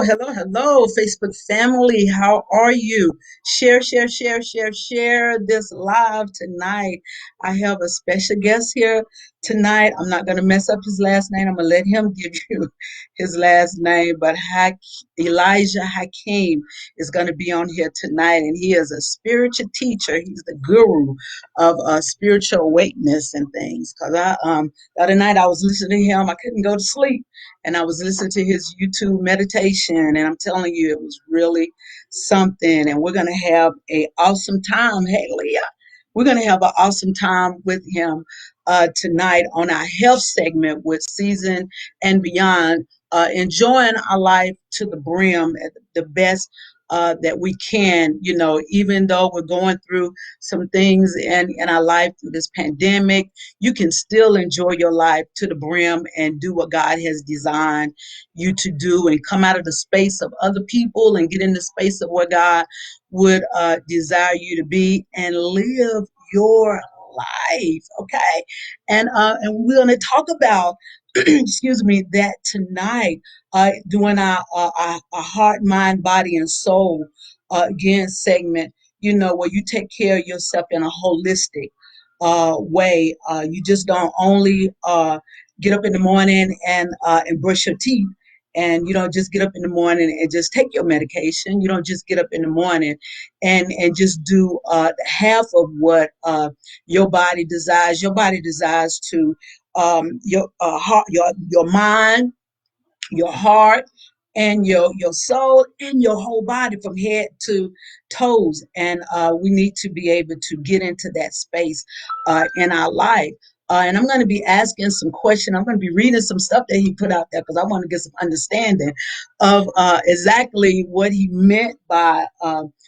hello, Facebook family. How are you? Share this live tonight. I have a special guest here tonight. I'm not going to mess up his last name. I'm going to let him give you his last name. But Elijah Hakeem is going to be on here tonight, and he is a spiritual teacher. He's the guru of spiritual awakeness and things. Because the other night I was listening to him, I couldn't go to sleep and I was listening to his YouTube meditation, and I'm telling you, it was really something. And we're gonna have a awesome time. Hey, Leah, we're gonna have an awesome time with him tonight on our health segment with Season and Beyond, enjoying our life to the brim at the best. That we can, even though we're going through some things in our life through this pandemic, you can still enjoy your life to the brim and do what God has designed you to do and come out of the space of other people and get in the space of where God would desire you to be and live your life. Okay. And we're going to talk about excuse me, that tonight, doing our heart, mind, body, and soul again segment, where you take care of yourself in a holistic way. You just don't only get up in the morning and brush your teeth. And you don't just get up in the morning and just take your medication. You don't just get up in the morning and just do half of what your body desires. Your body desires to your heart, your mind, your heart, and your soul, and your whole body from head to toes. And we need to be able to get into that space in our life. And I'm going to be asking some questions. I'm going to be reading some stuff that he put out there because I want to get some understanding of exactly what he meant by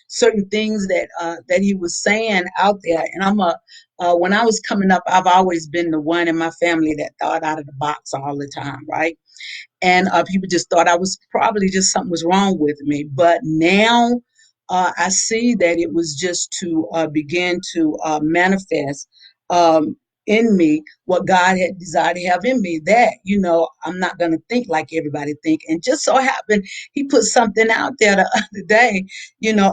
certain things that he was saying out there. And when I was coming up, I've always been the one in my family that thought out of the box all the time, right? And people just thought I was probably just something was wrong with me. But now I see that it was just to begin to manifest um, in me what God had desired to have in me. That I'm not going to think like everybody think. And just so happened, He put something out there the other day,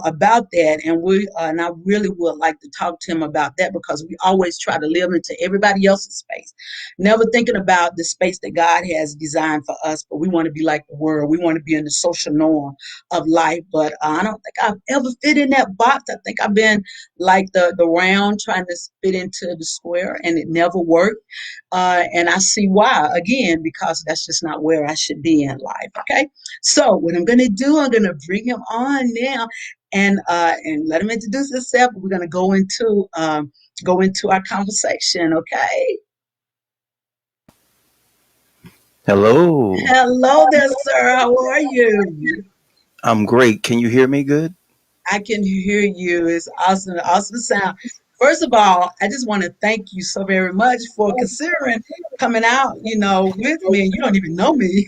about that. And I really would like to talk to him about that because we always try to live into everybody else's space, never thinking about the space that God has designed for us. But we want to be like the world. We want to be in the social norm of life. But I don't think I've ever fit in that box. I think I've been like the round trying to fit into the square, and it never worked. And I see why, again, because that's just not where I should be in life. Okay. So what I'm going to do, I'm going to bring him on now and let him introduce himself. We're going to go into our conversation. Okay. Hello. Hello there, sir. How are you? I'm great. Can you hear me good? I can hear you. It's awesome, awesome sound. First of all, I just want to thank you so very much for considering coming out, with me. You don't even know me,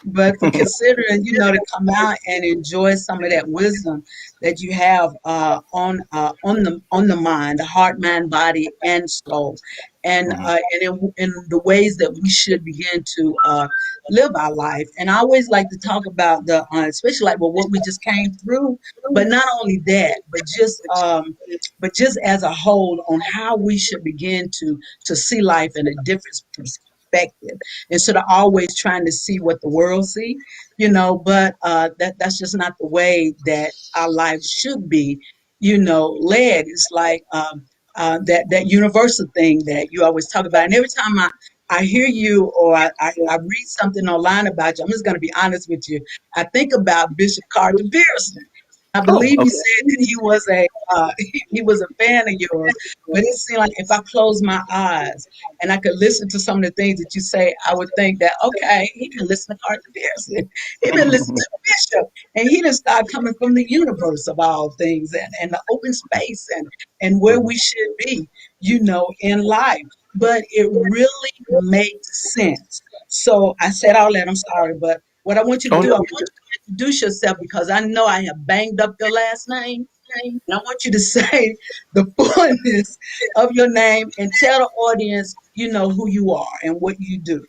but for considering, to come out and enjoy some of that wisdom that you have on the mind, the heart, mind, body, and soul, and in the ways that we should begin to live our life. And I always like to talk about especially like what we just came through, but not only that, but just as a whole on how we should begin to see life in a different perspective instead of always trying to see what the world see, but that's just not the way that our lives should be, led. It's like that universal thing that you always talk about. And every time I hear you or I read something online about you, I'm just going to be honest with you. I think about Bishop Carter Pearson. I Oh, believe you okay. said that he was a fan of yours, but it seemed like if I close my eyes and I could listen to some of the things that you say, I would think that okay, he can listen to Carter Pearson, he been listening to Bishop, and he didn't start coming from the universe of all things and the open space and where we should be, in life. But it really makes sense. So I said all that. I'm sorry, but what I want you to Oh do, I no. want you to introduce yourself because I know I have banged up your last name. And I want you to say the fullness of your name and tell the audience, who you are and what you do.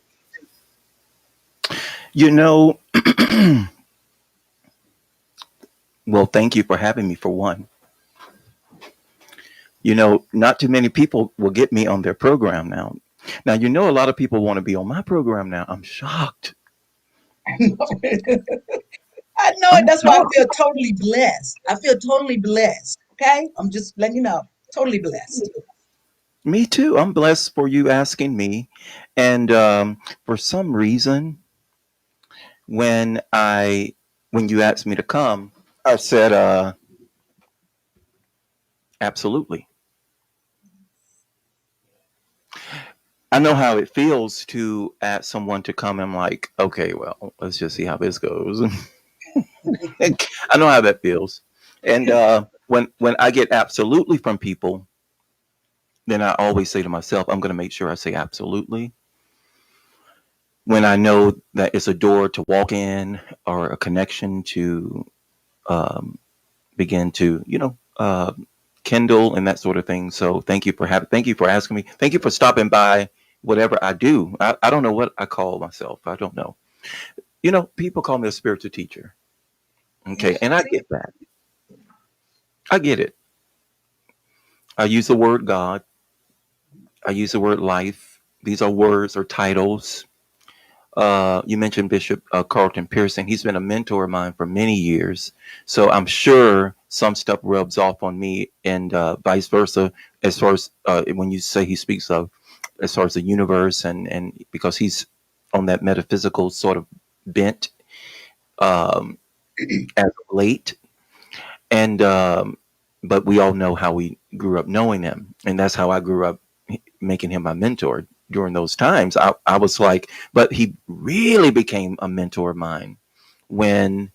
You know, Well, thank you for having me for one. Not too many people will get me on their program now. Now, a lot of people want to be on my program now. I'm shocked. I know it. I'm That's why I shocked. feel totally blessed. I feel totally blessed. Okay? I'm just letting you know. Totally blessed. Me too. I'm blessed for you asking me. And for some reason, when I when you asked me to come, I said absolutely. I know how it feels to ask someone to come. I'm like, okay, well, let's just see how this goes. I know how that feels. And when I get absolutely from people, then I always say to myself, I'm going to make sure I say absolutely. When I know that it's a door to walk in or a connection to um, begin to, kindle and that sort of thing. So thank you for asking me. Thank you for stopping by. Whatever I do, I don't know what I call myself. I don't know. People call me a spiritual teacher. Okay, and I get that. I get it. I use the word God. I use the word life. These are words or titles. You mentioned Bishop Carlton Pearson. He's been a mentor of mine for many years. So I'm sure some stuff rubs off on me and vice versa, as far as when you say he speaks of, as far as the universe and because he's on that metaphysical sort of bent um, as of late. And but we all know how we grew up knowing him, and that's how I grew up making him my mentor during those times. I was like, but he really became a mentor of mine when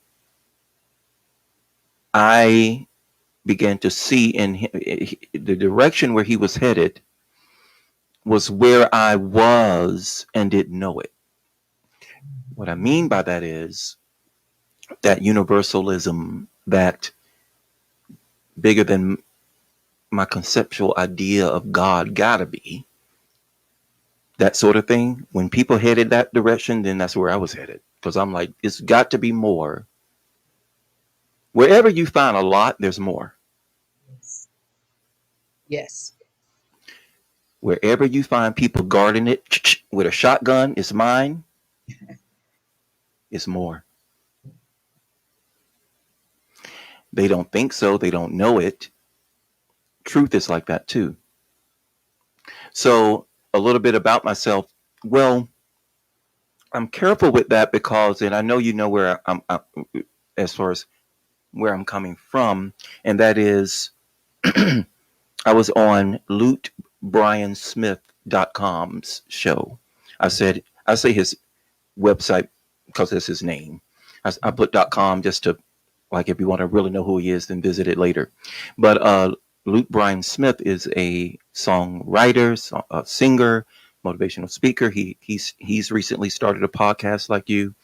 I began to see in him, the direction where he was headed was where I was and didn't know it. What I mean by that is that universalism, that bigger than my conceptual idea of God gotta be, that sort of thing. When people headed that direction, then that's where I was headed. Because I'm like, it's got to be more. Wherever you find a lot, there's more. Yes. Yes. Wherever you find people guarding it with a shotgun, it's mine, it's more. They don't think so, they don't know it. Truth is like that too. So, a little bit about myself. Well, I'm careful with that because, and I know you know where as far as where I'm coming from, and that is I was on lutebryansmith.com's show. I say his website because that's his name. I put .com just to, like, if you want to really know who he is, then visit it later. But Luke Bryan Smith is a songwriter, a singer, motivational speaker. He's recently started a podcast like you,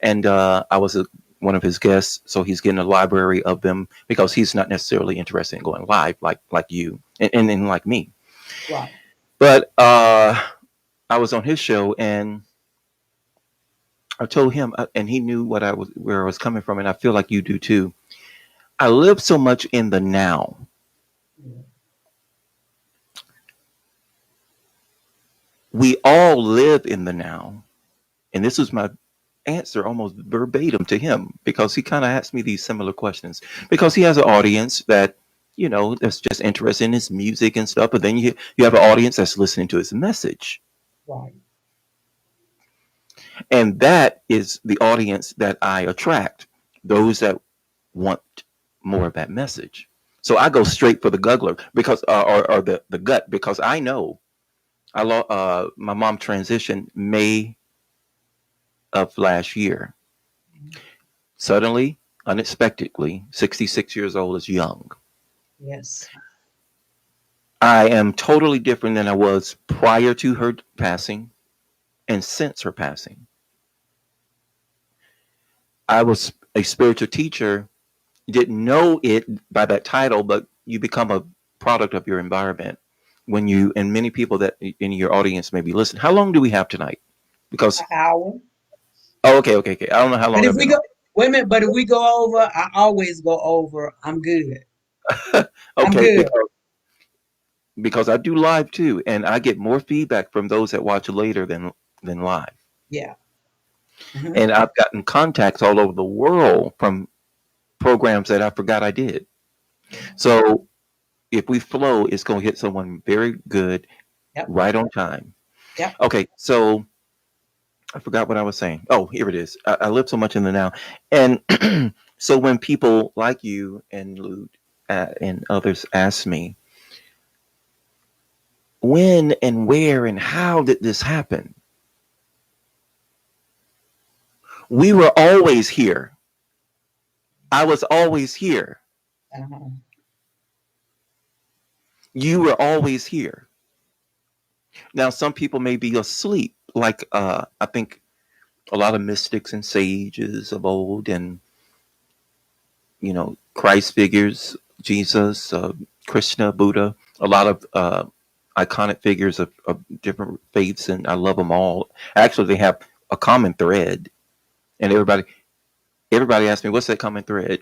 and I was one of his guests, so he's getting a library of them because he's not necessarily interested in going live like you and like me. Right. But I was on his show and I told him, and he knew where I was coming from, and I feel like you do too. I live so much in the now. We all live in the now, and this was my answer almost verbatim to him because he kind of asked me these similar questions because he has an audience that that's just interested in his music and stuff, but then you have an audience that's listening to his message, Right. and that is the audience that I attract, those that want more of that message. So I go straight for the guggler because, or the gut, because I know my mom transitioned May of last year. Suddenly, unexpectedly, 66 years old is young. Yes. I am totally different than I was prior to her passing and since her passing. I was a spiritual teacher, didn't know it by that title, but you become a product of your environment when you, and many people that in your audience may be listening. How long do we have tonight? Because An hour. oh, okay. I don't know how But long if I've we been go on. Wait a minute, but if we go over, I always go over. I'm good. I'm Okay, good. because I do live too, and I get more feedback from those that watch later than live. Yeah. Hmm. And I've gotten contacts all over the world from programs that I forgot I did. So if we flow, it's going to hit someone very good, Yep. right on time. Yep. Okay, so I forgot what I was saying. Oh, here it is. I live so much in the now, and so when people like you and Lud and others ask me when and where and how did this happen, we were always here. I was always here. Uh-huh. You were always here. Now, some people may be asleep, like I think a lot of mystics and sages of old, and Christ figures, Jesus, Krishna, Buddha, a lot of iconic figures of different faiths, and I love them all. Actually, they have a common thread, and everybody asks me, "What's that common thread?"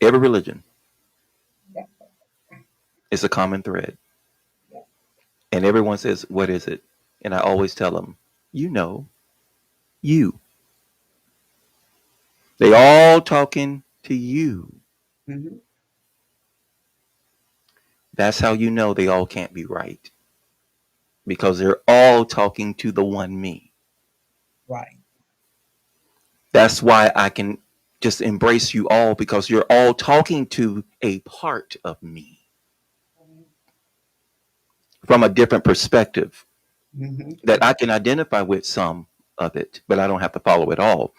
Every religion Yep. is a common thread, Yep. and everyone says, "What is it?" And I always tell them, "You know, you. They all talking to you. Hmm. That's how you know they all can't be right, because they're all talking to the one me." Right. That's why I can just embrace you all, because you're all talking to a part of me from a different perspective Hmm. that I can identify with some of it, but I don't have to follow it all.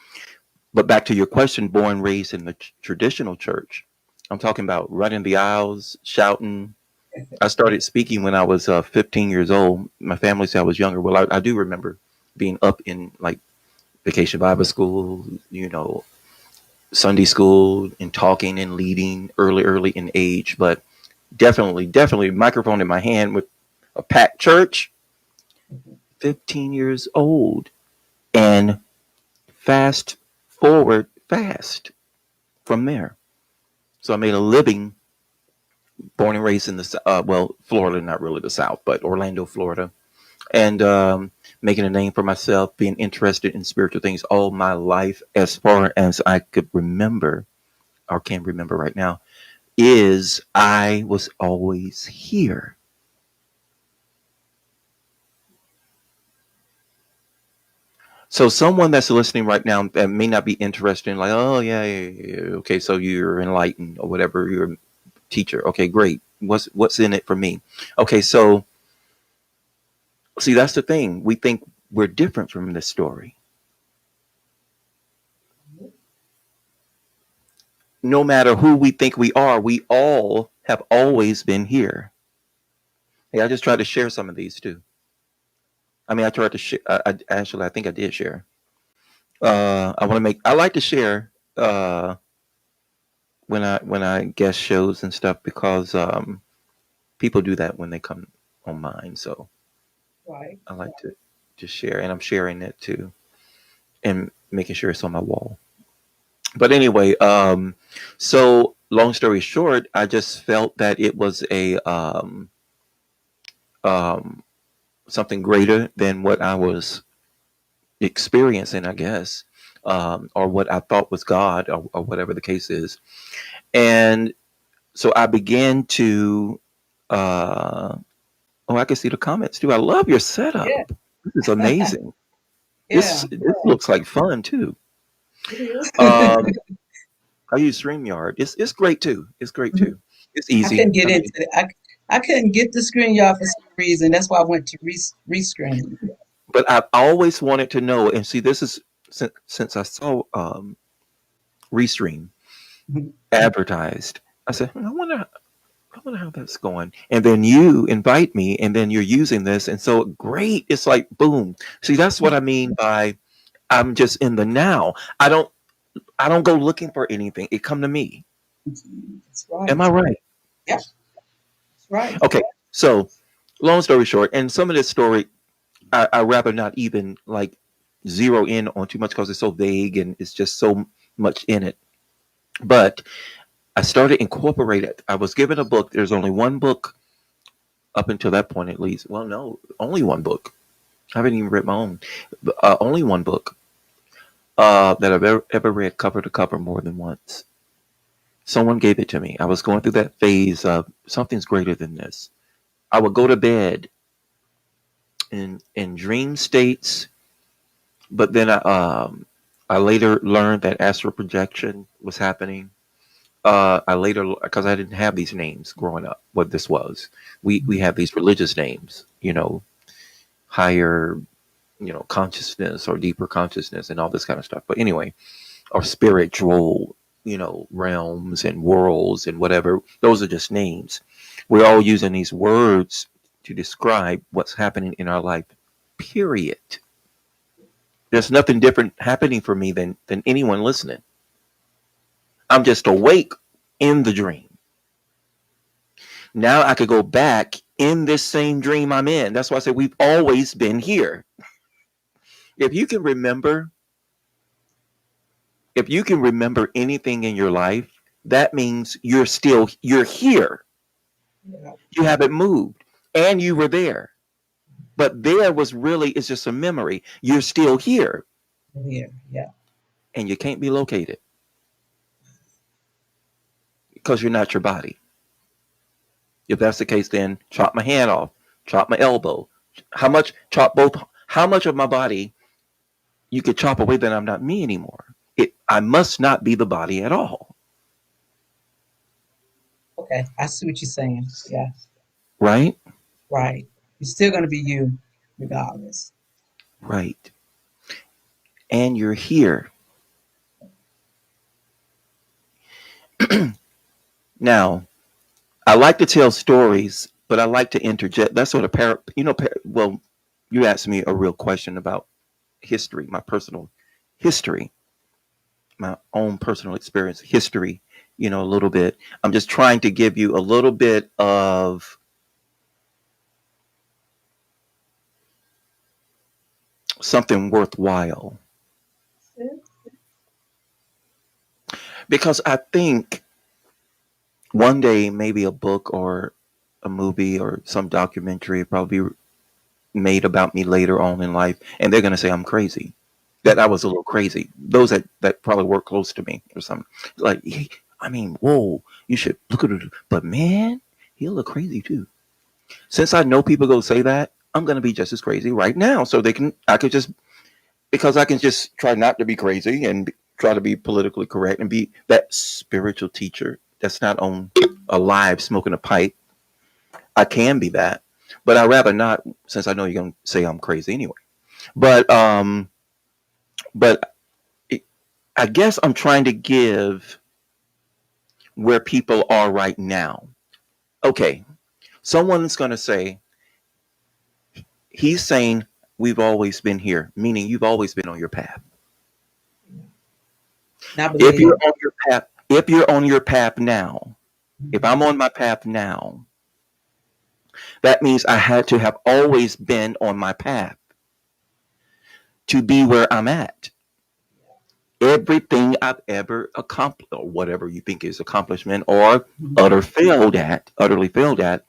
But back to your question, born, raised in the traditional church, I'm talking about running the aisles, shouting. I started speaking when I was 15 years old. My family said I was younger. Well, I do remember being up in like vacation Bible school, Sunday school, and talking and leading early in age, but definitely microphone in my hand with a packed church, 15 years old, and fast forward fast from there. So I made a living, born and raised in the Florida, not really the South, but Orlando, Florida, and making a name for myself, being interested in spiritual things all my life, as far as I could remember or can remember right now. Is I was always here. So someone that's listening right now that may not be interested in, like, oh yeah, okay, so you're enlightened or whatever, you're a teacher. Okay, great. What's in it for me? Okay, so see, that's the thing. We think we're different from this story. No matter who we think we all have always been here. Hey, I just tried to share some of these too. I mean, I tried to share. I think I did share. I want to make. I like to share when I guest shows and stuff, because people do that when they come on mine. So Right. I like to just share, and I'm sharing it too, and making sure it's on my wall. But anyway, so long story short, I just felt that it was a um, something greater than what I was experiencing, I guess, or what I thought was God, or whatever the case is. And so I began to. Uh, oh, I can see the comments too. I love your setup. Yeah. This is amazing. This Yeah. this looks like fun too. It is. Um, I use StreamYard. It's great too. It's great Mhm. too. It's I easy. couldn't get I into mean, it. I couldn't get the screen yard for some reason. That's why I went to restream. but I've always wanted to know. And see, this is since I saw Restream Mhm. advertised. I said, I wonder how that's going. And then you invite me, and then you're using this, and so great. It's like boom. See, that's what I mean by I'm just in the now. I don't go looking for anything. It come to me. That's Am right. I right? Yep. That's right. Okay. So, long story short, and some of this story I rather not even like zero in on too much because it's so vague and it's just so much in it. But I started incorporating it. I was given a book. There's only one book up until that point, at least. Well, no, only one book. I haven't even read my own. Only one book that I've ever read cover to cover more than once. Someone gave it to me. I was going through that phase of something's greater than this. I would go to bed in dream states, but then I later learned that astral projection was happening. I later, because I didn't have these names growing up, what this was. We have these religious names, higher, consciousness or deeper consciousness and all this kind of stuff. But anyway, or spiritual, realms and worlds and whatever. Those are just names. We're all using these words to describe what's happening in our life, period. There's nothing different happening for me than anyone listening. I'm just awake in the dream. Now I could go back in this same dream I'm in. That's why I said we've always been here. If you can remember anything in your life, that means you're here. Yeah. You haven't moved and you were there. But there was really, it's just a memory. You're still here. Here. Yeah. And you can't be located because you're not your body. If that's the case, then chop my hand off, chop my elbow. How much of my body you could chop away that I'm not me anymore? I must not be the body at all. Okay. I see what you're saying. Yeah. Right? Right. You're still going to be you, regardless. Right. And you're here. Now, I like to tell stories, but I like to interject. That's sort of well, you asked me a real question about history, my personal history, my own personal experience, history, a little bit. I'm just trying to give you a little bit of something worthwhile. Because I think one day maybe a book or a movie or some documentary probably made about me later on in life, and they're going to say I'm crazy, that I was a little crazy. Those that probably work close to me or something. Like, I mean, whoa, you should look at it. But man, he'll look crazy too. Since I know people go say that, I'm going to be just as crazy right now. So because I can just try not to be crazy and try to be politically correct and be that spiritual teacher that's not on alive smoking a pipe. I can be that, but I'd rather not, since I know you're going to say I'm crazy anyway. But but I guess I'm trying to give where people are right now. Okay, someone's going to say, he's saying we've always been here, meaning you've always been on your path. If you're on your path, now, if I'm on my path now, that means I had to have always been on my path to be where I'm at. Everything I've ever accomplished, or whatever you think is accomplishment, or utterly failed at,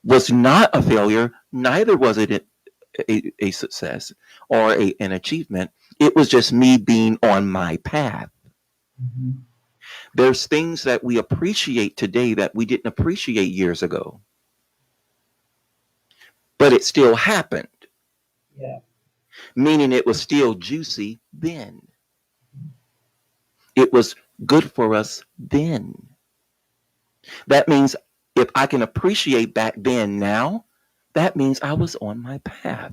was not a failure. Neither was it a success or an achievement. It was just me being on my path. Mm-hmm. There's things that we appreciate today that we didn't appreciate years ago, but it still happened. Yeah. Meaning it was still juicy then. It was good for us then. That means if I can appreciate back then now, that means I was on my path.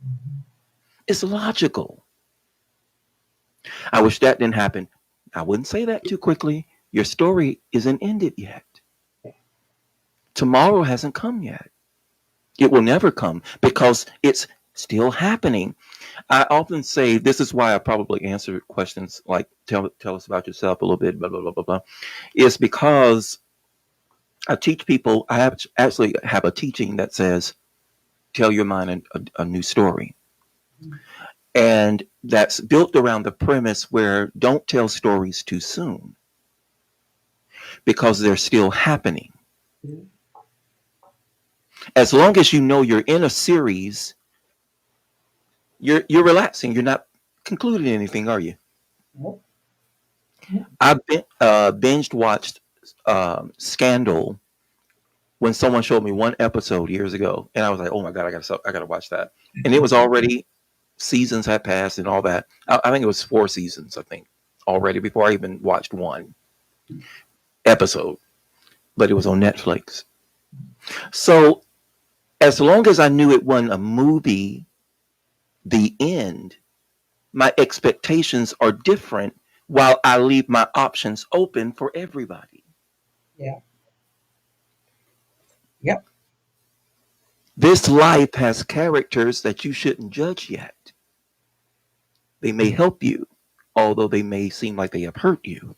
Mm-hmm. It's logical. I wish that didn't happen. I wouldn't say that too quickly. Your story isn't ended yet. Tomorrow hasn't come yet. It will never come because it's still happening. I often say this is why I probably answer questions like tell us about yourself a little bit, blah blah blah blah blah. Is because I teach people. Actually have a teaching that says, "Tell your mind a new story." And that's built around the premise where don't tell stories too soon because they're still happening. Yeah. As long as you know you're in a series, you're relaxing. You're not concluding anything, are you? Nope. Nope. I've been binged watched Scandal when someone showed me one episode years ago, and I was like, "Oh my god, I gotta watch that." And it was already seasons had passed and all that. I think it was 4 seasons, I think, already before I even watched one episode, but it was on Netflix. So as long as I knew it wasn't a movie, the end, my expectations are different while I leave my options open for everybody. Yeah. Yep. This life has characters that you shouldn't judge yet. They may help you, although they may seem like they have hurt you.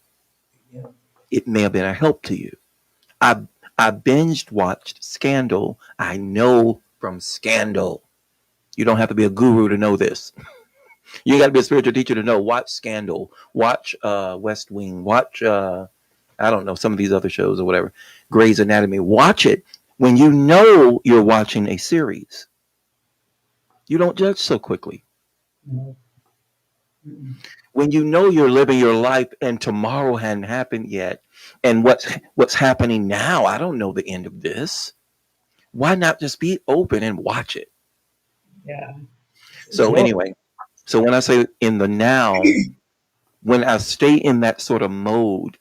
Yeah. It may have been a help to you. I I binged watched Scandal. I know from Scandal. You don't have to be a guru to know this. You got to be a spiritual teacher to know. Watch Scandal. Watch West Wing. Watch I don't know, some of these other shows or whatever. Grey's Anatomy. Watch it when you know you're watching a series. You don't judge so quickly. No. Mm-mm. When you know you're living your life and tomorrow hadn't happened yet, and what's happening now, I don't know the end of this. Why not just be open and watch it? Yeah. So Enjoy. anyway, so when I say in the now, when I stay in that sort of mode,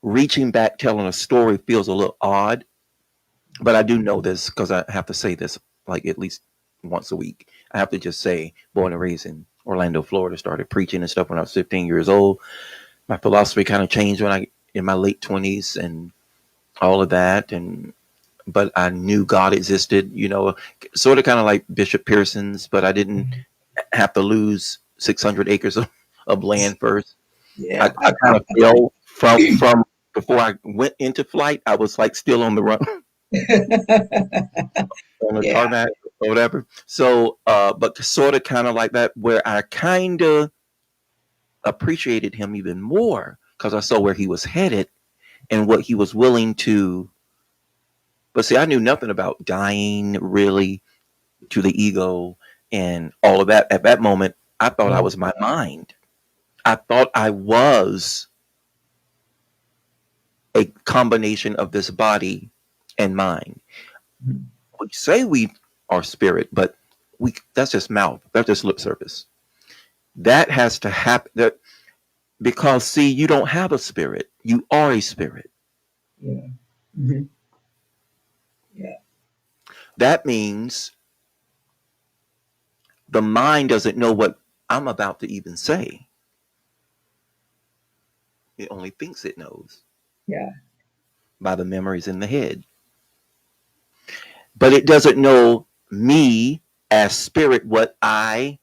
reaching back, telling a story feels a little odd, but I do know this because I have to say this like at least once a week. I have to just say, born and raised in Orlando, Florida, started preaching and stuff when I was 15 years old. My philosophy kind of changed when I in my late 20s and all of that, and but I knew God existed, sort of kind of like Bishop Pearson's, but I didn't have to lose 600 acres of land first. I, Yeah. I kind of fell from before I went into flight. I was like still on the run on the Yeah. tarmac or whatever. So, but sort of kind of like that, where I kind of appreciated him even more because I saw where he was headed and what he was willing to. But see, I knew nothing about dying really to the ego and all of that. At that moment, I thought I Yeah. was my mind. I thought I was a combination of this body and mind. We say we are spirit, but that's just mouth. That's just lip service. That has to happen because see, you don't have a spirit. You are a spirit. Yeah. Hmm. Yeah. That means the mind doesn't know what I'm about to even say. It only thinks it knows Yeah. by the memories in the head. But it doesn't know me as spirit what I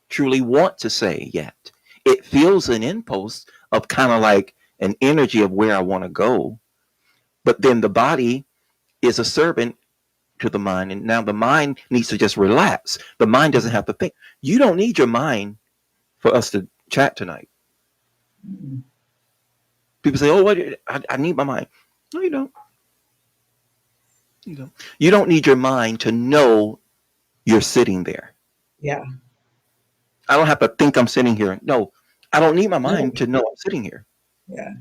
truly want to say yet. It feels an impulse of kind of like an energy of where I want to go. But then the body is a servant to the mind. And now the mind needs to just relax. The mind doesn't have to think. You don't need your mind for us to chat tonight. Mm. People say, oh, what? I need my mind. No, you don't. You don't. You don't need your mind to know you're sitting there. Yeah. I don't have to think I'm sitting here. No, I don't need my No. mind to know I'm sitting here. Yeah.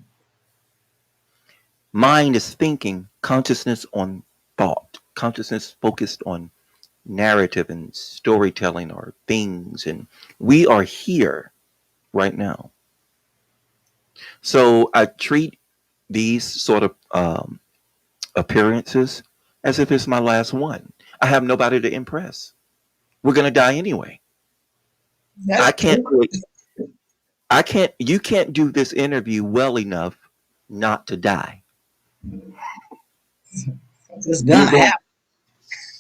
Mind is thinking, consciousness on thought, consciousness focused on narrative and storytelling or things. And we are here right now. So I treat these sort of appearances as if it's my last one. I have nobody to impress. We're going to die anyway. I That's can't true. do it. You can't do this interview well enough not to die. It's You're gonna going happen.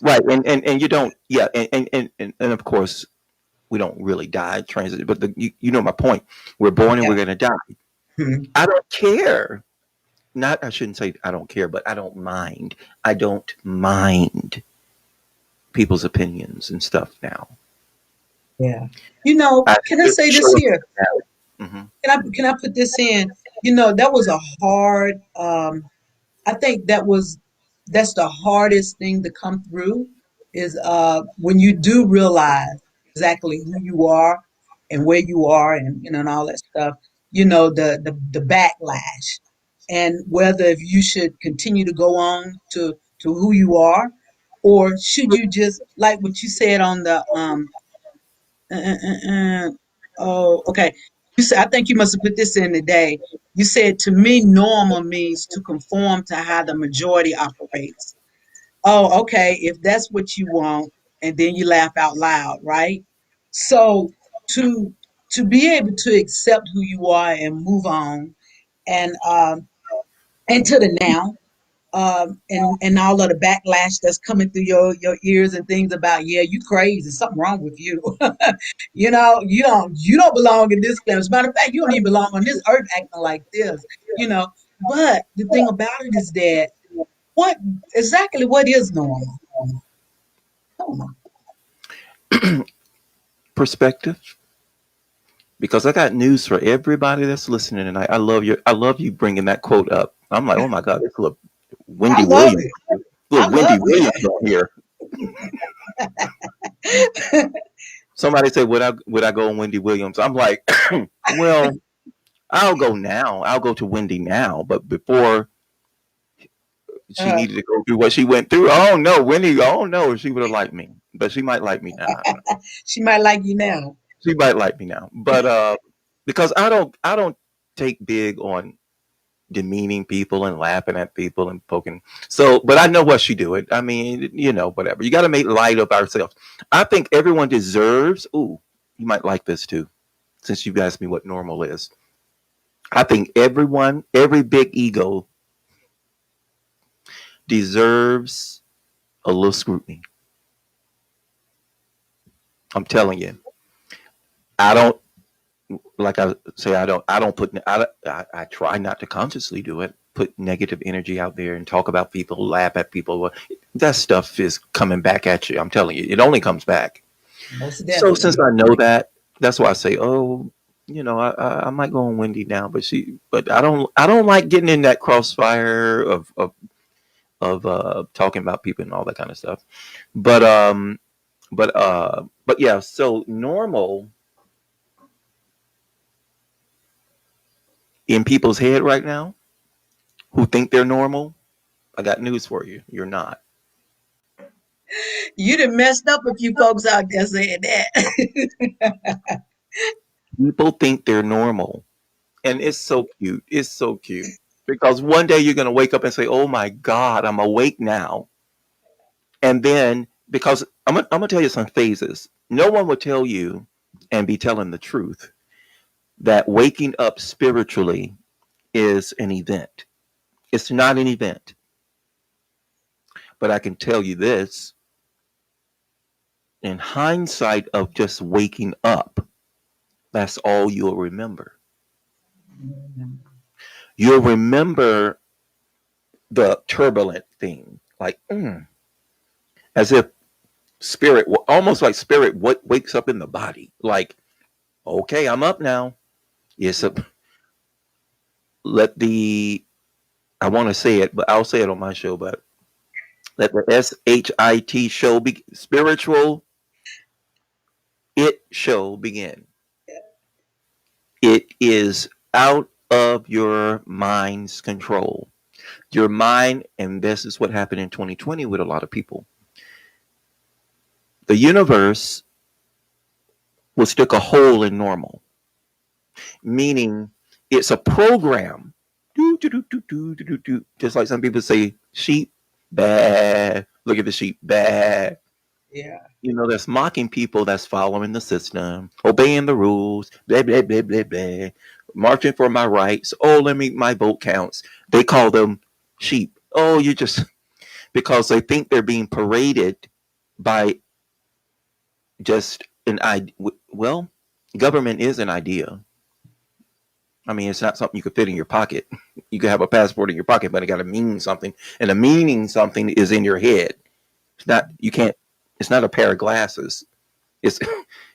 right. And you don't, yeah. And of course, we don't really die transit, but you know my point. We're born and Yeah. we're going to die. Mhm. I don't care. Not, I shouldn't say I don't care, but I don't mind. I don't mind people's opinions and stuff now. Yeah. I Can I should say this show us. here? Hmm. Can I put this in? That was a hard I think that's the hardest thing to come through is when you do realize exactly who you are and where you are and and all that stuff, the backlash and whether if you should continue to go on to who you are or should you just like what you said on the oh, okay. You said, I think you must have put this in today. You said, to me, normal means to conform to how the majority operates. Oh, okay. If that's what you want, and then you laugh out loud, right? So to to be able to accept who you are and move on, and to the now, and all of the backlash that's coming through your ears and things about, yeah, you crazy, something wrong with you. You don't belong in this class. As a matter of fact, you don't even belong on this earth acting like this. You know, but the thing about it is that what what is normal? I don't know. Perspective, because I got news for everybody that's listening tonight. I love you bringing that quote up. I'm like, oh my God, it's a little I Wendy love Williams, it. I little Wendy love Williams on here. it. Somebody say, would I go on Wendy Williams? I'm like, well, I'll go now. I'll go to Wendy now, but before she uh, needed to go through what she went through, oh no, Wendy, oh no, she would have liked me, but she might like me now. I don't know. she might like you now. She might like me now, but because I don't take big on demeaning people and laughing at people and poking. So, but I know what she do it. I mean, whatever. You got to make light of ourselves. I think everyone deserves. Ooh, you might like this too, since you've asked me what normal is. I think everyone, every big ego deserves a little scrutiny. I'm telling you. I don't like I say. I don't put. I try not to consciously do it. Put negative energy out there and talk about people, laugh at people. Well, that stuff is coming back at you. I'm telling you, it only comes back. Most So since definitely. I know that, that's why I say, oh, I might go on Wendy now, but I don't like getting in that crossfire of talking about people and all that kind of stuff. But but yeah. So normal in people's head right now, who think they're normal, I got news for you. You're not. You done messed up a few folks out there saying that. People think they're normal. And it's so cute. It's so cute. Because one day you're going to wake up and say, oh my God, I'm awake now. And then, because I'm gonna tell you some phases. No one will tell you and be telling the truth that waking up spiritually is an event. It's not an event. But I can tell you this in hindsight of just waking up, that's all you'll remember. You'll remember the turbulent thing, like as if spirit, almost like spirit, what wakes up in the body. Like, okay, I'm up now. Yes, let the I want to say it, but I'll say it on my show. But let the SHIT show be spiritual. It show begin. It is out of your mind's control. Your mind, and this is what happened in 2020 with a lot of people. The universe will stick a hole in normal, meaning it's a program. Do, do, do, do, do, do, do, do. Just like some people say, sheep, bad. Look at the sheep, bad. Yeah. That's mocking people that's following the system, obeying the rules, blah, blah, blah, blah, blah, marching for my rights. Oh, my vote counts. They call them sheep. Oh, you just, because they think they're being paraded by just an idea. Well, government is an idea. I mean, it's not something you could fit in your pocket. You could have a passport in your pocket, but it got to mean something. And the meaning something is in your head. You can't, it's not a pair of glasses. It's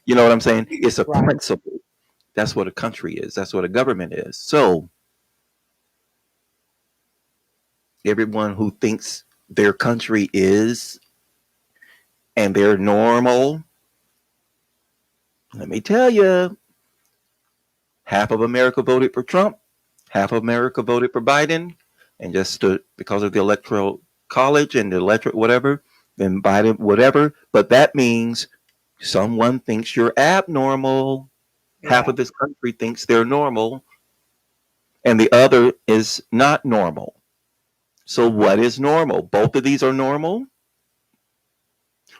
you know what I'm saying? It's a Right. principle. That's what a country is. That's what a government is. So everyone who thinks their country is and they're normal, let me tell you, half of America voted for Trump, half of America voted for Biden, and just stood because of the electoral college and the electorate whatever, then Biden whatever. But that means someone thinks you're abnormal. Half Yeah. of this country thinks they're normal, and the other is not normal. So what is normal? Both of these are normal.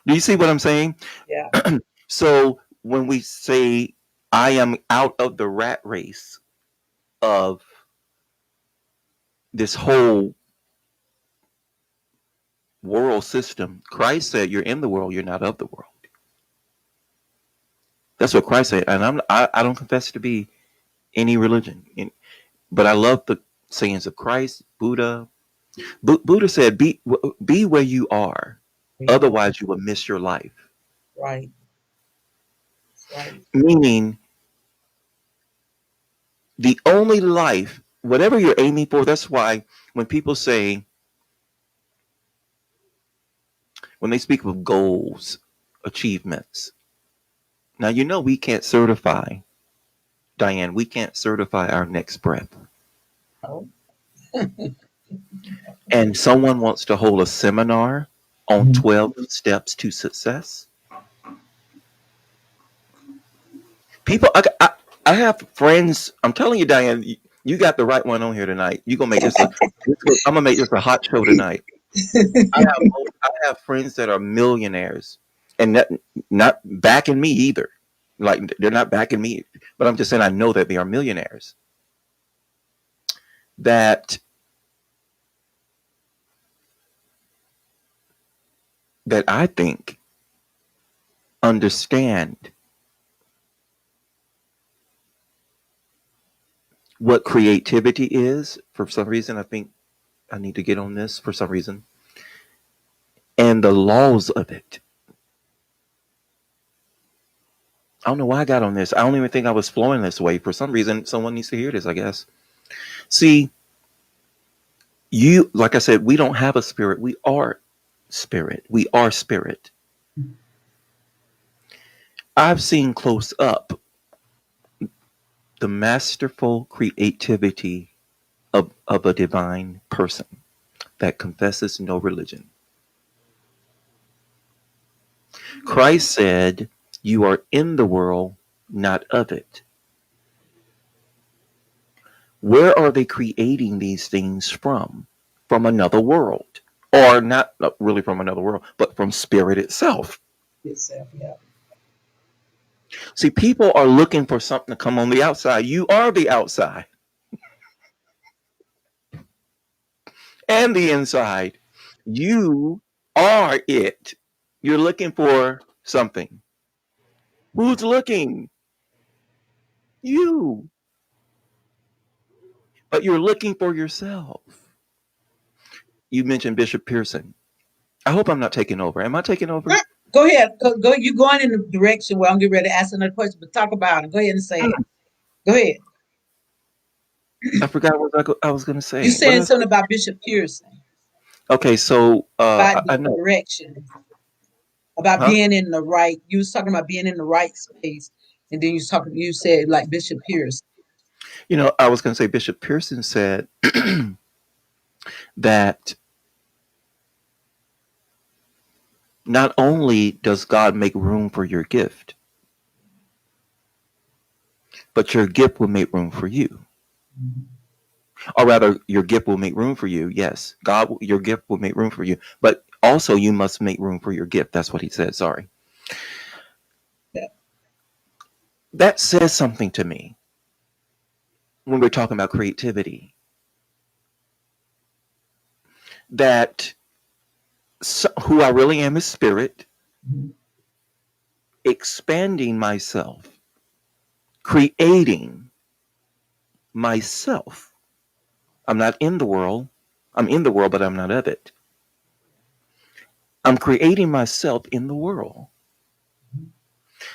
Do you see what I'm saying? Yeah. So when we say I am out of the rat race of this whole world system, Christ said you're in the world, you're not of the world. That's what Christ said. And I don't confess to be any religion. But I love the sayings of Christ, Buddha. Buddha said, be where you are. Yeah. Otherwise you will miss your life. Right. Right. Meaning the only life, whatever you're aiming for, that's why when people say, when they speak of goals, achievements, now you know we can't certify, Diane, we can't certify our next breath. Oh. And someone wants to hold a seminar on Mhm. 12 steps to success. People, I have friends, I'm telling you, Diane, you got the right one on here tonight. You're going to make I'm going to make this a hot show tonight. I have friends that are millionaires and not backing me either. Like they're not backing me, but I'm just saying I know that they are millionaires that I think understand what creativity is. For some reason, I think I need to get on this for some reason, and the laws of it. I don't know why I got on this. I don't even think I was flowing this way. For some reason, someone needs to hear this, I guess. See, like I said, we don't have a spirit. We are spirit. We are spirit. I've seen close up the masterful creativity of a divine person that confesses no religion. Christ said, you are in the world, not of it. Where are they creating these things from? From another world. Or not really from another world, but from spirit itself. Itself. Yeah. See, people are looking for something to come on the outside. You are the outside and the inside. You are it. You're looking for something. Who's looking? You. But you're looking for yourself. You mentioned Bishop Pearson. I hope I'm not taking over. Am I taking over? Go ahead. Go. You going in the direction where I'm getting ready to ask another question, but talk about it. Go ahead and say it. Go ahead. I forgot what I was going to You say. What did saying I say? something about Bishop Pearson, Okay, so about I the know, direction, about huh? being in the right. You was talking about being in the right space, and then you was talking. You said like Bishop Pearson. I was going to say Bishop Pearson said that not only does God make room for your gift, but your gift will make room for you. Or rather, your gift will make room for you. Yes, your gift will make room for you. But also, you must make room for your gift. That's what he said. Sorry. Yeah. That says something to me when we're talking about creativity. That who I really am is spirit, expanding myself, creating myself. I'm not in the world. I'm in the world, but I'm not of it. I'm creating myself in the world.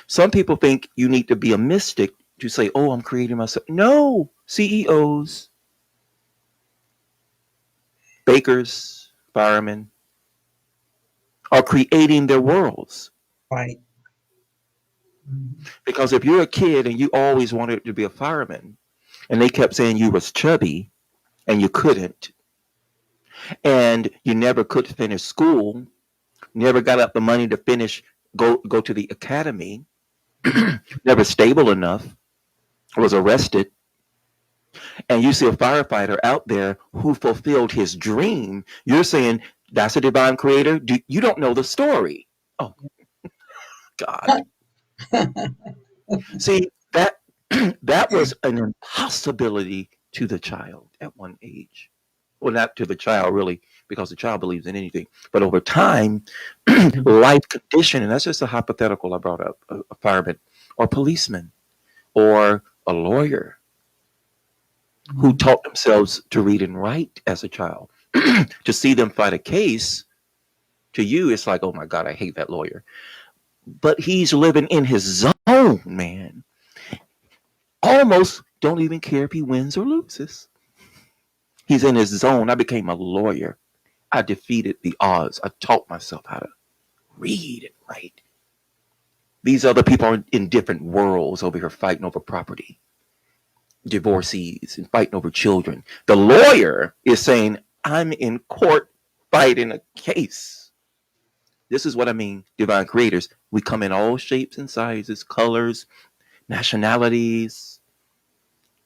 Some people think you need to be a mystic to say, "Oh, I'm creating myself." No, CEOs, bakers, firemen are creating their worlds. Right. Mhm. Because if you're a kid and you always wanted to be a fireman, and they kept saying you was chubby and you couldn't, and you never could finish school, never got up the money to finish, go to the academy, never stable enough, was arrested, and you see a firefighter out there who fulfilled his dream, you're saying that's a divine creator? You don't know the story. Oh God. See, that was an impossibility to the child at one age. Well, not to the child really, because the child believes in anything. But over time, life condition, and that's just a hypothetical I brought up, a fireman or policeman or a lawyer who taught themselves to read and write as a child. To see them fight a case, to you, it's like, oh my God, I hate that lawyer. But he's living in his zone, man. Almost don't even care if he wins or loses. He's in his zone. I became a lawyer. I defeated the odds. I taught myself how to read and write. These other people are in different worlds over here fighting over property, divorcees, and fighting over children. The lawyer is saying, I'm in court fighting a case. This is what I mean, divine creators. We come in all shapes and sizes, colors, nationalities,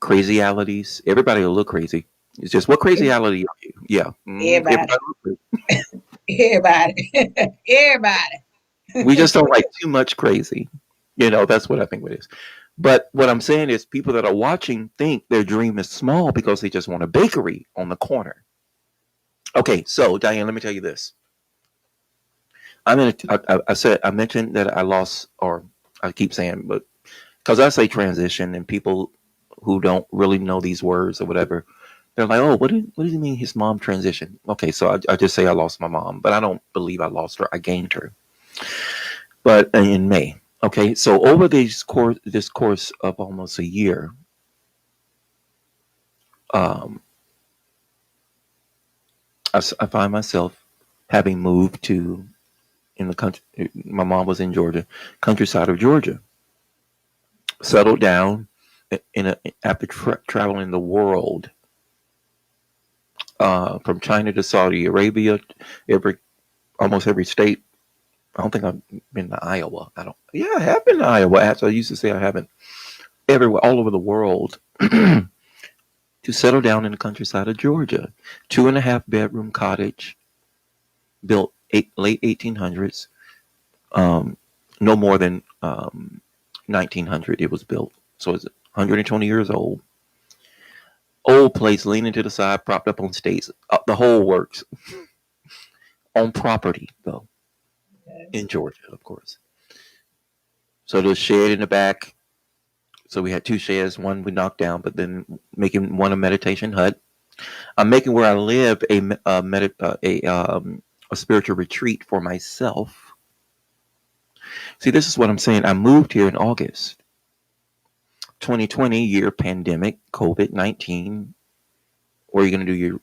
crazyalities. Everybody will look crazy. It's just, what crazyality are you? Yeah. Everybody. Everybody. Everybody. Everybody. We just don't like too much crazy. That's what I think it is. But what I'm saying is people that are watching think their dream is small because they just want a bakery on the corner. Okay, so Diane, let me tell you this. I mentioned that I lost, or I keep saying, but because I say transition and people who don't really know these words or whatever, they're like, oh, what do you mean his mom transitioned? Okay, so I just say I lost my mom, but I don't believe I lost her. I gained her. But in May. Okay, so over this course of almost a year, um, I find myself having moved to in the country. My mom was in Georgia, countryside of Georgia. Settled down after traveling the world, from China to Saudi Arabia, almost every state. I don't think I've been to Iowa. I don't. Yeah, I have been to Iowa. As I used to say, I haven't. Everywhere, all over the world, to settle down in the countryside of Georgia. 2.5 bedroom cottage, built late 1800s. Um, no more than 1900 it was built. So it's 120 years old. Old place, leaning to the side, propped up on stakes. The whole works. On property, though, in Georgia, of course. So there's shed in the back. So we had two sheds. One we knocked down, but then making one a meditation hut. I'm making where I live a spiritual retreat for myself. See, this is what I'm saying. I moved here in August 2020, year pandemic, COVID-19. Where are you going to do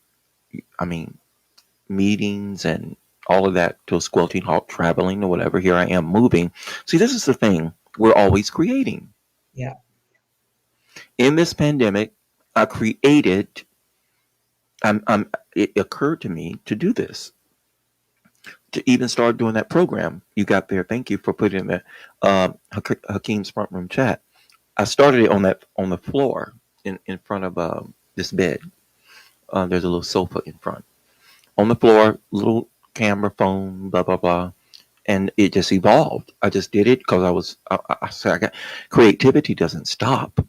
meetings and all of that to a squelching halt, traveling or whatever? Here I am moving. See, this is the thing. We're always creating. Yeah. In this pandemic, I created. It occurred to me to do this, to even start doing that program you got there. Thank you for putting that, Hakeem's front room chat. I started it on the floor in front of this bed. There's a little sofa in front. On the floor, little camera, phone, blah blah blah, and it just evolved. I just did it because I got creativity doesn't stop.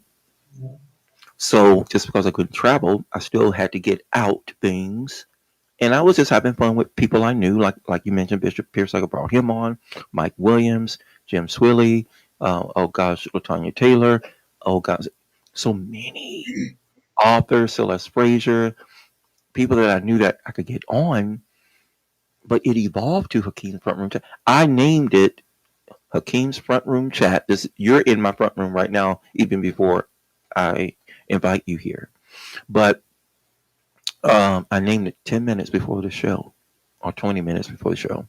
So just because I couldn't travel, I still had to get out things. And I was just having fun with people I knew, like you mentioned, Bishop Pierce. I brought him on, Mike Williams, Jim Swilly, oh gosh, Latanya Taylor, oh gosh, so many authors, Celeste Frazier, people that I knew that I could get on, but it evolved to Hakeem Front Room. I named it Hakeem's front room chat. This you're in my front room right now, even before I invite you here. But I named it 10 minutes before the show, or 20 minutes before the show,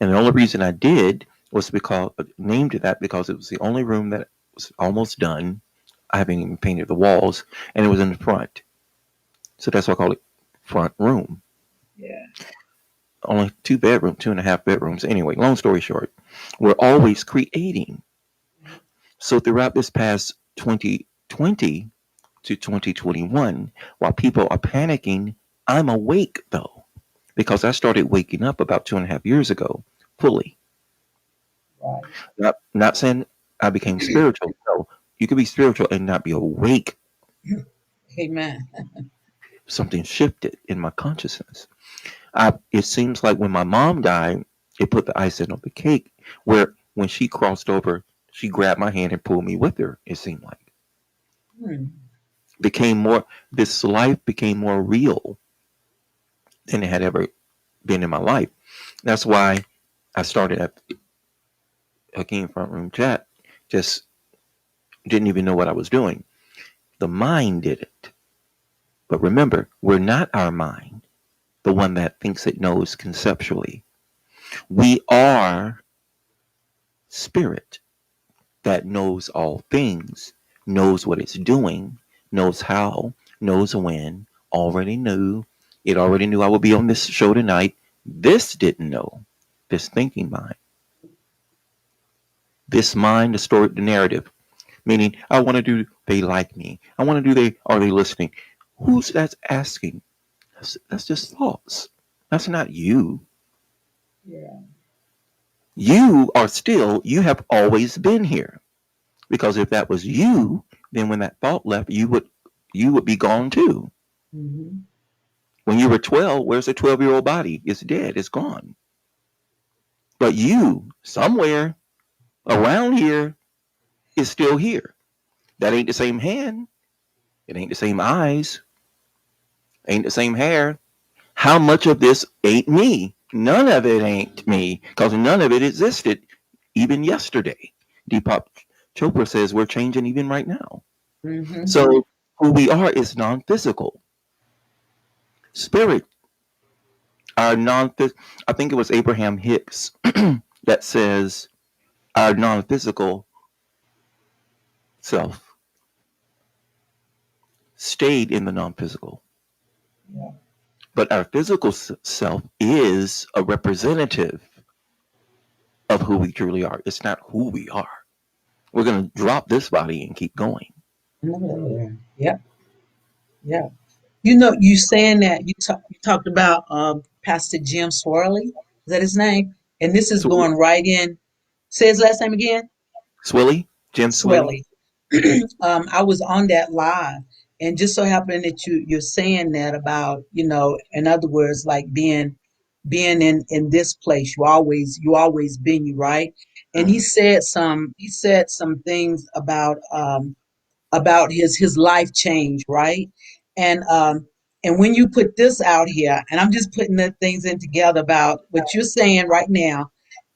and the only reason I did was because named it that because it was the only room that was almost done. I haven't even painted the walls, and it was in the front, so that's why I call it front room. Yeah. Only 2 bedrooms, 2.5 bedrooms. Anyway, long story short, we're always creating. So throughout this past 2020 to 2021, while people are panicking, I'm awake though, because I started waking up about 2.5 years ago fully. Right. Not saying I became spiritual. No, you could be spiritual and not be awake. Amen. Something shifted in my consciousness. It seems like when my mom died, it put the icing on the cake. Where when she crossed over, she grabbed my hand and pulled me with her. It seemed like Hmm. became more. This life became more real than it had ever been in my life. That's why I started at Hakeem Front Room Chat. Just didn't even know what I was doing. The mind did it. But remember, we're not our mind, the one that thinks it knows conceptually. We are spirit that knows all things, knows what it's doing, knows how, knows when, already knew. It already knew I would be on this show tonight. This didn't know. This thinking mind. This mind distorted the narrative, meaning I want to do they like me. I want to do they are they listening. Who's that's asking? That's just thoughts. That's not you. Yeah. You are still, you have always been here. Because if that was you, then when that thought left, you would be gone too. Hmm. When you were 12, where's the 12-year-old body? It's dead, it's gone. But you, somewhere around here, is still here. That ain't the same hand. It ain't the same eyes. Ain't the same hair. How much of this ain't me? None of it ain't me, because none of it existed even yesterday. Deepak Chopra says we're changing even right now. Hmm. So who we are is non-physical. Spirit our non I think it was Abraham Hicks that says our non-physical self stayed in the non-physical, Yeah. but our physical self is a representative of who we truly are. It's not who we are. We're going to drop this body and keep going. Yeah. Yeah. You know, you saying that you talked about Pastor Jim Swirly. Is that his name? And this is Swilly, going right in. Say his last name again. Swilly, Jim Swilly. Swelly. I was on that live, and just so happened that you're saying that about, in other words, like being in this place. You always been you, right? And Mm-hmm. he said some things about his life change, right? And when you put this out here, and I'm just putting the things in together about what you're saying right now,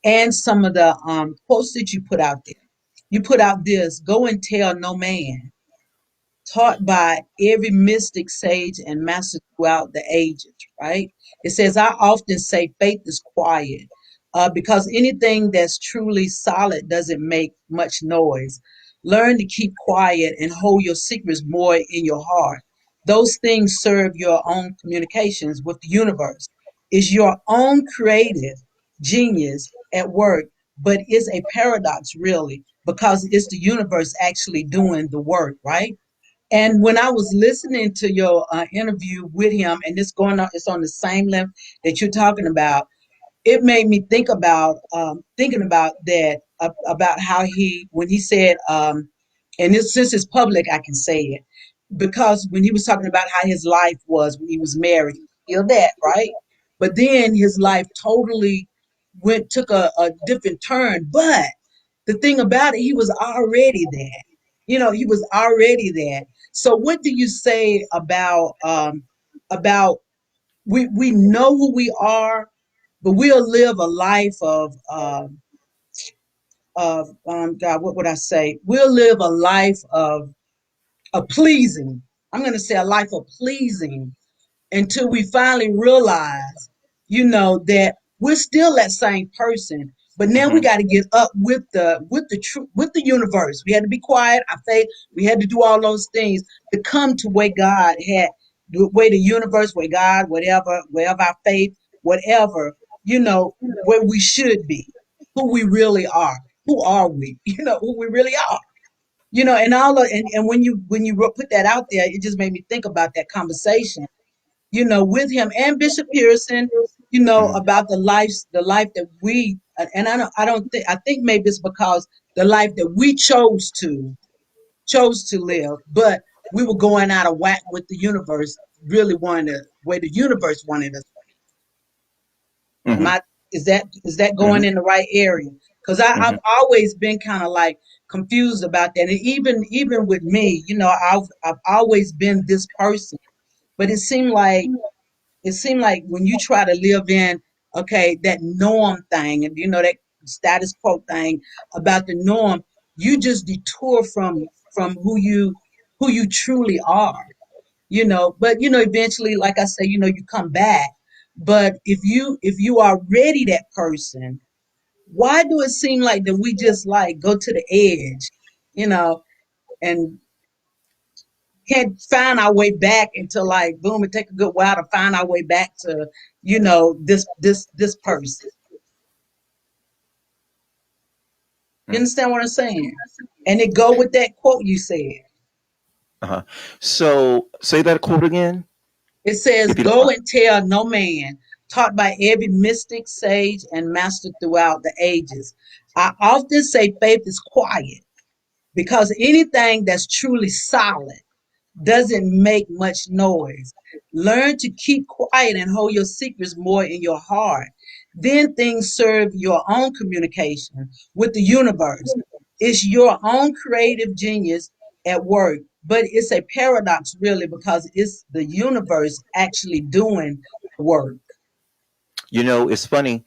and some of the quotes that you put out there. You put out this: "Go and tell no man." Taught by every mystic, sage, and master throughout the ages, right? It says, I often say faith is quiet because anything that's truly solid doesn't make much noise. Learn to keep quiet and hold your secrets more in your heart. Those things serve your own communications with the universe. It's your own creative genius at work, but it's a paradox, really, because it's the universe actually doing the work, right? And when I was listening to your interview with him, and it's on the same length that you're talking about, it made me think about thinking about that about how when he said, and this since it's public, I can say it because when he was talking about how his life was when he was married, still that, right? But then his life totally took a different turn. But the thing about it, he was already there. He was already there. So what do you say about we know who we are, but we'll live a life of God, what would I say? We'll live a life of pleasing. I'm going to say a life of pleasing until we finally realize, that we're still that same person. But now we Hmm. got to get up with the universe. We had to be quiet. Our faith. We had to do all those things to come to where God had, the way the universe, where God, whatever, wherever our faith, whatever, where we should be, who we really are. Who are we? Who we really are. And when you put that out there, it just made me think about that conversation, with him and Bishop Pearson, Hmm. about the life that we, and I think maybe it's because the life that we chose to live, but we were going out of whack with the universe, really wanting to where the universe wanted us. Am Hmm. I is that going Hmm. in the right area? Because I've Hmm. always been kind of like confused about that. And even with me, I've always been this person. But it seemed like when you try to live in, okay, that norm thing, and that status quo thing about the norm, you just detour from who you truly are. But eventually, like I say, you come back. But if you are already that person, why do it seem like that we just like go to the edge, you know and can't find our way back until, like, boom, it take a good while to find our way back to, this person. You understand what I'm saying? And it go with that quote you said. Uh-huh. So say that quote again, It says, if you don't "Go mind. and tell no man," taught by every mystic, sage, and master throughout the ages. I often say faith is quiet because anything that's truly solid doesn't make much noise. Learn to keep quiet and hold your secrets more in your heart. Then things serve your own communication with the universe. It's your own creative genius at work, but it's a paradox, really, because it's the universe actually doing work. It's funny.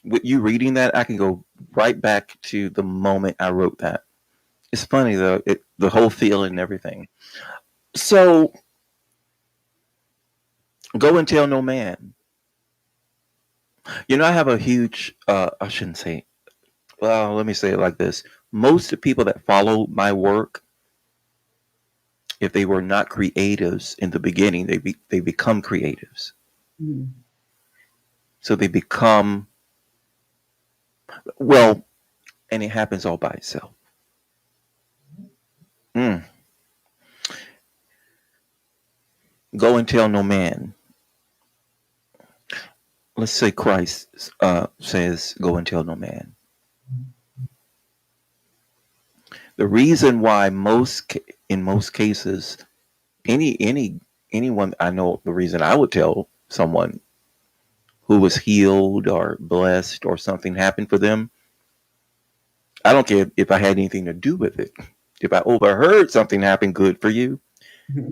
With you reading that, I can go right back to the moment I wrote that. It's funny though, the whole feeling and everything. So go and tell no man. I have a huge. I shouldn't say. Well, let me say it like this: most of the people that follow my work, if they were not creatives in the beginning, they become creatives. Mm. So they become well, and it happens all by itself. Mm. Go and tell no man. Let's say Christ says, "Go and tell no man." The reason why in most cases, anyone I know, the reason I would tell someone who was healed or blessed or something happened for them, I don't care if I had anything to do with it. If I overheard something happen good for you,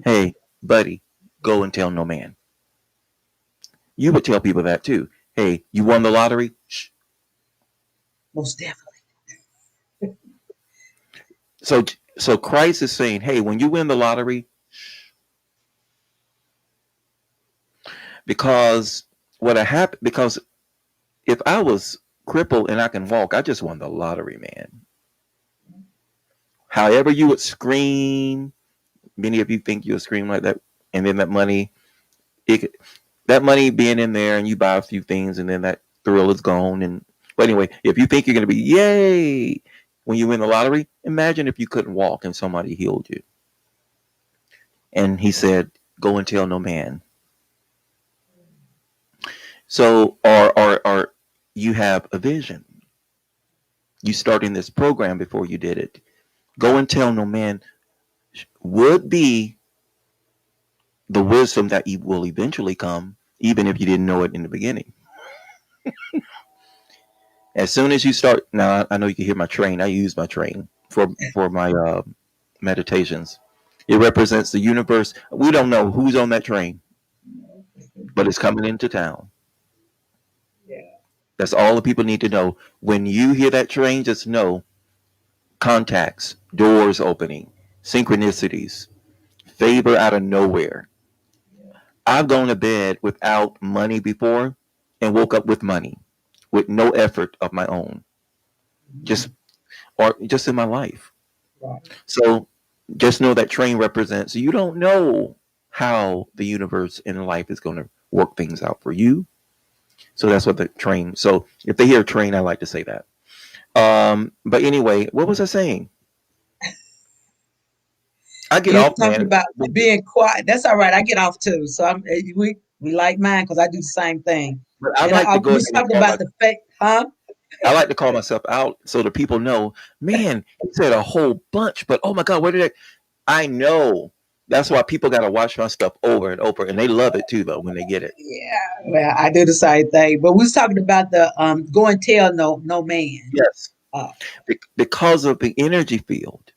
hey, buddy, go and tell no man. You would tell people that too. Hey, you won the lottery? Shh. Most definitely. So so Christ is saying, hey, when you win the lottery, because what happened, because if I was crippled and I can walk, I just won the lottery, man. However you would scream, many of you think you'll scream like that, and then it, that money being in there, and you buy a few things, and then that thrill is gone. And but anyway, if you think you're going to be yay when you win the lottery, imagine if you couldn't walk and somebody healed you, and he said, "Go and tell no man." So, or you have a vision. You starting this program before you did it. Go and tell no man would be the wisdom that will eventually come, even if you didn't know it in the beginning. As soon as you start, now I know you can hear my train. I use my train for my meditations. It represents the universe. We don't know who's on that train, but it's coming into town. Yeah. That's all the people need to know. When you hear that train, just know contacts, doors opening, synchronicities, favor out of nowhere. I've gone to bed without money before and woke up with money with no effort of my own, just or just in my life. Right. So just know that train represents you don't know how the universe and life is going to work things out for you. So that's what the train. So if they hear train, I like to say that. But anyway, what was I saying? I get You off, talking man. about being quiet. That's all right. I get off too. So we like mine because I do the same thing. But I And like to go we ahead was and talking call about my. the fake, huh? I like to call myself out so the people know. Man, he said a whole bunch, but oh my god, where did I know? That's why people got to watch my stuff over and over, and they love it too, though, when they get it. Yeah. Well, I do the same thing. But we was talking about the go and tell no man. Yes, Uh, because of the energy field.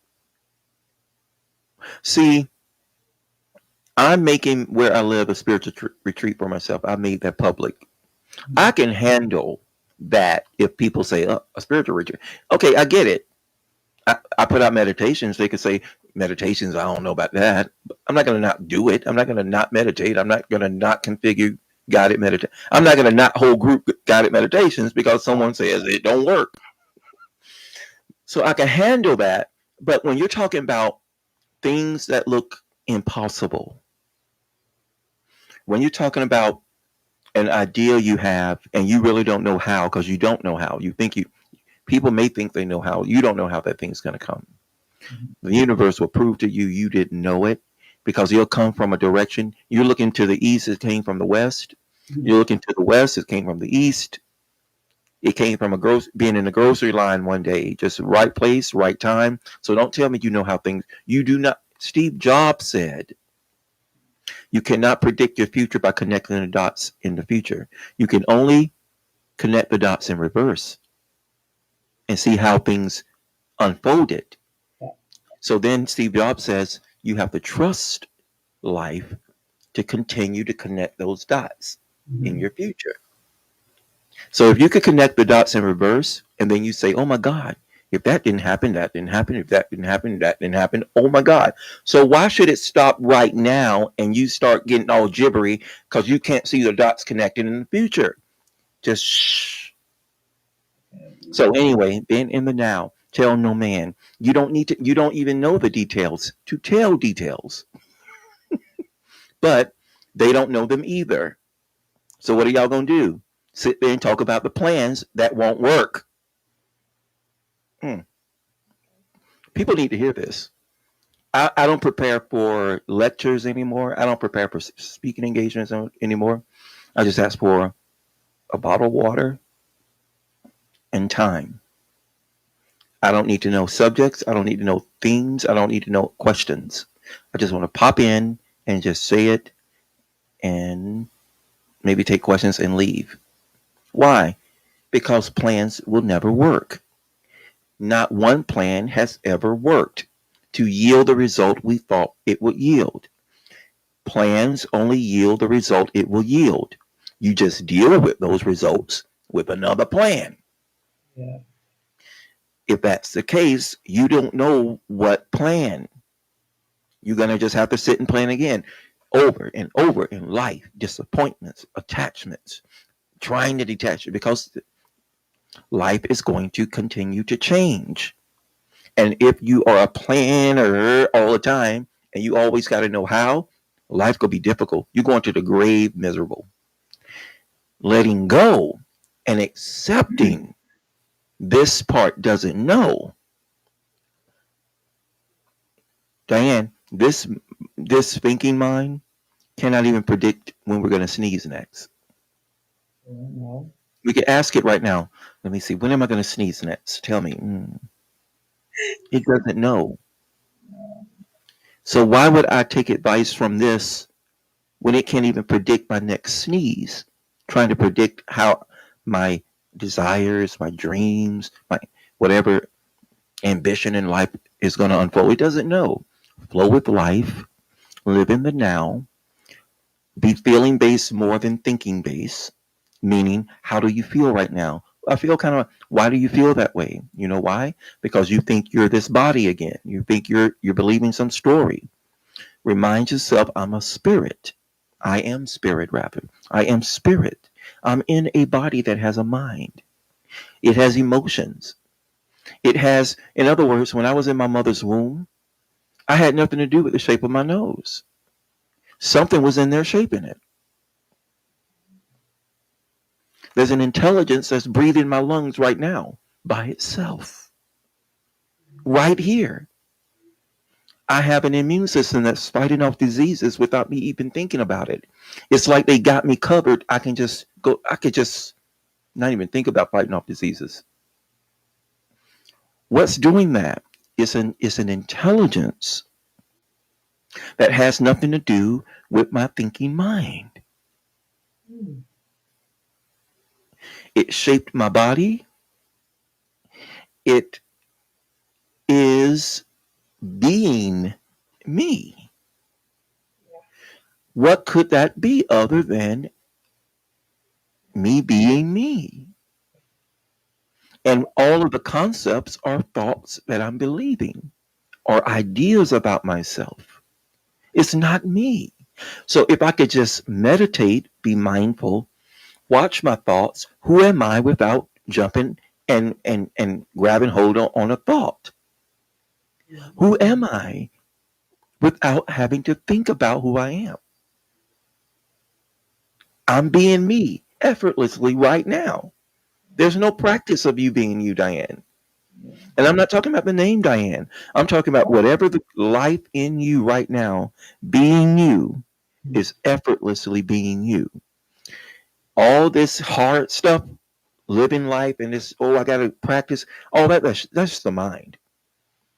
See, I'm making where I live a spiritual retreat for myself. I made that public. I can handle that if people say, oh, a spiritual retreat. Okay, I get it. I put out meditations. They could say, meditations, I don't know about that. I'm not going to not do it. I'm not going to not meditate. I'm not going to not configure guided meditation. I'm not going to not hold group guided meditations because someone says it don't work. So I can handle that. But when you're talking about things that look impossible, when you're talking about an idea you have and you really don't know how because you don't know how, you think you people may think they know how, you don't know how that thing's going to come. The universe will prove to you you didn't know it because it'll come from a direction. You're looking to the east, it came from the west. You're looking to the west, it came from the east. It came from being in the grocery line one day, just right place, right time. So don't tell me you know how things. You do not. Steve Jobs said you cannot predict your future by connecting the dots in the future. You can only connect the dots in reverse and see how things unfolded. So then Steve Jobs says you have to trust life to continue to connect those dots in your future. So if you could connect the dots in reverse and then you say, oh my God, if that didn't happen, that didn't happen. If that didn't happen, that didn't happen. Oh my God. So why should it stop right now and you start getting all gibbery because you can't see the dots connected in the future? Just shh. So anyway, being in the now, tell no man. You don't even know the details to tell details, but they don't know them either. So what are y'all going to do? Sit there and talk about the plans that won't work. Hmm. People need to hear this. I don't prepare for lectures anymore. I don't prepare for speaking engagements anymore. I just ask for a bottle of water and time. I don't need to know subjects. I don't need to know themes. I don't need to know questions. I just want to pop in and just say it and maybe take questions and leave. Why? Because plans will never work. Not one plan has ever worked to yield the result we thought it would yield. Plans only yield the result it will yield. You just deal with those results with another plan. yeah. If that's the case, you don't know what plan. You're going to just have to sit and plan again over and over in life. Disappointments, attachments, trying to detach it because life is going to continue to change. And if you are a planner all the time and you always got to know how, life could be difficult. You're going to the grave miserable. Letting go and accepting this part doesn't know. Diane, this thinking mind cannot even predict when we're going to sneeze next. No. We can ask it right now. Let me see. When am I going to sneeze next? Tell me. It doesn't know. So why would I take advice from this when it can't even predict my next sneeze? Trying to predict how my desires, my dreams, my whatever ambition in life is going to unfold. It doesn't know. Flow with life, live in the now, be feeling based more than thinking based, Meaning, how do you feel right now? I feel kind of, why do you feel that way? You know why? Because you think you're this body again. You think you're believing some story. Remind yourself, I'm a spirit. I am spirit, rather. I am spirit. I'm in a body that has a mind. It has emotions. It has, in other words, when I was in my mother's womb, I had nothing to do with the shape of my nose. Something was in there shaping it. There's an intelligence that's breathing my lungs right now by itself, right here. I have an immune system that's fighting off diseases without me even thinking about it. It's like they got me covered. I could just not even think about fighting off diseases. What's doing that? It's an intelligence that has nothing to do with my thinking mind. Mm. It shaped my body. It is being me. What could that be other than me being me? And all of the concepts are thoughts that I'm believing or ideas about myself. It's not me. So if I could just meditate, be mindful, watch my thoughts, who am I without jumping and grabbing hold on a thought? Who am I without having to think about who I am? I'm being me effortlessly right now. There's no practice of you being you, Diane. And I'm not talking about the name Diane. I'm talking about whatever the life in you right now, being you is effortlessly being you. All this hard stuff, living life and this, oh, I got to practice, all that's just the mind.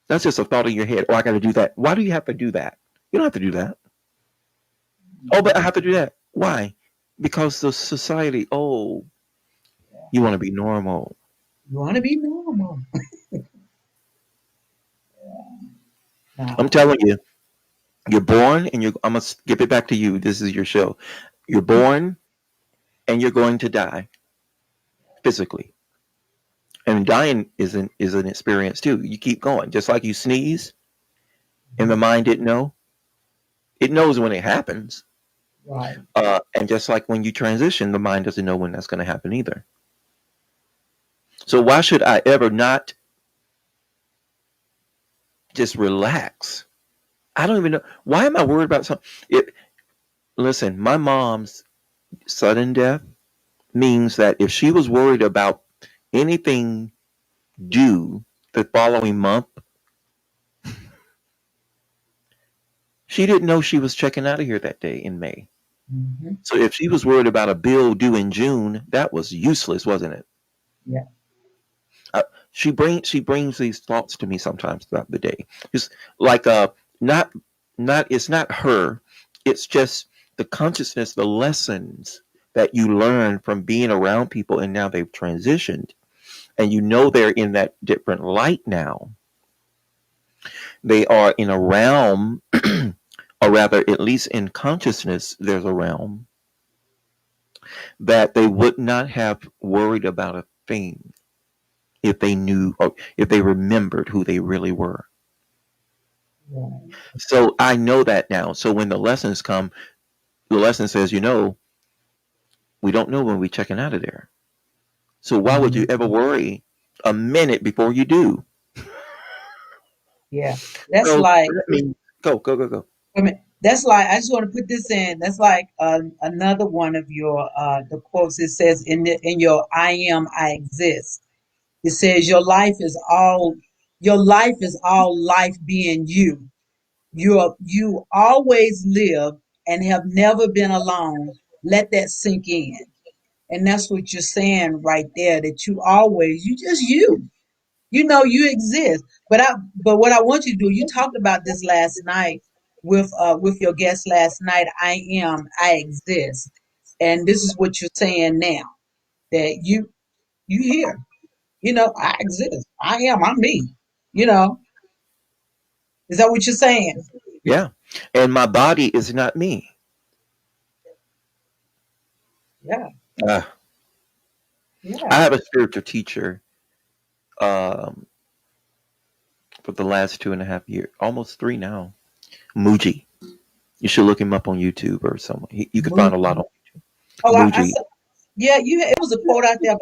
That's just a thought in your head. Oh, I got to do that. Why do you have to do that? You don't have to do that. Oh, but I have to do that. Why? Because the society, oh, you want to be normal. You want to be normal. I'm Now, telling you, you're born and I'm going to give it back to you. This is your show. You're born and you're going to die physically. And dying is an experience too. You keep going. Just like you sneeze and the mind didn't know, it knows when it happens. right. And just like when you transition, the mind doesn't know when that's going to happen either. So why should I ever not just relax? I don't even know. Why am I worried about something? Listen, my mom's sudden death means that if she was worried about anything due the following month, she didn't know she was checking out of here that day in May. Hmm. So if she was worried about a bill due in June, that was useless, wasn't it? Yeah. Uh, she brings these thoughts to me sometimes throughout the day. Just like not not it's not her. It's just the consciousness, the lessons that you learn from being around people, and now they've transitioned, and you know they're in that different light now. They are in a realm, or rather, at least in consciousness, there's a realm that they would not have worried about a thing if they knew or if they remembered who they really were. Right. So I know that now. So when the lessons come, the lesson says, we don't know when we're checking out of there. So why would you Mhm. ever worry a minute before you do? Yeah. That's So like, that means go, go, go, go. I mean, that's like, I just want to put this in. That's like another one of your the quotes. It says in your I am, I exist. It says your life is all life being you. You always live and have never been alone. Let that sink in. And that's what you're saying right there, that you just you. You know you exist. But what I want you to do, you talked about this last night with your guest last night. I exist. And this is what you're saying now. That you here. I exist. I'm me. You know, is that what you're saying? Yeah. And my body is not me. Yeah. Ah. Yeah. I have a spiritual teacher um, for the last 2.5 years, almost three now. Muji. You should look him up on YouTube or somewhere. You can find a lot Movie. on Oh, I Muji. saw. Yeah, it was a quote out there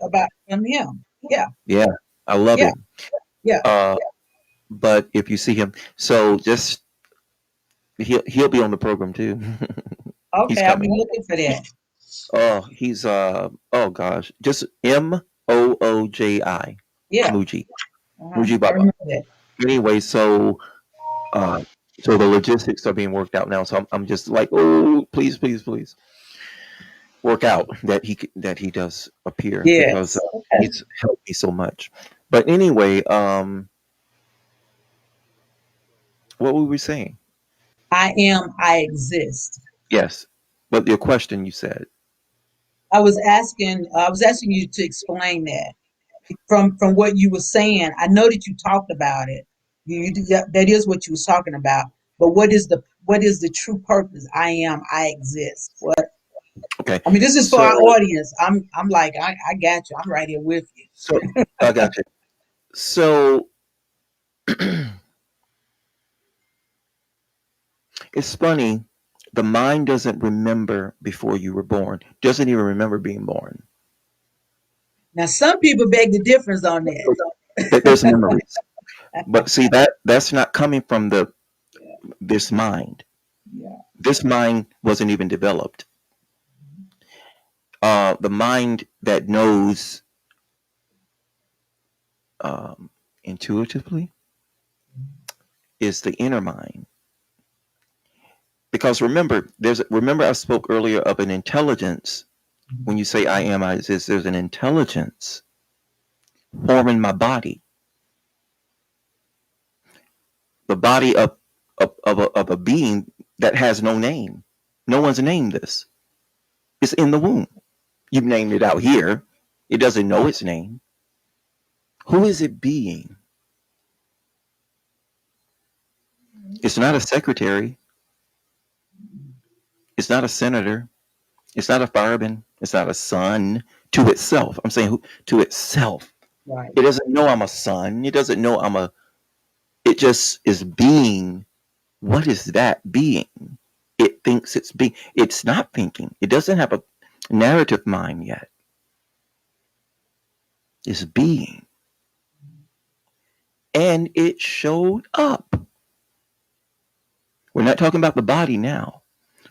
about him. Yeah, Yeah, I love yeah, him. yeah. Uh, but if you see him, so just he'll be on the program too. He's Okay, I'll be coming. looking for that. Oh, he's oh gosh, just Mooji, Yeah, Muji, uh-huh. Muji I Baba. remember that. Anyway, uh, so the logistics are being worked out now. So I'm just like, oh, please, please, please, work out that he does appear because Yes. Okay. he's helped me so much. But anyway, what were we saying? I am. I exist. Yes, but your question you said I was asking. I was asking you to explain that from what you were saying. I know that you talked about it. That is what you was talking about. But what is the true purpose? I am. I exist. What? okay. I mean, this is for our So audience. I'm like, I got you. I'm right here with you. so I got you. So it's funny. The mind doesn't remember before you were born. Doesn't even remember being born. Now, some people beg the difference on that. There's memories, but see that's not coming from the this mind. Yeah. This mind wasn't even developed. The mind that knows um, intuitively is the inner mind. Because remember I spoke earlier of an intelligence. When you say I am, I exist, there's an intelligence forming my body, the body of a being that has no name. No one's named this. It's in the womb. You've named it out here. It doesn't know its name. Who is it being? It's not a secretary. It's not a senator. It's not a fireman. It's not a son to itself. I'm saying to itself. Right. It doesn't know I'm a son. It doesn't know I'm a. It just is being. What is that being? It thinks it's being. It's not thinking. It doesn't have a narrative mind yet. It's being. And it showed up. We're not talking about the body now.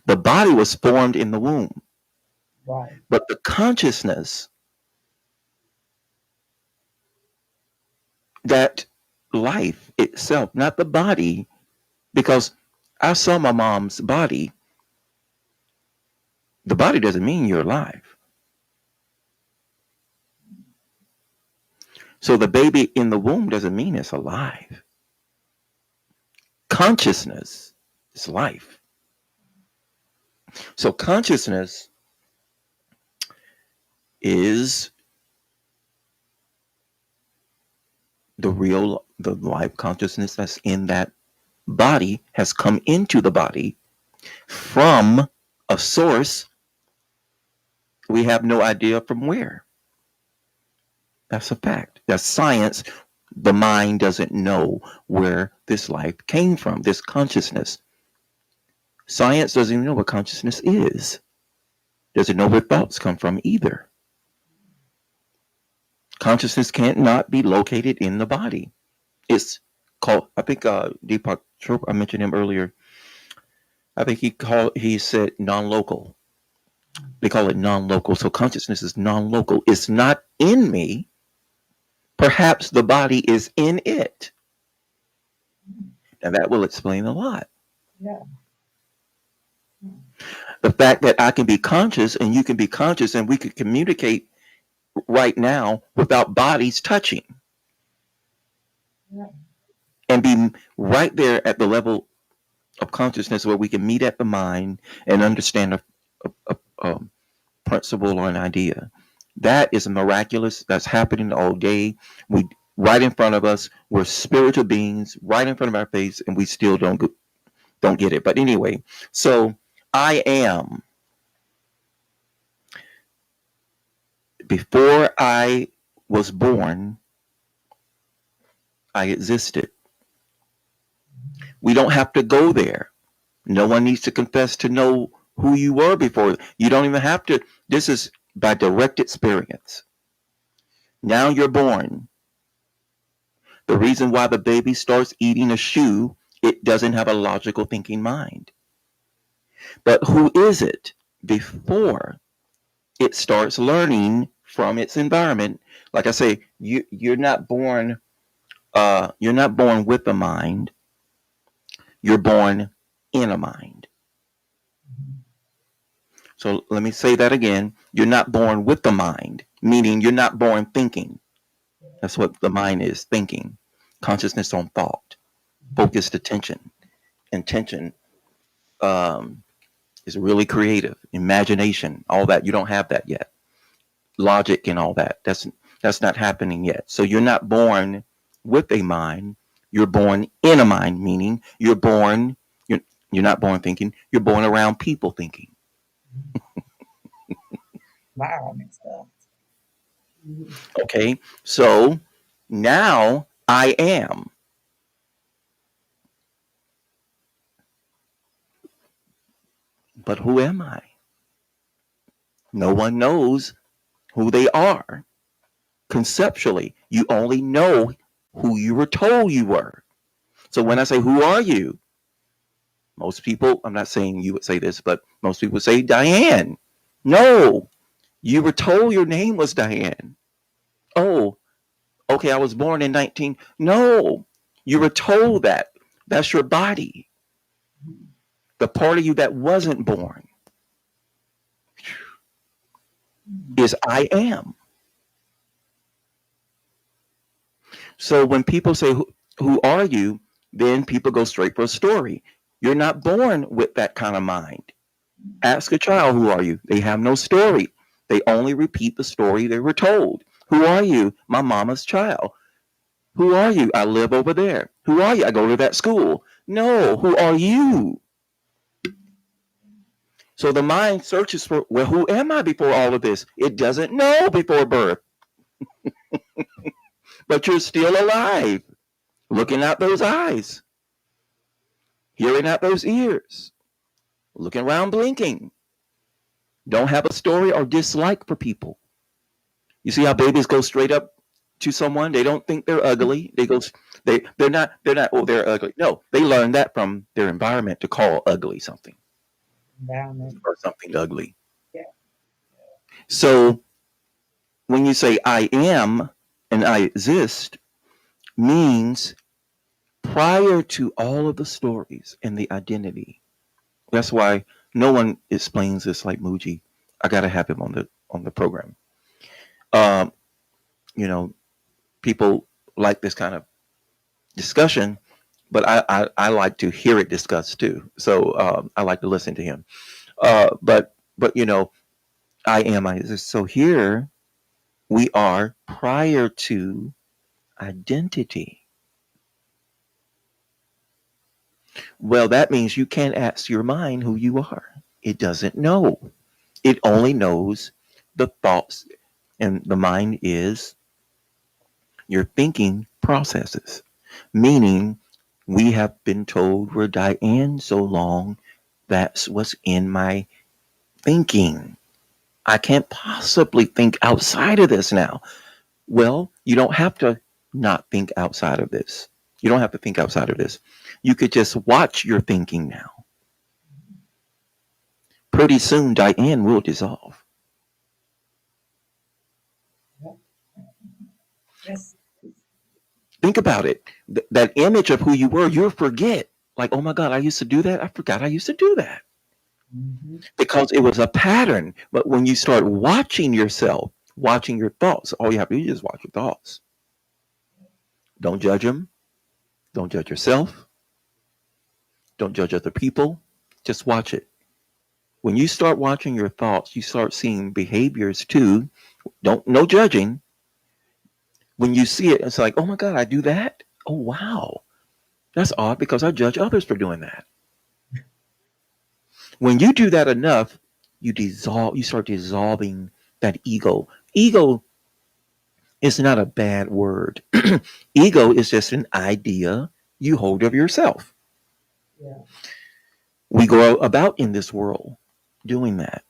The body was formed in the womb, Right. but the consciousness that life itself, not the body, because I saw my mom's body. The body doesn't mean you're alive. So the baby in the womb doesn't mean it's alive. Consciousness is life. So consciousness is the life consciousness that's in that body has come into the body from a source. We have no idea from where. That's a fact. That's science. The mind doesn't know where this life came from, this consciousness. Science doesn't even know what consciousness is. Doesn't know where thoughts come from either. Consciousness can't not be located in the body. It's called, I think Deepak Chopra, I mentioned him earlier. I think he said non-local. They call it non-local. So consciousness is non-local. It's not in me. Perhaps the body is in it. And that will explain a lot. Yeah. The fact that I can be conscious and you can be conscious and we could communicate right now without bodies touching Yeah. and be right there at the level of consciousness where we can meet at the mind and understand a principle or an idea. That is miraculous. That's happening all day. We right in front of us. We're spiritual beings right in front of our face, and we still don't get it. But anyway, so I am Before I was born, I existed. We don't have to go there. No one needs to confess to know who you were before. You don't even have to. This is by direct experience. Now you're born. The reason why the baby starts eating a shoe, it doesn't have a logical thinking mind. But who is it before it starts learning from its environment? Like I say, you're not born. You're not born with a mind. You're born in a mind. So let me say that again. You're not born with the mind, meaning you're not born thinking. That's what the mind is, thinking. Consciousness on thought, focused attention. Intention is really creative. Imagination, all that. You don't have that yet. Logic and all that. That's not happening yet. So you're not born with a mind. You're born in a mind, meaning you're not born thinking. You're born around people thinking. Wow, mixed up. Okay, so now I am. But who am I? No one knows who they are. Conceptually, you only know who you were told you were. So when I say, who are you? Most people, I'm not saying you would say this, but most people say Diane. No, you were told your name was Diane. Oh, okay, I was born in 19. No, you were told that. That's your body. The part of you that wasn't born is I am. So when people say, who are you? Then people go straight for a story. You're not born with that kind of mind. Ask a child, who are you? They have no story. They only repeat the story they were told. Who are you? My mama's child. Who are you? I live over there. Who are you? I go to that school. No, who are you? So the mind searches for, well, who am I before all of this? It doesn't know before birth, but you're still alive, looking out those eyes, hearing out those ears, looking around blinking. Don't have a story or dislike for people. You see how babies go straight up to someone? They don't think they're ugly. They're not oh, they're ugly. No, they learn that from their environment to call ugly something Environment. or something ugly. Yeah. So when you say I am and I exist, means prior to all of the stories and the identity. That's why no one explains this like Muji. I gotta have him on the program. Um, you know, people like this kind of discussion, but I like to hear it discussed too. So I like to listen to him. But I am. So here we are prior to identity. Well, that means you can't ask your mind who you are. It doesn't know. It only knows the thoughts, and the mind is your thinking processes. Meaning, we have been told we're Diane so long. That's what's in my thinking. I can't possibly think outside of this now. Well, you don't have to not think outside of this. You don't have to think outside of this. You could just watch your thinking now. Pretty soon, Diane will dissolve. Yes. Think about it. That image of who you were, you'll forget. Like, oh my God, I used to do that. I forgot I used to do that. Mm-hmm. Because it was a pattern. But when you start watching yourself, watching your thoughts, all you have to do is just watch your thoughts. Don't judge them. Don't judge yourself. Don't judge other people. Just watch it. When you start watching your thoughts, you start seeing behaviors too. No judging. When you see it, it's like, oh my God, I do that. Oh wow, that's odd because I judge others for doing that. When you do that enough, you dissolve. You start dissolving That ego. Ego is not a bad word. Ego is just an idea you hold of yourself. Yeah. We go about in this world doing that,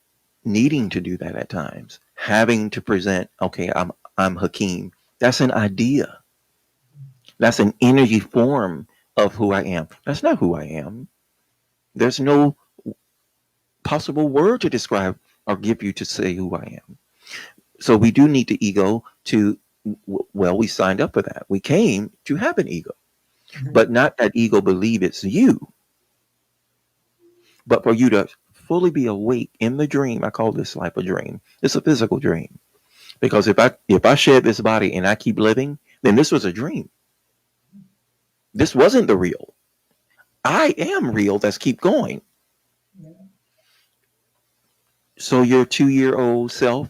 needing to do that at times, having to present, okay, I'm Hakeem. That's an idea. That's an energy form of who I am. That's not who I am. There's no possible word to describe or give you to say who I am. So we do need the ego to, well, we signed up for that. We came to have an ego, Mhm. but not that ego believe it's you, but for you to fully be awake in the dream. I call this life a dream. It's a physical dream because if I shed this body and I keep living, then this was a dream. This wasn't the real. I am real. Let's keep going. Yeah. So your 2 year old self,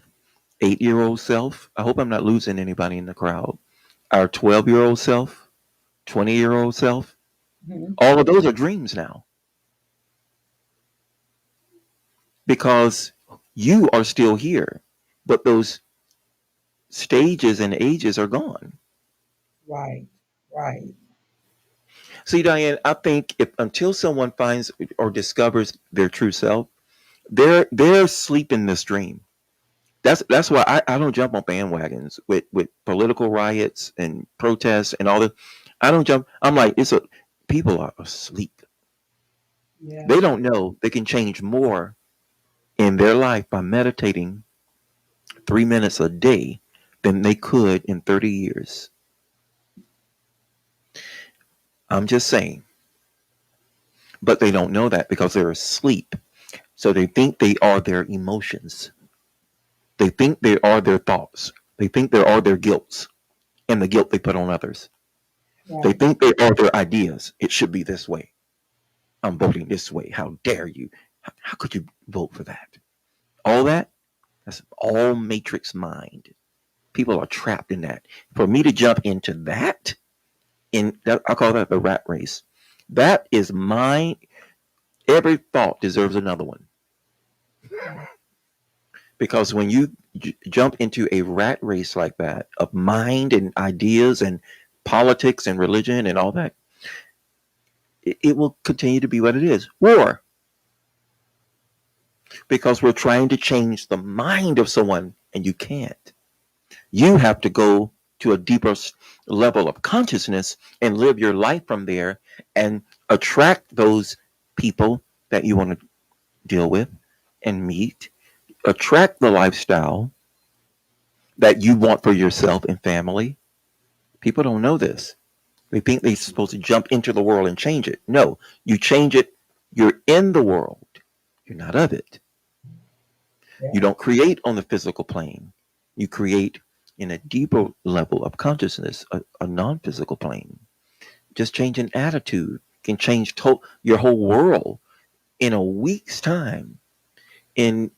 8 year old self. I hope I'm not losing anybody in the crowd. Our 12 year old self, 20 year old self. Mhm. All of those are dreams now because you are still here, but those stages and ages are gone. Right. Right. See, Diane, I think if until someone finds or discovers their true self, they're sleeping this dream. That's why I don't jump on bandwagons with political riots and protests and all this. I don't jump. I'm like, people are asleep. Yeah. They don't know they can change more in their life by meditating 3 minutes a day than they could in 30 years. I'm just saying. But they don't know that because they're asleep. So they think they are their emotions. They think they are their thoughts. They think they are their guilts and the guilt they put on others. They Right. think they are their ideas. It should be this way. I'm voting this way. How dare you? How could you vote for that? All that, that's all matrix mind. People are trapped in that. For me to jump into that, I call that the rat race. That is mine. Every thought deserves another one. Because when you jump into a rat race like that of mind and ideas and politics and religion and all that, it will continue to be what it is, war, because we're trying to change the mind of someone and you can't. You have to go to a deeper level of consciousness and live your life from there and attract those people that you want to deal with and meet, attract the lifestyle that you want for yourself and family. People don't know this. They think they're supposed to jump into the world and change it. No, you change it. You're in the world. You're not of it. You Yeah. don't create on the physical plane. You create in a deeper level of consciousness, a non-physical plane. Just change an attitude can change your whole world in a week's time. In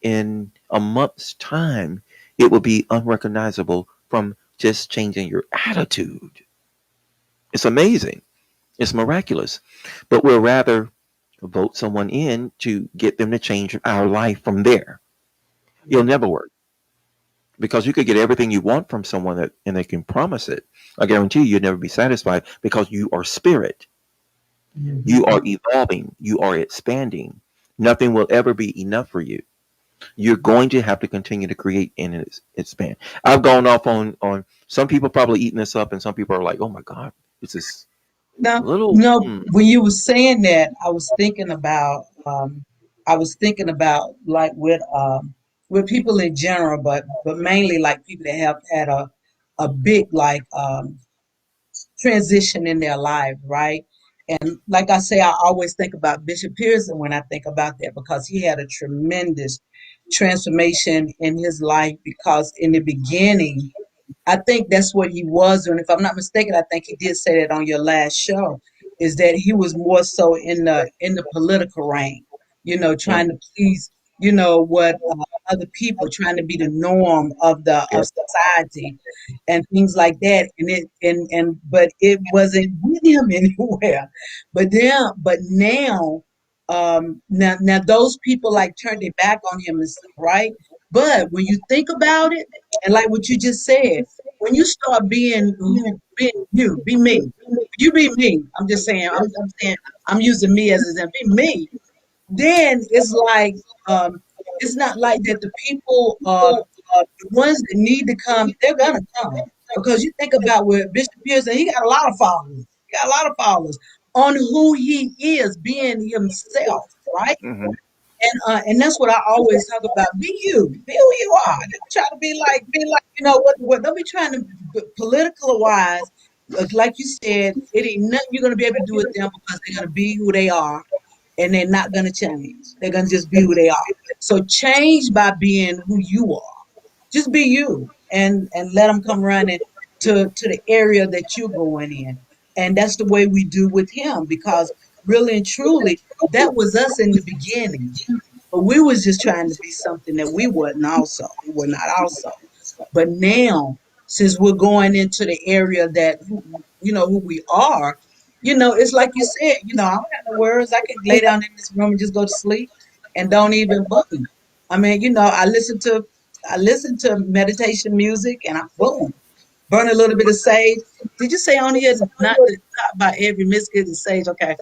a month's time, it will be unrecognizable from just changing your attitude. It's amazing. It's miraculous. But we'll rather vote someone in to get them to change our life from there. It'll Yeah. never work because you could get everything you want from someone that and they can promise it. I guarantee you, you'll never be satisfied because you are spirit. You Mhm. are evolving. You are expanding. Nothing will ever be enough for you. You're going to have to continue to create and expand. I've gone off on some people probably eating this up, and some people are like, "Oh my God, it's this Now, little." when you were saying that, I was thinking about like with people in general, but mainly like people that have had a big like transition in their life, right? And like I say, I always think about Bishop Pearson when I think about that because he had a tremendous transformation in his life because in the beginning I think that's what he was doing. If I'm not mistaken, I think he did say that on your last show, is that he was more so in the political reign, Yep, trying to please, what other people, trying to be the norm of yep, society and things like that. But it wasn't with him anywhere. But now, now those people like turned their back on him and stuff, right? But when you think about it, and like what you just said, when you start being you, be me. You be me. I'm just saying. I'm saying. I'm using me as an example. Be me. Then it's like it's not like that. The people the ones that need to come, they're gonna come because you think about where Bishop Pearson, he got a lot of followers. He got a lot of followers on who he is, being himself, right? Hmm. And that's what I always talk about. Be you. Be who you are. Don't try to be like, what don't be trying to political wise, like you said, it ain't nothing you're gonna be able to do with them because they're gonna be who they are and they're not gonna change. They're gonna just be who they are. So change by being who you are. Just be you and let them come running to the area that you're going in. And that's the way we do with him because really and truly, that was us in the beginning. But we was just trying to be something that we wasn't also. We were not also. But now, since we're going into the area that who we are, it's like you said, I don't got no words. I can lay down in this room and just go to sleep and don't even boom. I mean, I listen to meditation music and I boom, burn a little bit of sage. Did you say on here not to talk about every biscuit and sage? Okay.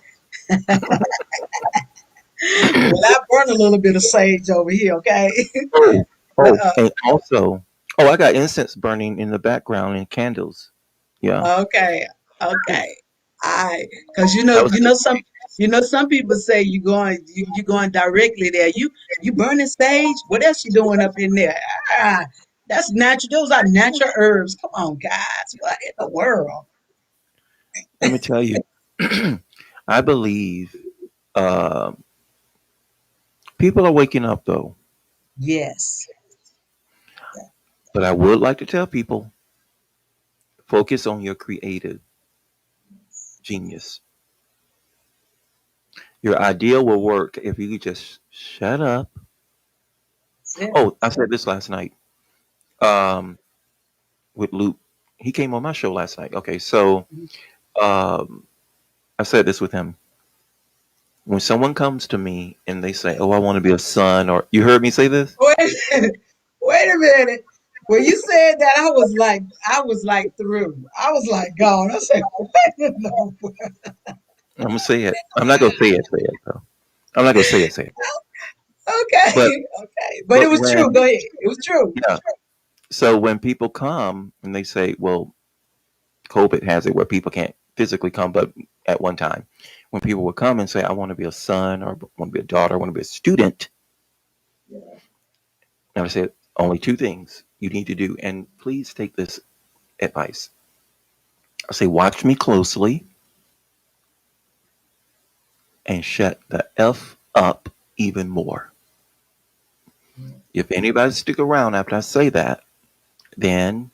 Well, I burn a little bit of sage over here, okay? Oh, But oh, and also, oh, I got incense burning in the background and candles. Yeah, okay, okay. I because that was some people say you going directly there. You burning sage. What else you doing up in there? Ah, that's natural. Those are natural herbs. Come on, guys. What in the world? let me tell you. I believe uh, people are waking up though, Yes. but I would like to tell people focus on your creative genius. Your idea will work if you could just shut up. That's it. Oh, I said this last night um, with Luke. He came on my show last night. Okay, so um, I said this with him. When someone comes to me and they say, "Oh, I want to be a son," or you heard me say this, Wait, wait a minute. When you said that, I was like through. I was like gone. I said, wait, no. I'm gonna say it. I'm not gonna say it. Say it though. I'm not gonna say it. Say it. But Okay, okay. But it but was true. when Go ahead. It was true. yeah. So when people come and they say, "Well, COVID has it where people can't physically come, but at one time, when people would come and say, I want to be a son or want to be a daughter, I want to be a student, and I said, only two things you need to do. And please take this advice. I say, watch me closely and shut the F up even more. If anybody stick around after I say that, then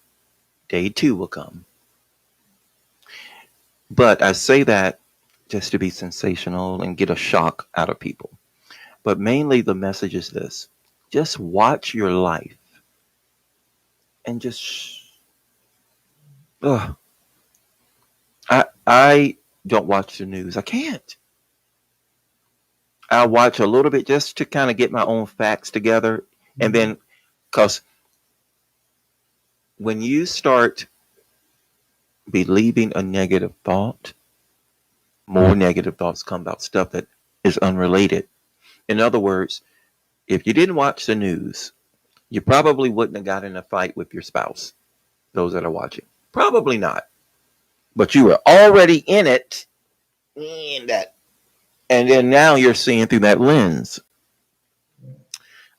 day two will come. But I say that just to be sensational and get a shock out of people. But mainly the message is this just watch your life and just ugh. I don't watch the news. I can't. I watch a little bit just to kind of get my own facts together, and Mhm. then because when you start believing a negative thought, more negative thoughts come about stuff that is unrelated. In other words, if you didn't watch the news, you probably wouldn't have got in a fight with your spouse. Those that are watching, probably not. But you were already in it, in that, and then now you're seeing through that lens.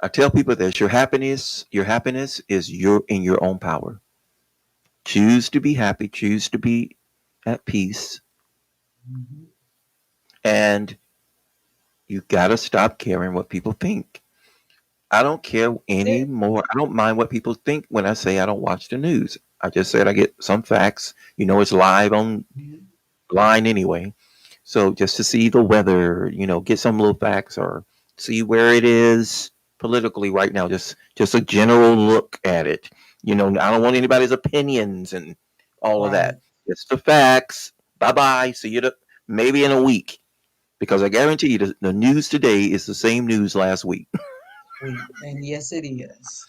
I tell people that your happiness is your in your own power. Choose to be happy, choose to be at peace, Mhm. and you gotta stop caring what people think. I don't care That's it. anymore. I don't mind what people think when I say I don't watch the news. I just said I get some facts. It's live on Mhm. line anyway. So just to see the weather, get some little facts or see where it is politically right now. Just a general look at it. I don't want anybody's opinions and all of Right. that. Just the facts. Bye bye. See you maybe in a week. Because I guarantee you the news today is the same news last week. And yes, it is.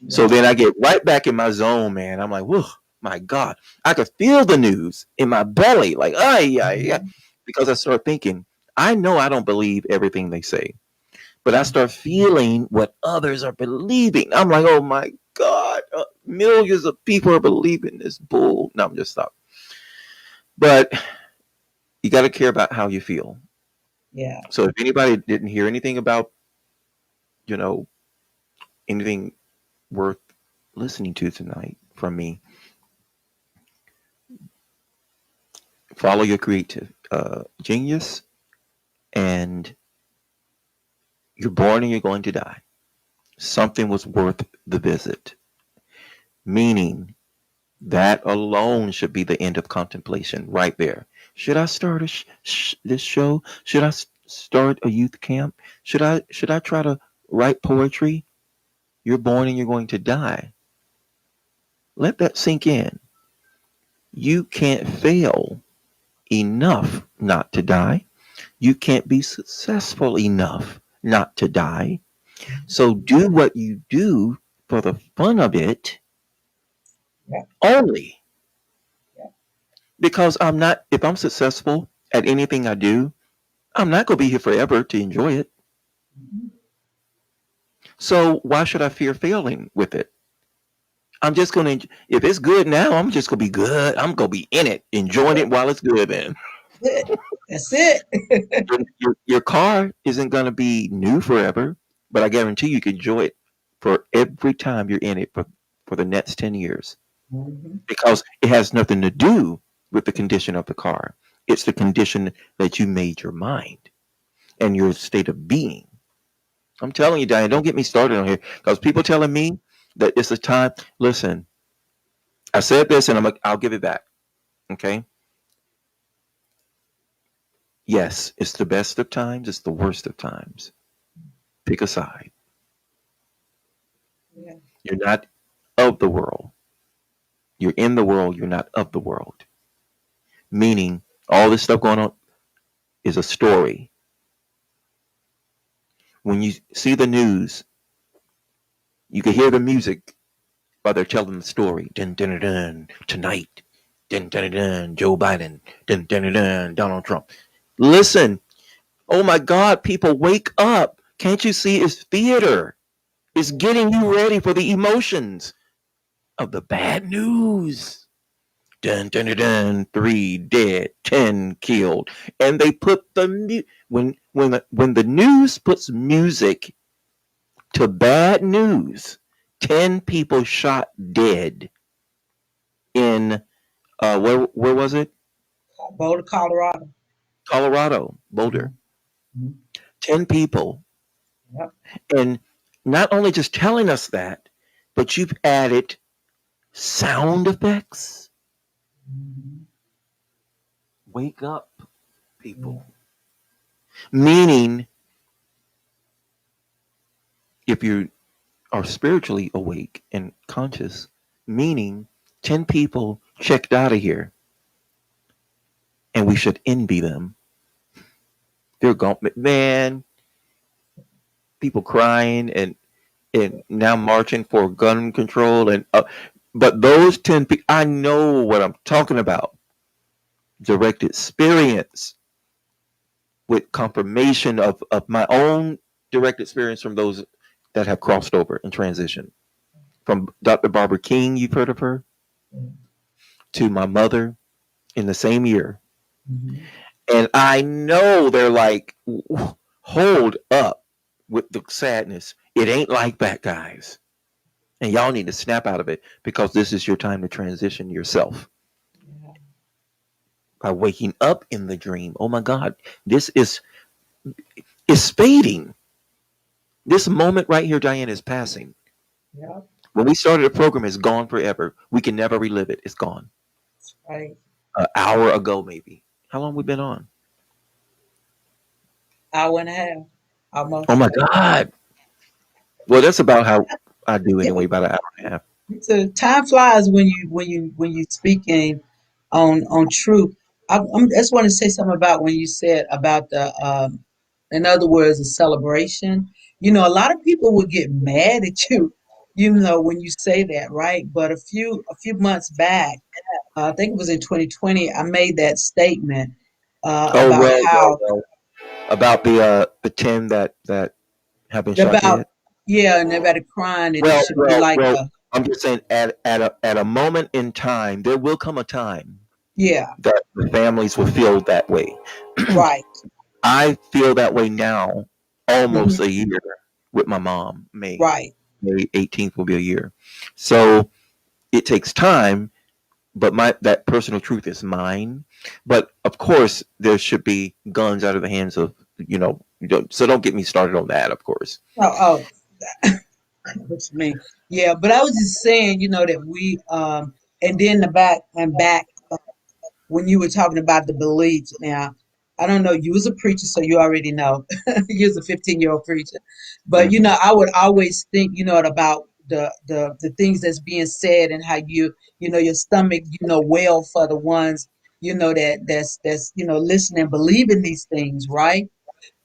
So Yeah. then I get right back in my zone, man. I'm like, whoa, my God. I could feel the news in my belly, like, ay, ay, ay. Mhm. Because I start thinking, I know I don't believe everything they say, but I start feeling what others are believing. I'm like, oh my God, millions of people are believing this bull. No, I'm just stop. But you got to care about how you feel. Yeah. So if anybody didn't hear anything about, you know, anything worth listening to tonight from me, follow your creative genius, and you're born and you're going to die. Something was worth the visit, meaning that alone should be the end of contemplation right there. Should I start this show? Should I start a youth camp? Should I try to write poetry? You're born and you're going to die. Let that sink in. You can't fail enough not to die. You can't be successful enough not to die. So do what you do for the fun of it Yeah. only. Yeah. Because if I'm successful at anything I do, I'm not going to be here forever to enjoy it. Mhm. So why should I fear failing with it? I'm just going to, if it's good now, I'm just going to be good. I'm going to be in it, enjoying it while it's good, man. Good. That's it. Your car isn't going to be new forever, but I guarantee you can enjoy it for every time you're in it for the next 10 years. Mhm. Because it has nothing to do with the condition of the car. It's the condition that you made your mind and your state of being. I'm telling you, Diane, don't get me started on here because people telling me that it's a time. Listen, I said this and I'll give it back. Okay. Yes, it's the best of times. It's the worst of times. Pick a side. Yeah. You're not of the world. You're in the world. You're not of the world. Meaning all this stuff going on is a story. When you see the news, you can hear the music while they're telling the story. Dun, dun, dun, dun, tonight. Dun, dun, dun, dun, Joe Biden. Dun, dun, dun, dun, Donald Trump. Listen. Oh my God, people, wake up. Can't you see it's theater? It's getting you ready for the emotions of the bad news. Dun, dun, dun, dun, 3 dead, 10 killed. And they put when the news puts music to bad news, 10 people shot dead in where was it? Boulder, Colorado. Colorado, Boulder. Mhm. Mhm. 10 people. Yep. And not only just telling us that, but you've added sound effects. Mhm. Wake up, Yeah. people. Meaning, if you are spiritually awake and conscious, meaning 10 people checked out of here and we should envy them. They're gone. Man, people crying and now marching for gun control. But those 10 people, I know what I'm talking about. Direct experience with confirmation of my own direct experience from those that have crossed over and transitioned. From Dr. Barbara King, you've heard of her, to my mother in the same year. Mhm. And I know they're like, hold up with the sadness. It ain't like that, guys. And y'all need to snap out of it because this is your time to transition yourself Yeah. by waking up in the dream. Oh my God, this is fading. This moment right here, Diane, is passing. Yep. When we started the program, it's gone forever. We can never relive it. It's gone. Right. An hour ago, maybe. How long we been on? Hour and a half. Oh Almost. my God. Well, that's about how I do Yeah. anyway, about an hour and a half. So time flies when you speaking on truth. I just want to say something about when you said about the in other words, a celebration. a lot of people would get mad at you, when you say that, right? But a few months back, I think it was in 2020, I made that statement Oh about well, how well. About the 10 that have been shot about dead. yeah, and everybody crying, and it Well, should be well, like well. I'm just saying, at a moment in time, there will come a time yeah, that the families will feel that way. right, I feel that way now, almost hmm a year with my mom. right. May 18th will be a year. So it takes time, but my that personal truth is mine. But of course, there should be guns out of the hands of so don't get me started on that. Of course. Oh, what you mean? Yeah, but I was just saying, that we and then the back when you were talking about the beliefs. Now, I don't know, you was a preacher, so you already know. You was a 15-year-old preacher. But Hmm. I would always think, about the things that's being said, and how your stomach, well for the ones, that's listening, believing these things, right?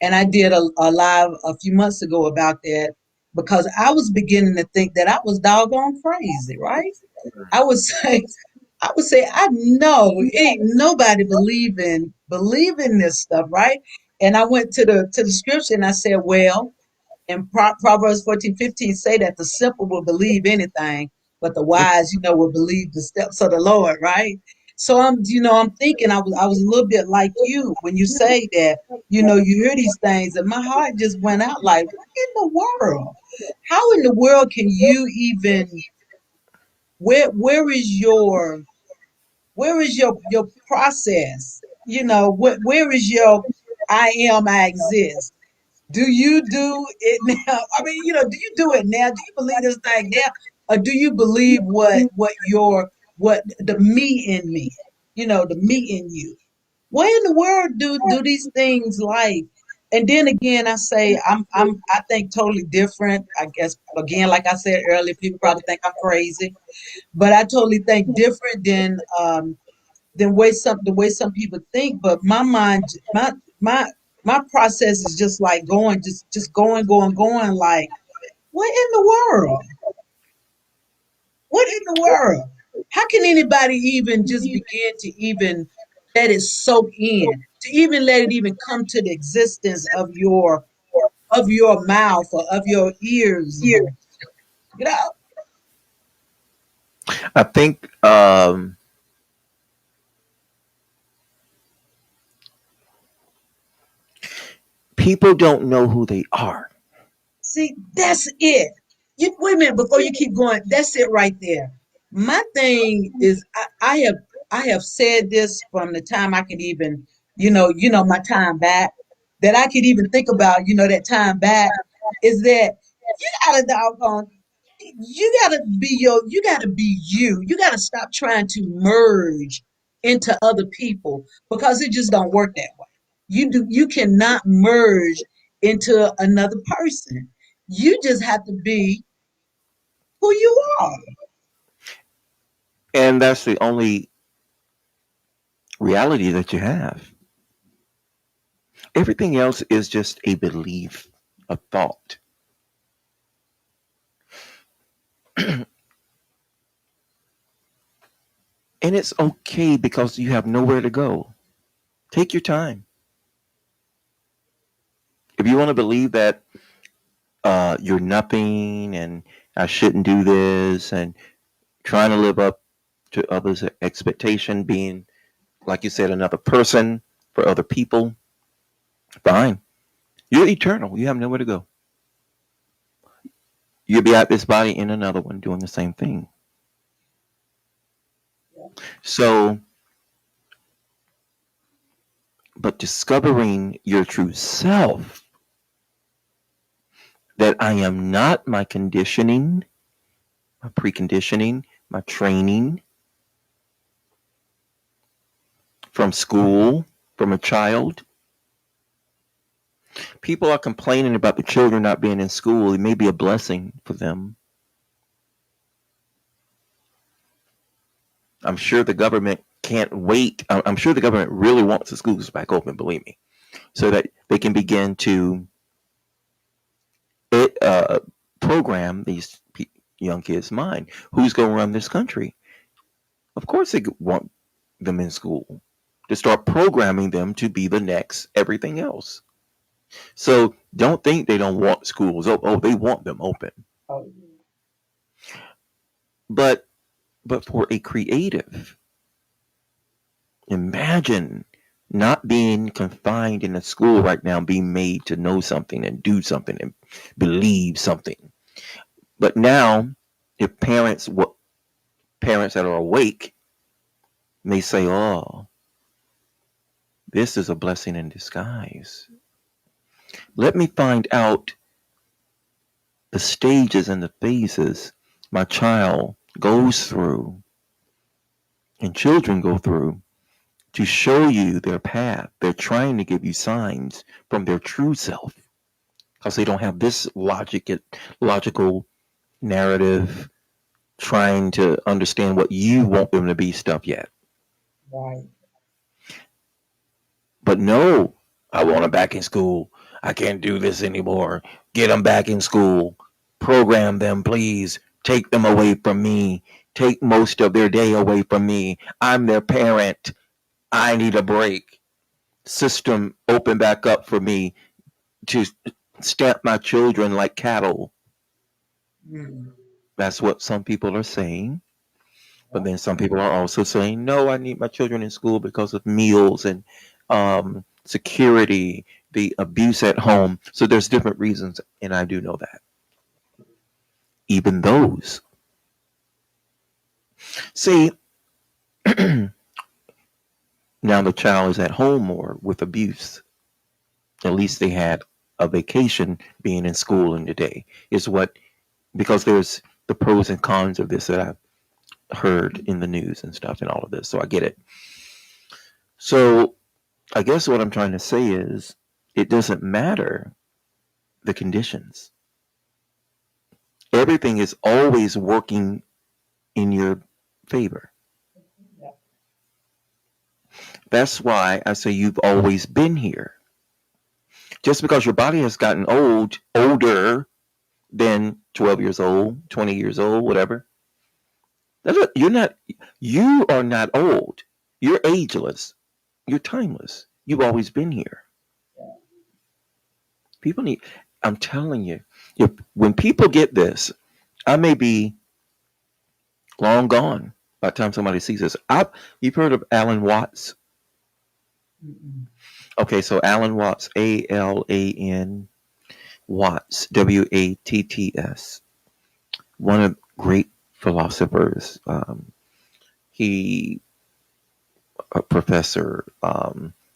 And I did a live a few months ago about that, because I was beginning to think that I was doggone crazy, right? I would say, I know ain't nobody believing this stuff, right? And I went to the scripture, and I said, well, and Proverbs 14:15 say that the simple will believe anything, but the wise, will believe the steps of the Lord, right? So I'm thinking, I was a little bit like you when you say that, you hear these things, and my heart just went out like, what in the world? How in the world can you even, where is your process? Where is your I exist? Do you do it now? I mean, do you do it now? Do you believe this thing now? Or do you believe what the me in me, the me in you? Where in the world do these things like? And then again, I say I think totally different. I guess again, like I said earlier, people probably think I'm crazy, but I totally think different than the way some people think. But my mind, my process is just like going, just going. Like, what in the world? What in the world? How can anybody even just begin to even let it soak in, to even let it even come to the existence of your mouth or of your ears? Or, you know, I think people don't know who they are. See, that's it. Wait a minute before you keep going. That's it right there. My thing is, I have said this from the time I could even, my time back, that I could even think about, that time back, is that you gotta doggone, you gotta be you. You gotta stop trying to merge into other people, because it just don't work that way. You cannot merge into another person. You just have to be who you are. And that's the only reality that you have. Everything else is just a belief, a thought. And it's okay because you have nowhere to go. Take your time. If you want to believe that you're nothing and I shouldn't do this and trying to live up to others' expectation, being, like you said, another person for other people, fine. You're eternal. You have nowhere to go. You'll be out this body in another one doing the same thing. So, but discovering your true self, that I am not my conditioning, my preconditioning, my training from school, from a child. People are complaining about the children not being in school. It may be a blessing for them. I'm sure the government can't wait. I'm sure the government really wants the schools back open, believe me, so that they can begin to uh, program these young kids' mind. Who's going to run this country? Of course, they want them in school to start programming them to be the next everything else. So don't think they don't want schools. Oh, they want them open. Oh, But for a creative, imagine not being confined in a school right now, being made to know something and do something and believe something. But now, if parents that are awake may say, "Oh, this is a blessing in disguise. Let me find out the stages and the phases my child goes through and children go through to show you their path. They're trying to give you signs from their true self because they don't have this logical narrative trying to understand what you want them to be stuff yet. right. But no, I want them back in school. I can't do this anymore. Get them back in school. Program them, please. Take them away from me. Take most of their day away from me. I'm their parent. I need a break. System open back up for me to stamp my children like cattle. Mm. That's what some people are saying. But Right. then some people are also saying, no, I need my children in school because of meals and security, the abuse at home. So there's different reasons, and I do know that. Even those. See, now the child is at home or with abuse. At least they had a vacation being in school in the day, is what, because there's the pros and cons of this that I've heard in the news and stuff and all of this. So I get it. So I guess what I'm trying to say is it doesn't matter the conditions. Everything is always working in your favor. Yeah. That's why I say you've always been here. Just because your body has gotten older than 12 years old, 20 years old, whatever. You are not old. You're ageless. You're timeless. You've always been here. People need, I'm telling you, when people get this, I may be long gone by the time somebody sees this. You've heard of Alan Watts? Mm-mm. Okay, so Alan Watts, Alan Watts, Watts, one of great philosophers. He a professor.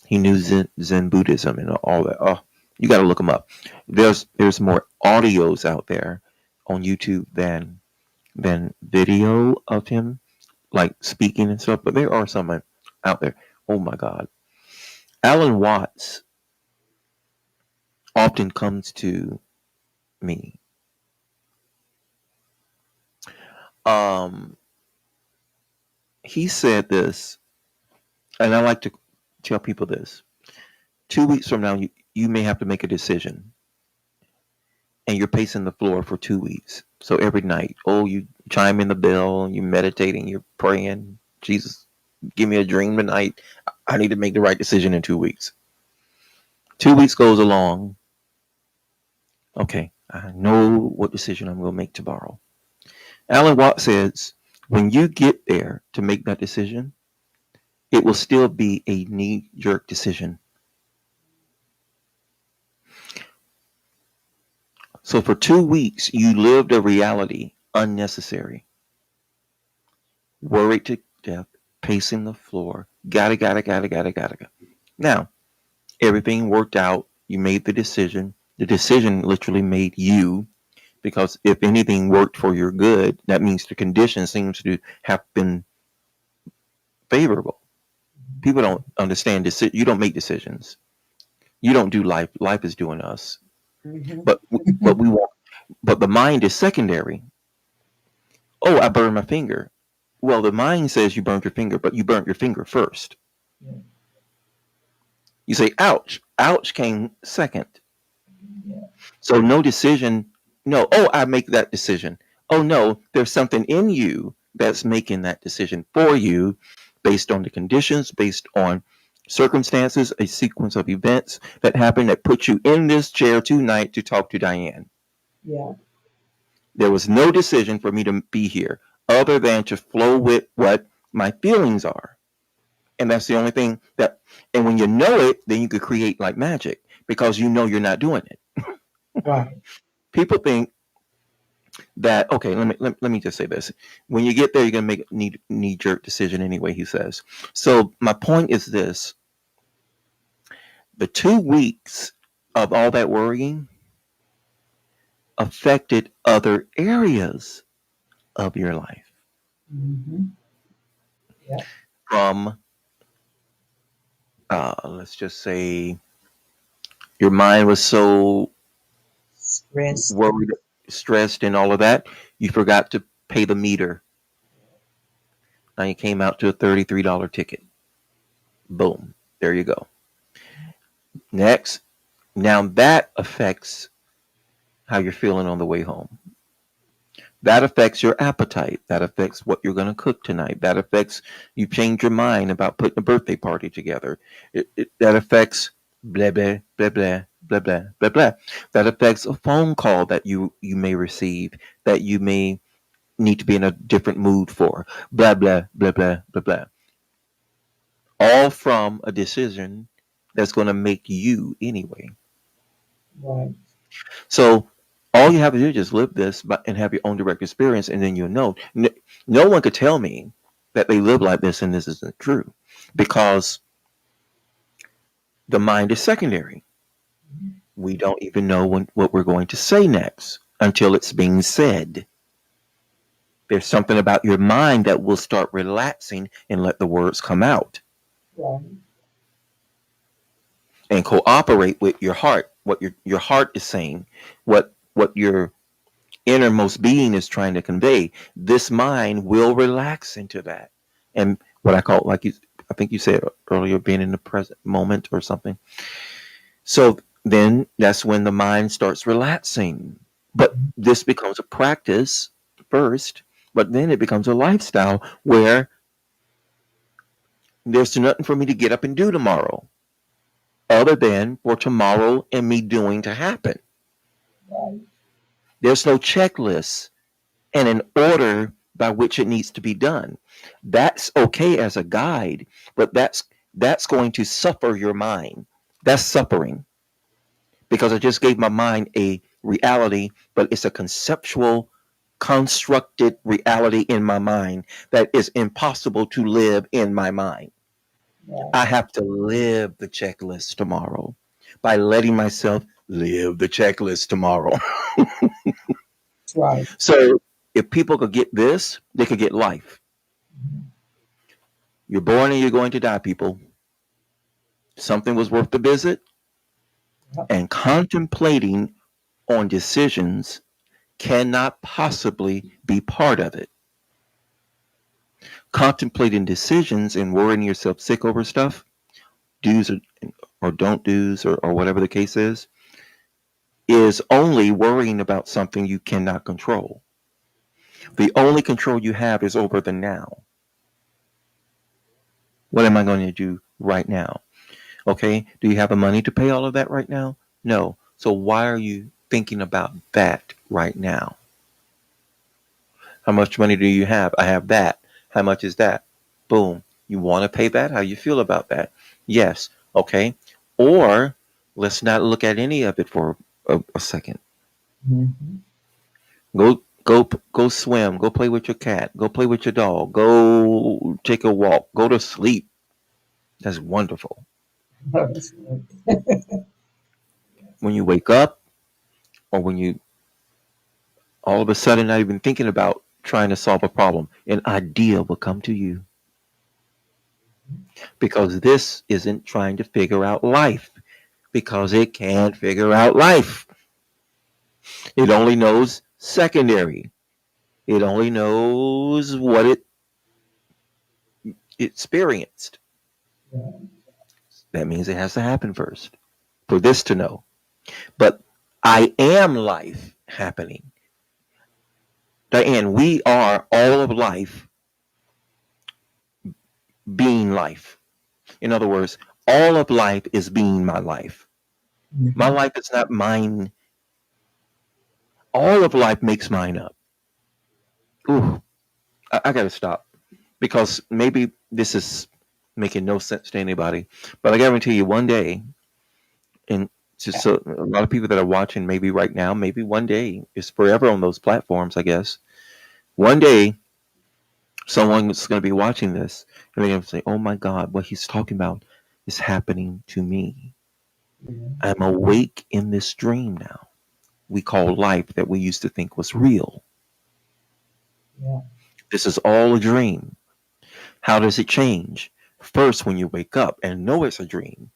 He knew Zen Buddhism and all that. Oh, you got to look him up. There's more audios out there on YouTube than video of him, like speaking and stuff. But there are some out there. Oh my God, Alan Watts often comes to me. Um, he said this, and I like to tell people this. 2 weeks from now, you may have to make a decision, and you're pacing the floor for 2 weeks. So every night, you chime in the bell, you're meditating, you're praying. Jesus, give me a dream tonight. I need to make the right decision in 2 weeks. 2 weeks goes along. Okay, I know what decision I'm going to make tomorrow. Alan Watts says, when you get there to make that decision, it will still be a knee-jerk decision. So for 2 weeks, you lived a reality unnecessary, worried to death, pacing the floor, gotta. Now, everything worked out. You made the decision. The decision literally made you, because if anything worked for your good, that means the condition seems to have been favorable. People don't understand this. You don't make decisions. You don't do life. Life is doing us. Mm-hmm. But we want. But the mind is secondary. Oh, I burned my finger. Well, the mind says you burned your finger, but you burnt your finger first. Yeah. You say, ouch. Ouch came second. Yeah. So no decision No, oh, I make that decision. Oh, no, there's something in you that's making that decision for you based on the conditions, based on circumstances, a sequence of events that happen that put you in this chair tonight to talk to Diane. Yeah. There was no decision for me to be here other than to flow with what my feelings are. And that's the only thing that, and when you know it, then you could create like magic because you know you're not doing it. Right. People think that, okay, let me just say this. When you get there, you're gonna make a knee jerk decision anyway, he says. So my point is this: the 2 weeks of all that worrying affected other areas of your life. Mm-hmm. Yeah. From let's just say your mind was so Stress. worried, stressed, and all of that, you forgot to pay the meter. Now you came out to a $33 ticket. Boom. There you go. Next. Now that affects how you're feeling on the way home. That affects your appetite. That affects what you're going to cook tonight. That affects you change your mind about putting a birthday party together. That affects blah, blah, blah, blah, blah, blah, blah, blah. That affects a phone call that you may receive that you may need to be in a different mood for. Blah, blah, blah, blah, blah, blah. All from a decision that's going to make you anyway. Right. So all you have to do is just live this and have your own direct experience, and then you'll know. No one could tell me that they live like this and this isn't true because the mind is secondary. We don't even know what we're going to say next until it's being said. There's something about your mind that will start relaxing and let the words come out Right. and cooperate with your heart, what your heart is saying, what your innermost being is trying to convey. This mind will relax into that. And what I call, like you, I think you said earlier, being in the present moment or something. So then that's when the mind starts relaxing. But this becomes a practice first, but then it becomes a lifestyle where there's nothing for me to get up and do tomorrow other than for tomorrow and me doing to happen. Right. There's no checklist and an order by which it needs to be done. That's okay as a guide, but that's going to suffer your mind. That's suffering because I just gave my mind a reality, but it's a conceptual, constructed reality in my mind that is impossible to live in my mind. Right. I have to live the checklist tomorrow by letting myself live the checklist tomorrow. Right. So if people could get this, they could get life. You're born and you're going to die, people. Something was worth the visit, Yep. and contemplating on decisions cannot possibly be part of it. Contemplating decisions and worrying yourself sick over stuff, do's or don't do's or whatever the case is only worrying about something you cannot control. The only control you have is over the now. What am I going to do right now? Okay, do you have the money to pay all of that right now? No. So why are you thinking about that right now? How much money do you have? I have that. How much is that? Boom. You want to pay that? How you feel about that? Yes. Okay. Or let's not look at any of it for a second. Mm-hmm. Go swim. Go play with your cat. Go play with your dog. Go take a walk. Go to sleep. That's wonderful. That's When you wake up or when you all of a sudden not even thinking about trying to solve a problem, an idea will come to you because this isn't trying to figure out life because it can't figure out life. It only knows secondary. It only knows what it experienced. right. That means it has to happen first for this to know. But I am life. happening. Diane, we are all of life being life. In other words, all of life is being my life. My Mhm. life is not mine. All of life makes mine up. Ooh, I got to stop because maybe this is making no sense to anybody. But I guarantee you, one day, and just so a lot of people that are watching, maybe right now, maybe one day, it's forever on those platforms, I guess. One day, someone's going to be watching this and they're going to say, oh my God, what he's talking about is happening to me. Yeah. I'm awake in this dream now. We call life that we used to think was real. Yeah. This is all a dream. How does it change? First, when you wake up and know it's a dream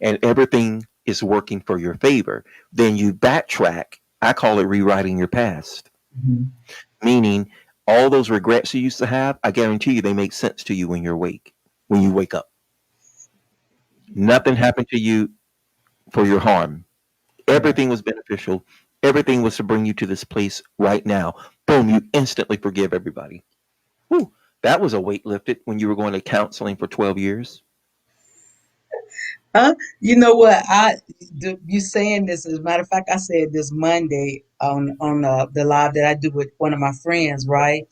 and everything is working for your favor, then you backtrack. I call it rewriting your past, Mhm. meaning all those regrets you used to have, I guarantee you they make sense to you when you're awake, when you wake up. Nothing happened to you for your harm. Right. Everything was beneficial. Everything was to bring you to this place right now. Boom, you instantly forgive everybody. Whew, that was a weight lifted when you were going to counseling for 12 years. You know what? You saying this? As a matter of fact, I said this Monday on the live that I do with one of my friends. Right?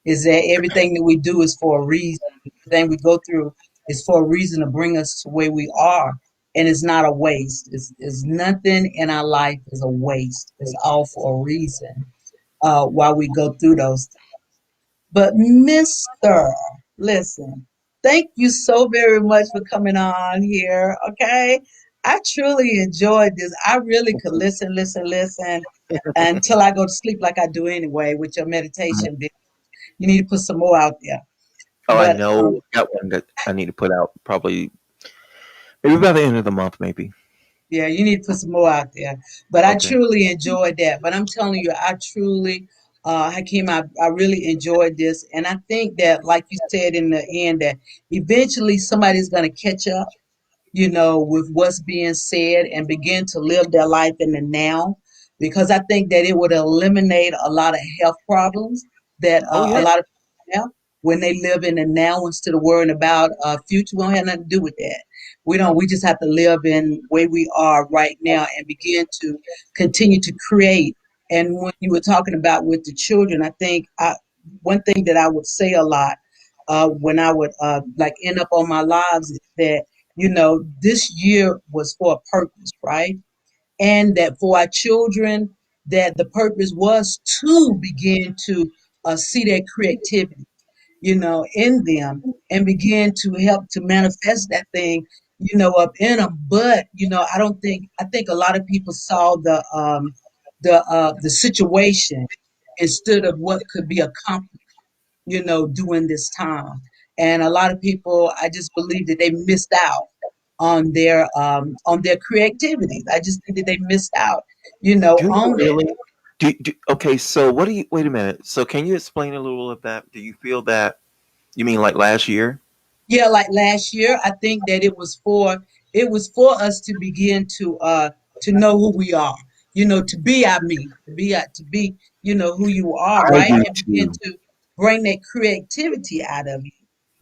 Is that everything that we do is for a reason? Everything we go through is for a reason to bring us to where we are, and it's not a waste. It's nothing in our life is a waste. It's all for a reason. While we go through those. But Mr. Listen, thank you so very much for coming on here. Okay. I truly enjoyed this. I really could listen, listen, listen until I go to sleep like I do anyway with your meditation. You need to put some more out there. Oh, I But know. I got one that I need to put out probably maybe by the end of the month, maybe. yeah, you need to put some more out there. But I Okay. truly enjoyed that. But I'm telling you, I truly, Hakeem, I really enjoyed this. And I think that, like you said in the end, that eventually somebody's going to catch up, with what's being said and begin to live their life in the now. Because I think that it would eliminate a lot of health problems that Oh a yeah. lot of people have when they live in the now instead of worrying about future. We don't have nothing to do with that. We don't. We just have to live in where we are right now and begin to continue to create. And when you were talking about with the children, I think one thing that I would say a lot when I would like end up on my lives is that this year was for a purpose, right? And that for our children, that the purpose was to begin to see their creativity, in them and begin to help to manifest that thing, up in them. But I think a lot of people saw the situation instead of what could be accomplished, during this time. And a lot of people, I just believe that they missed out on their creativity. I just think that they missed out, Do you on it. really? Okay, so what do you? Wait a minute. So can you explain a little of that? Do you feel that? You mean like last year? Yeah, like last year, I think that it was for us to begin to know who we are, to be our me, to be who you are, I right? do And begin too. to bring that creativity out of you.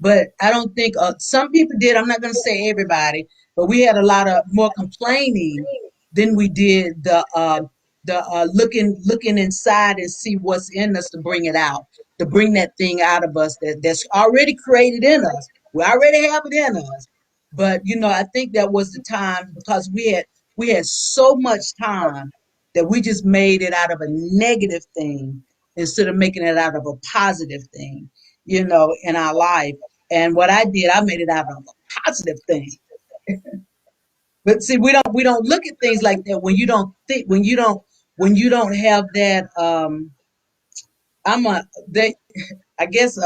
But I don't think some people did. I'm not going to say everybody, but we had a lot of more complaining than we did the looking inside and see what's in us to bring it out, to bring that thing out of us that's already created in us. We already have it in us. But I think that was the time because we had so much time that we just made it out of a negative thing instead of making it out of a positive thing, in our life. And what I did, I made it out of a positive thing. But see, we don't look at things like that when you don't think when you don't have that I'm a they I guess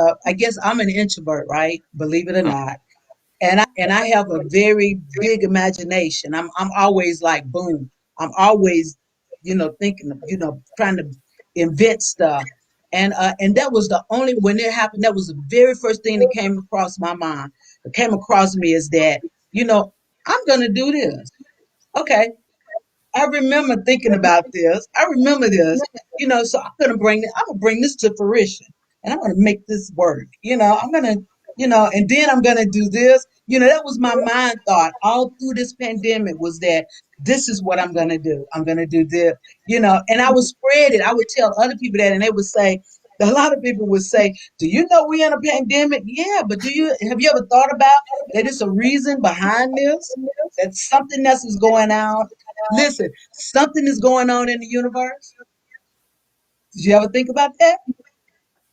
I'm an introvert, right? Believe it or Mm. not. And I have a very big imagination. I'm always like boom. I'm always, thinking of, trying to invent stuff. And that was the only when it happened, that was the very first thing that came across my mind. That came across me is that, I'm gonna do this. Okay. I remember thinking about this. I remember this, so I'm gonna bring this to fruition and I'm gonna make this work. And then I'm gonna do this. That was my mind thought all through this pandemic was that this is what I'm gonna do. I'm gonna do this, and I would spread it. I would tell other people that and they would say, a lot of people would say, do you know we're in a pandemic? Yeah, but have you ever thought about that it's a reason behind this? That something else is going on. Listen, something is going on in the universe. Did you ever think about that?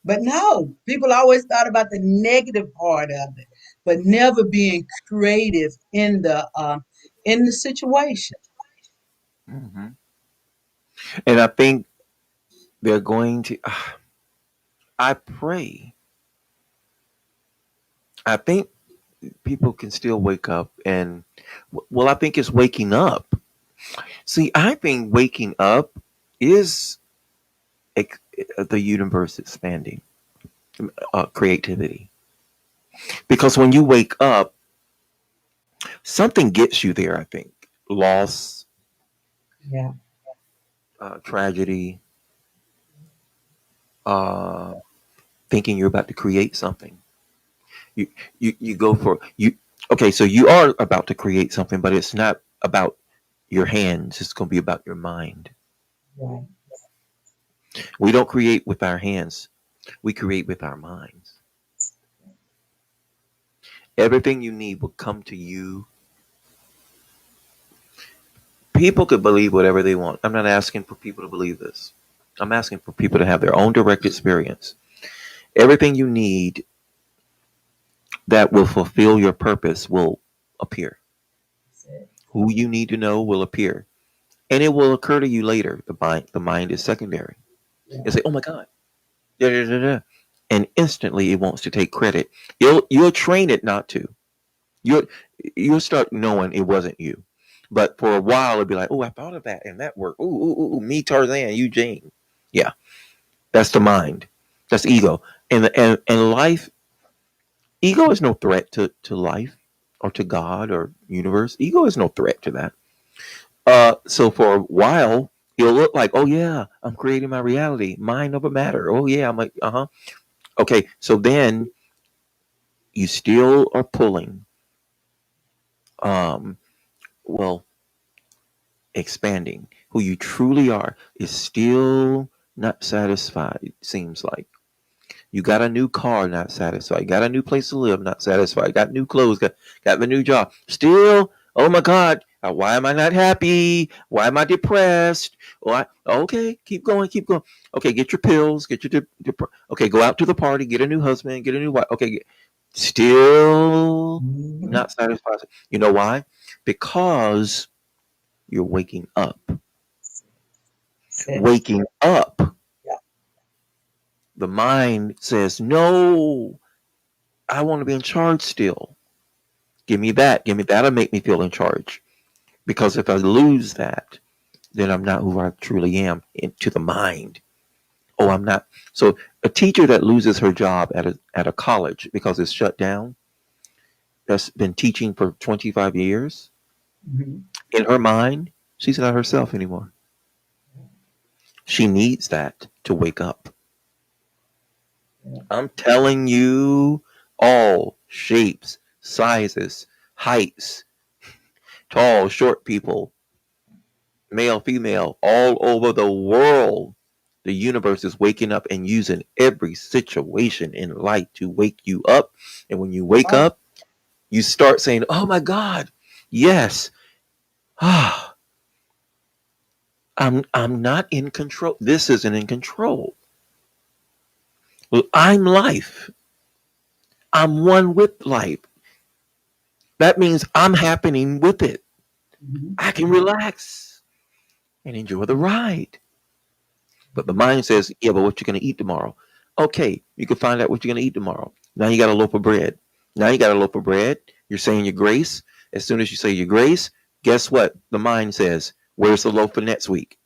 But no, people always thought about the negative part of it, but never being creative in the situation. Hmm. And I think they're going to. I pray. I think people can still wake up and. Well, I think it's waking up. See, I think waking up is ex- the universe expanding creativity. Because when you wake up, something gets you there, I think. Loss, Yeah. tragedy, uh, thinking you're about to create something. You go for you. Okay, so you are about to create something, but it's not about your hands. It's going to be about your mind. Right. We don't create with our hands. We create with our minds. Everything you need will come to you. People could believe whatever they want. I'm not asking for people to believe this. I'm asking for people to have their own direct experience. Everything you need that will fulfill your purpose will appear. That's it. Who you need to know will appear. And it will occur to you later. The mind is secondary. Yeah. You say, oh my God. Da, da, da, da. And instantly it wants to take credit. You'll train it not to. You'll you'll start knowing it wasn't you. But for a while it'll be like, oh, I thought of that and that worked. Ooh, ooh, ooh, me, Tarzan, you, Jane. Yeah, that's the mind. That's ego. And life, ego is no threat to life or to God or universe. Ego is no threat to that. So for a while, it'll look like, oh yeah, I'm creating my reality. Mind over matter. Oh yeah, I'm like, uh-huh. Okay, so then you still are pulling, um, well, expanding. Who you truly are is still not satisfied, it seems like. You got a new car, not satisfied. Got a new place to live, not satisfied. Got new clothes, got the new job. Still, oh my God, why am I not happy? Why am I depressed? Why? Okay, keep going, keep going. Okay, get your pills, get your okay, go out to the party, get a new husband, get a new wife. Okay, still Mhm. not satisfied. You know why? Because you're waking up. That's it. Waking up. Yeah. The mind says, no, I want to be in charge still. Give me that. Give me that'll make me feel in charge. Because if I lose that, then I'm not who I truly am to the mind. Oh, I'm not. So a teacher that loses her job at a college because it's shut down, that's been teaching for 25 years, Mhm. in her mind, she's not herself anymore. She needs that to wake up. Yeah. I'm telling you, all shapes, sizes, heights, tall, short people, male, female, all over the world. The universe is waking up and using every situation in life to wake you up. And when you wake Right. up, you start saying, oh my God, yes. Ah, I'm not in control. This isn't in control. Well, I'm life. I'm one with life. That means I'm happening with it. Mhm. I can relax and enjoy the ride. But the mind says, yeah, but what you going to eat tomorrow? Okay, you can find out what you're going to eat tomorrow. Now you got a loaf of bread. Now you got a loaf of bread. You're saying your grace. As soon as you say your grace, guess what? The mind says, where's the loaf for next week?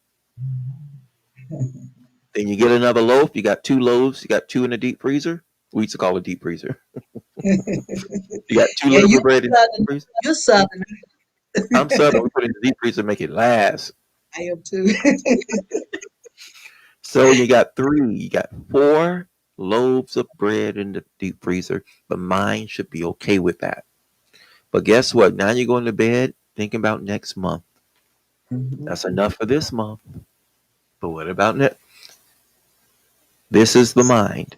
Then you get another loaf. You got two loaves. You got two in the deep freezer. We used to call it deep freezer. You got two Yeah, loaves you're of bread in the deep southern. freezer. You're southern. I'm southern. We put it in the deep freezer, make it last. I am too. So you got three, you got four loaves of bread in the deep freezer. The mind should be okay with that. But guess what? Now you're going to bed thinking about next month. Mhm. That's enough for this month. But what about next? This is the mind,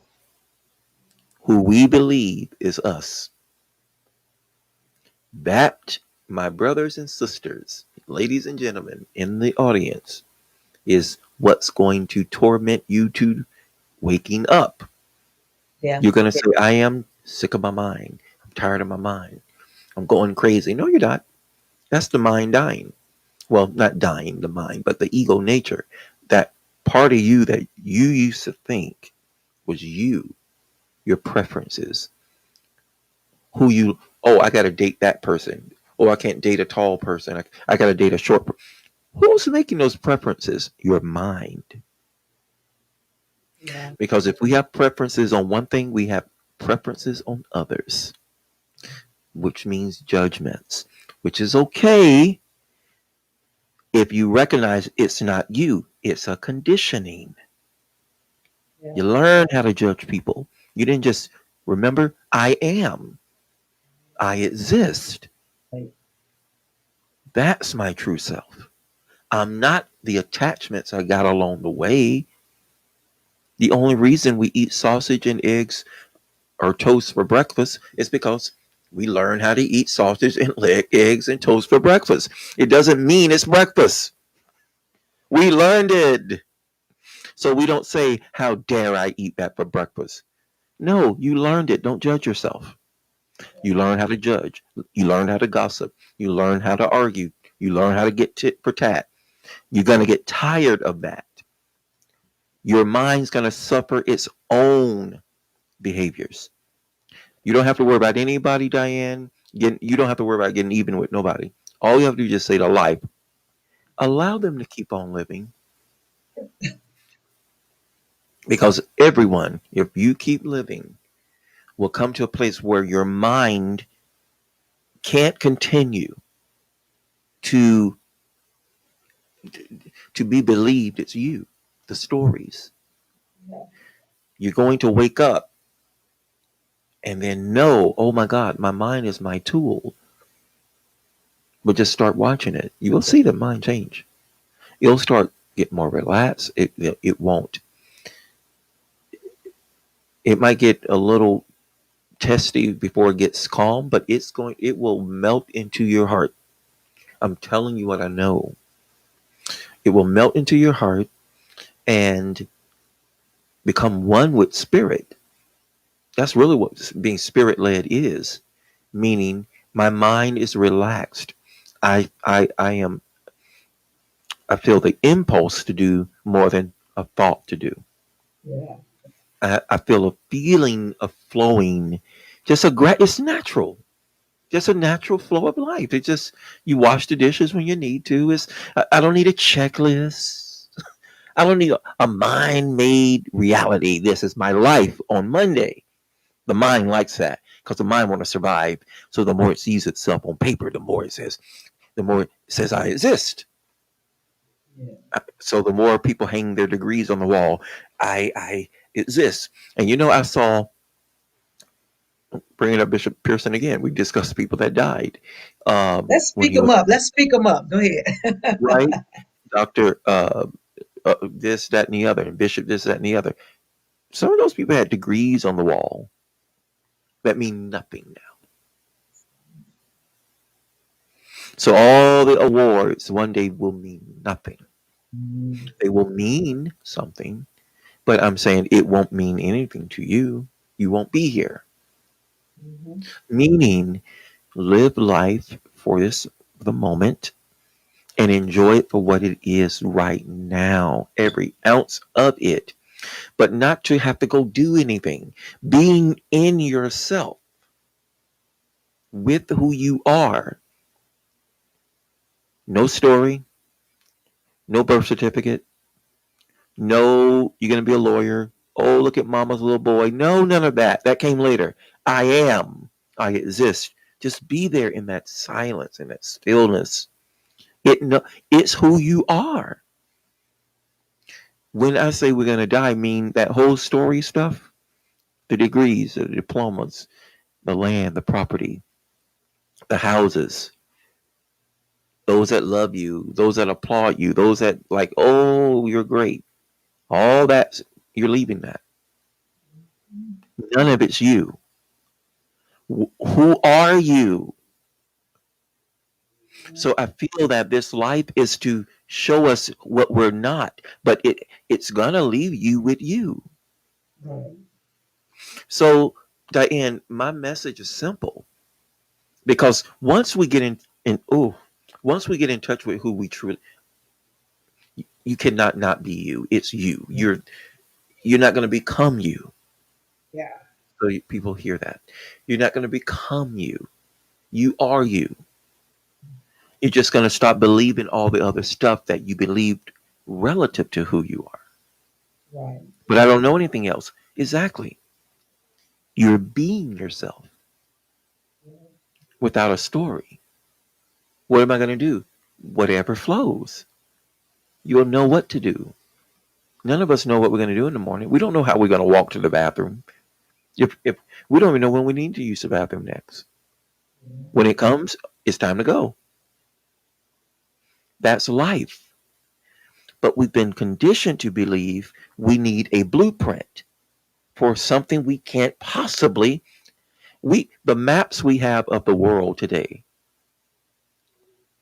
who we believe is us. That, my brothers and sisters, ladies and gentlemen in the audience, is what's going to torment you to waking up. Yeah. You're going to say, I am sick of my mind. I'm tired of my mind. I'm going crazy. No, you're not. That's the mind dying. Well, not dying, the mind, but the ego nature. That part of you that you used to think was you, your preferences, who you, oh, I got to date that person. Oh, I can't date a tall person. I got to date a short person. Who's making those preferences? Your mind. Yeah. Because if we have preferences on one thing, we have preferences on others, which means judgments, which is okay if you recognize it's not you, it's a conditioning. Yeah. You learn how to judge people. You didn't just remember, I am, I exist. Right. That's my true self. I'm not the attachments I got along the way. The only reason we eat sausage and eggs or toast for breakfast is because we learn how to eat sausage and eggs and toast for breakfast. It doesn't mean it's breakfast. We learned it. So we don't say, how dare I eat that for breakfast? No, you learned it. Don't judge yourself. You learn how to judge. You learn how to gossip. You learn how to argue. You learn how to get tit for tat. You're going to get tired of that. Your mind's going to suffer its own behaviors. You don't have to worry about anybody, Diane. You don't have to worry about getting even with nobody. All you have to do is just say to life, allow them to keep on living. Because everyone, if you keep living, will come to a place where your mind can't continue to be believed it's you, the stories. Yeah. You're going to wake up and then know, oh my God, my mind is my tool. But just start watching it. You will see the mind change. It'll start get more relaxed. It won't. It might get a little testy before it gets calm, but it will melt into your heart. I'm telling you what I know. It will melt into your heart and become one with spirit. That's really what being spirit led is, meaning my mind is relaxed. I am I feel the impulse to do more than a thought to do. Yeah. I feel a feeling of flowing. It's natural. Just a natural flow of life. It's just you wash the dishes when you need to. I don't need a checklist. I don't need a mind made reality. This is my life on Monday. The mind likes that because the mind want to survive. So the more it sees itself on paper, the more it says I exist. Yeah. So the more people hang their degrees on the wall, I exist. And I saw, bringing up Bishop Pearson again, we discussed people that died Let's when speak he them was up. Let's speak them up. Go ahead. right. Doctor, this, that, and the other, and Bishop, this, that, and the other. Some of those people had degrees on the wall that mean nothing now. So all the awards one day will mean nothing. Mhm. They will mean something, but I'm saying it won't mean anything to you. You won't be here. Mhm. Meaning, live life for the moment and enjoy it for what it is right now, every ounce of it, but not to have to go do anything. Being in yourself with who you are. No story, no birth certificate, no, you're going to be a lawyer. Oh, look at mama's little boy. No, none of that. That came later. I am. I exist. Just be there in that silence and that stillness It no, it's who you are. When I say we're gonna die, I mean that whole story stuff, the degrees, the diplomas, the land, the property, the houses, those that love you, those that applaud you, those that like, oh, you're great. All that you're leaving that. None of it's you. Who are you? So I feel that this life is to show us what we're not, but it's gonna leave you with you. Right. So Diane, my message is simple because once we get in touch with who we truly, you cannot not be you. It's you. You're not going to become you. Yeah. So people hear that. You're not going to become you. You are you. You're just going to stop believing all the other stuff that you believed relative to who you are. Right. But I don't know anything else. Exactly. You're being yourself without a story. What am I going to do? Whatever flows. You'll know what to do. None of us know what we're going to do in the morning. We don't know how we're going to walk to the bathroom. If we don't even know when we need to use the bathroom next. When it comes, it's time to go. That's life. But we've been conditioned to believe we need a blueprint for something we can't possibly. The maps we have of the world today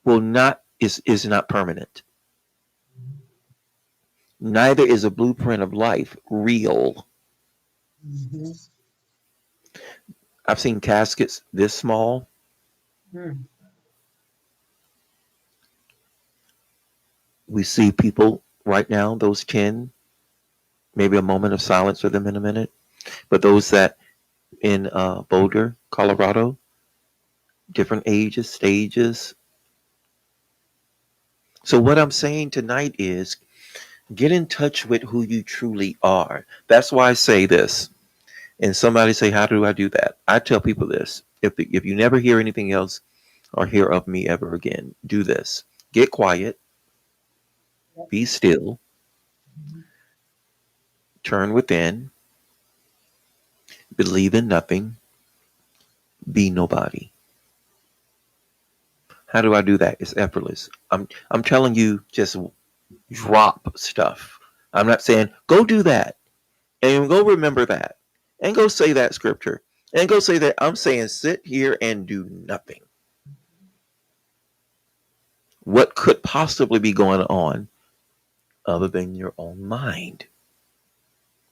will not is not permanent. Neither is a blueprint of life real. Mm-hmm. I've seen caskets this small. Mm. We see people right now, those 10, maybe a moment of silence for them in a minute. But those that in Boulder, Colorado, different ages, stages. So what I'm saying tonight is get in touch with who you truly are. That's why I say this. And somebody say, how do I do that? I tell people this. If you never hear anything else or hear of me ever again, do this. Get quiet, Yep. be still, turn within, believe in nothing, be nobody. How do I do that? It's effortless. I'm telling you, just drop stuff. I'm not saying go do that and go remember that and go say that scripture and go say that. I'm saying sit here and do nothing. What could possibly be going on other than your own mind?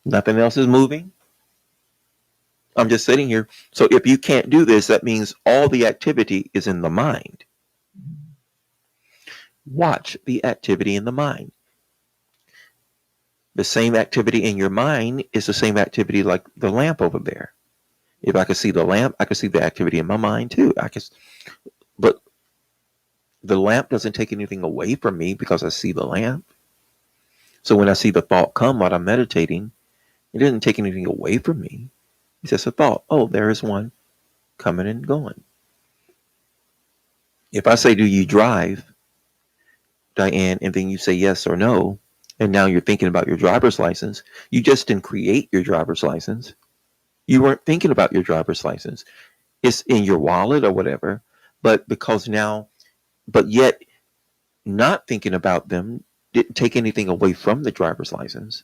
Nothing else is moving. I'm just sitting here. So if you can't do this, that means all the activity is in the mind. Watch the activity in the mind. The same activity in your mind is the same activity like the lamp over there. If I could see the lamp, I could see the activity in my mind too. But the lamp doesn't take anything away from me because I see the lamp. So when I see the thought come while I'm meditating, it doesn't take anything away from me. It's just a thought. Oh, there is one coming and going. If I say, do you drive, Diane, and then you say yes or no, and now you're thinking about your driver's license, you just didn't create your driver's license. You weren't thinking about your driver's license. It's in your wallet or whatever. But because now, but yet not thinking about them didn't take anything away from the driver's license.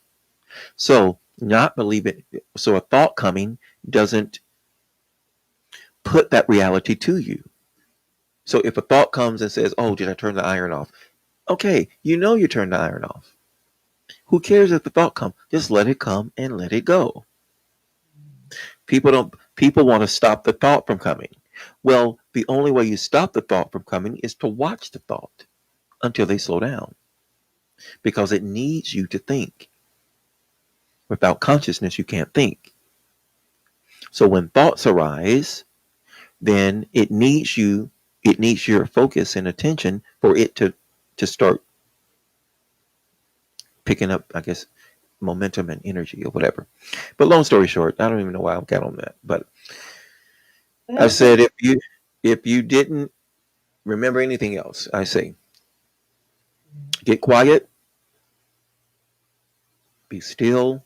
So not believing, so a thought coming doesn't put that reality to you. So if a thought comes and says, oh, did I turn the iron off? Okay, you know you turned the iron off. Who cares if the thought comes? Just let it come and let it go. People want to stop the thought from coming. Well, the only way you stop the thought from coming is to watch the thought until they slow down because it needs you to think. Without consciousness, you can't think. So when thoughts arise, then it needs your focus and attention for it to start picking up, I guess, momentum and energy or whatever. But long story short, I don't even know why I got on that. But I That's said if you didn't remember anything else, I say Get quiet, be still,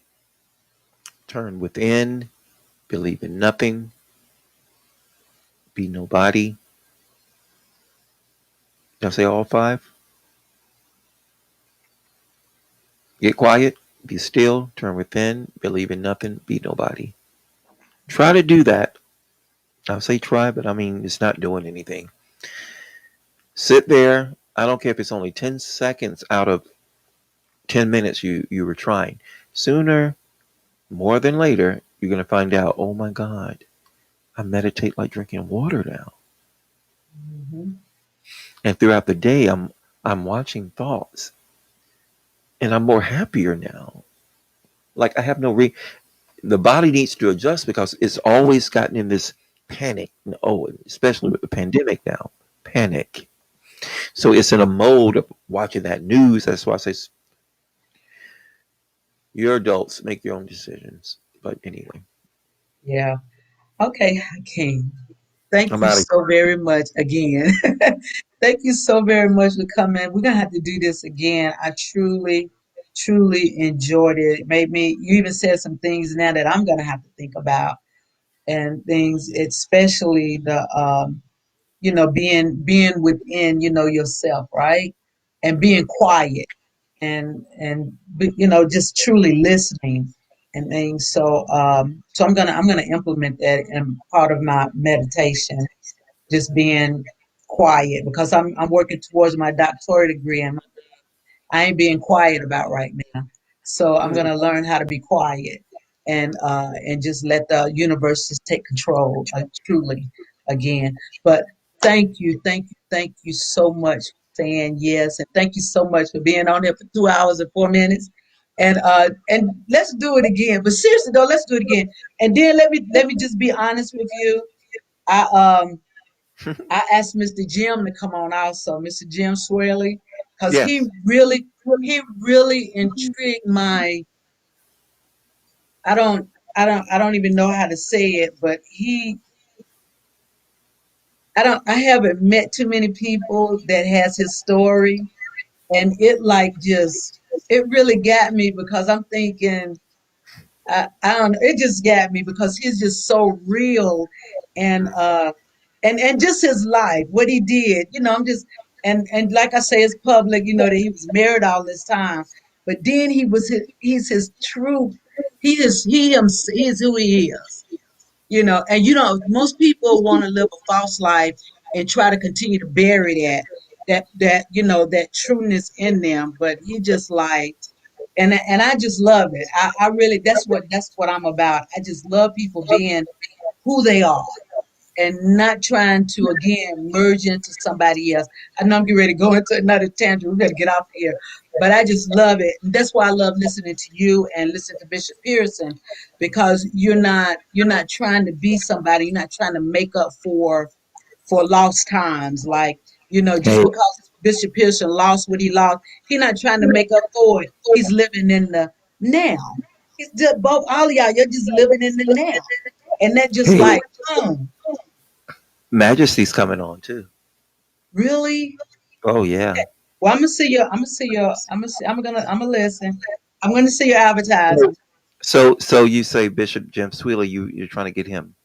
turn within, believe in nothing, be nobody. Did I say all five? Get quiet, be still, turn within, believe in nothing, be nobody. Try to do that. I'll say try, but I mean, it's not doing anything. Sit there. I don't care if it's only 10 seconds out of 10 minutes you were trying. Sooner, more than later, you're going to find out, oh my God, I meditate like drinking water now. Mhm. And throughout the day, I'm watching thoughts and I'm more happier now. Like I have no the body needs to adjust because it's always gotten in this panic. Oh, especially with the pandemic now, panic. So it's in a mode of watching that news. That's why I say you're adults, make your own decisions. But anyway, Yeah. Okay, Hakeem. Thank I'm you out of so very much again. Thank you so very much for coming. We're gonna have to do this again. I truly, truly enjoyed it. It made me, you even said some things now that I'm gonna have to think about and things, especially the being within, yourself, right? And being quiet and just truly listening and things. So I'm gonna implement that in part of my meditation, just being quiet because I'm working towards my doctorate degree and I ain't being quiet about right now. So I'm it. gonna learn how to be quiet and just let the universe just take control, truly again. But thank you so much for saying yes, and thank you so much for being on here for 2 hours and 4 minutes. And let's do it again. But seriously though, let's do it again. And then let me just be honest with you. I I asked Mr. Jim to come on also, Mr. Jim Swirly, because Yes. he really intrigued my I don't even know how to say it, but I haven't met too many people that has his story, and it like just it really got me because I'm thinking I don't know. It just got me because he's just so real and and just his life, what he did. I'm just and like I say, it's public. That he was married all this time, but then he's his true. He is who he is. And most people want to live a false life and try to continue to bury that trueness in them, but he just like and I just love it. I really that's what I'm about. I just love people being who they are and not trying to again merge into somebody else. I know I'm getting ready to go into another tangent. We got to get off here, but I just love it. And that's why I love listening to you and listening to Bishop Pearson because you're not trying to be somebody. You're not trying to make up for lost times. Like, just Hey, because Bishop Pearson lost what he lost, he's not trying to make up for it. He's living in the now. It's just both all of y'all, you're just living in the now. And that just hey, like, Majesty's coming on too. really? Oh Okay. yeah. Well, I'm gonna listen. I'm gonna see your advertisement. So you say Bishop Jim Sweeney, you're trying to get him.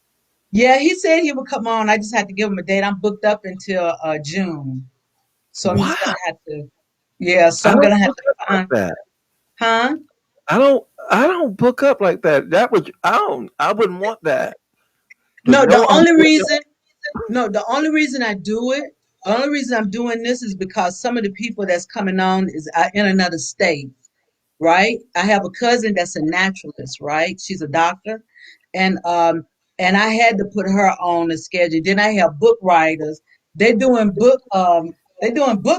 Yeah, he said he would come on. I just had to give him a date. I'm booked up until June. So I'm just gonna Wow. have to, yeah, so I I'm don't gonna have book to up like find, that. huh? I don't book up like that. That would I wouldn't want that. To No, the know I'm only booked up. reason No, the only reason I do it, the only reason I'm doing this is because some of the people that's coming on is in another state, right? I have a cousin that's a naturalist, right? She's a doctor, and I had to put her on the schedule. Then I have book writers. They're doing book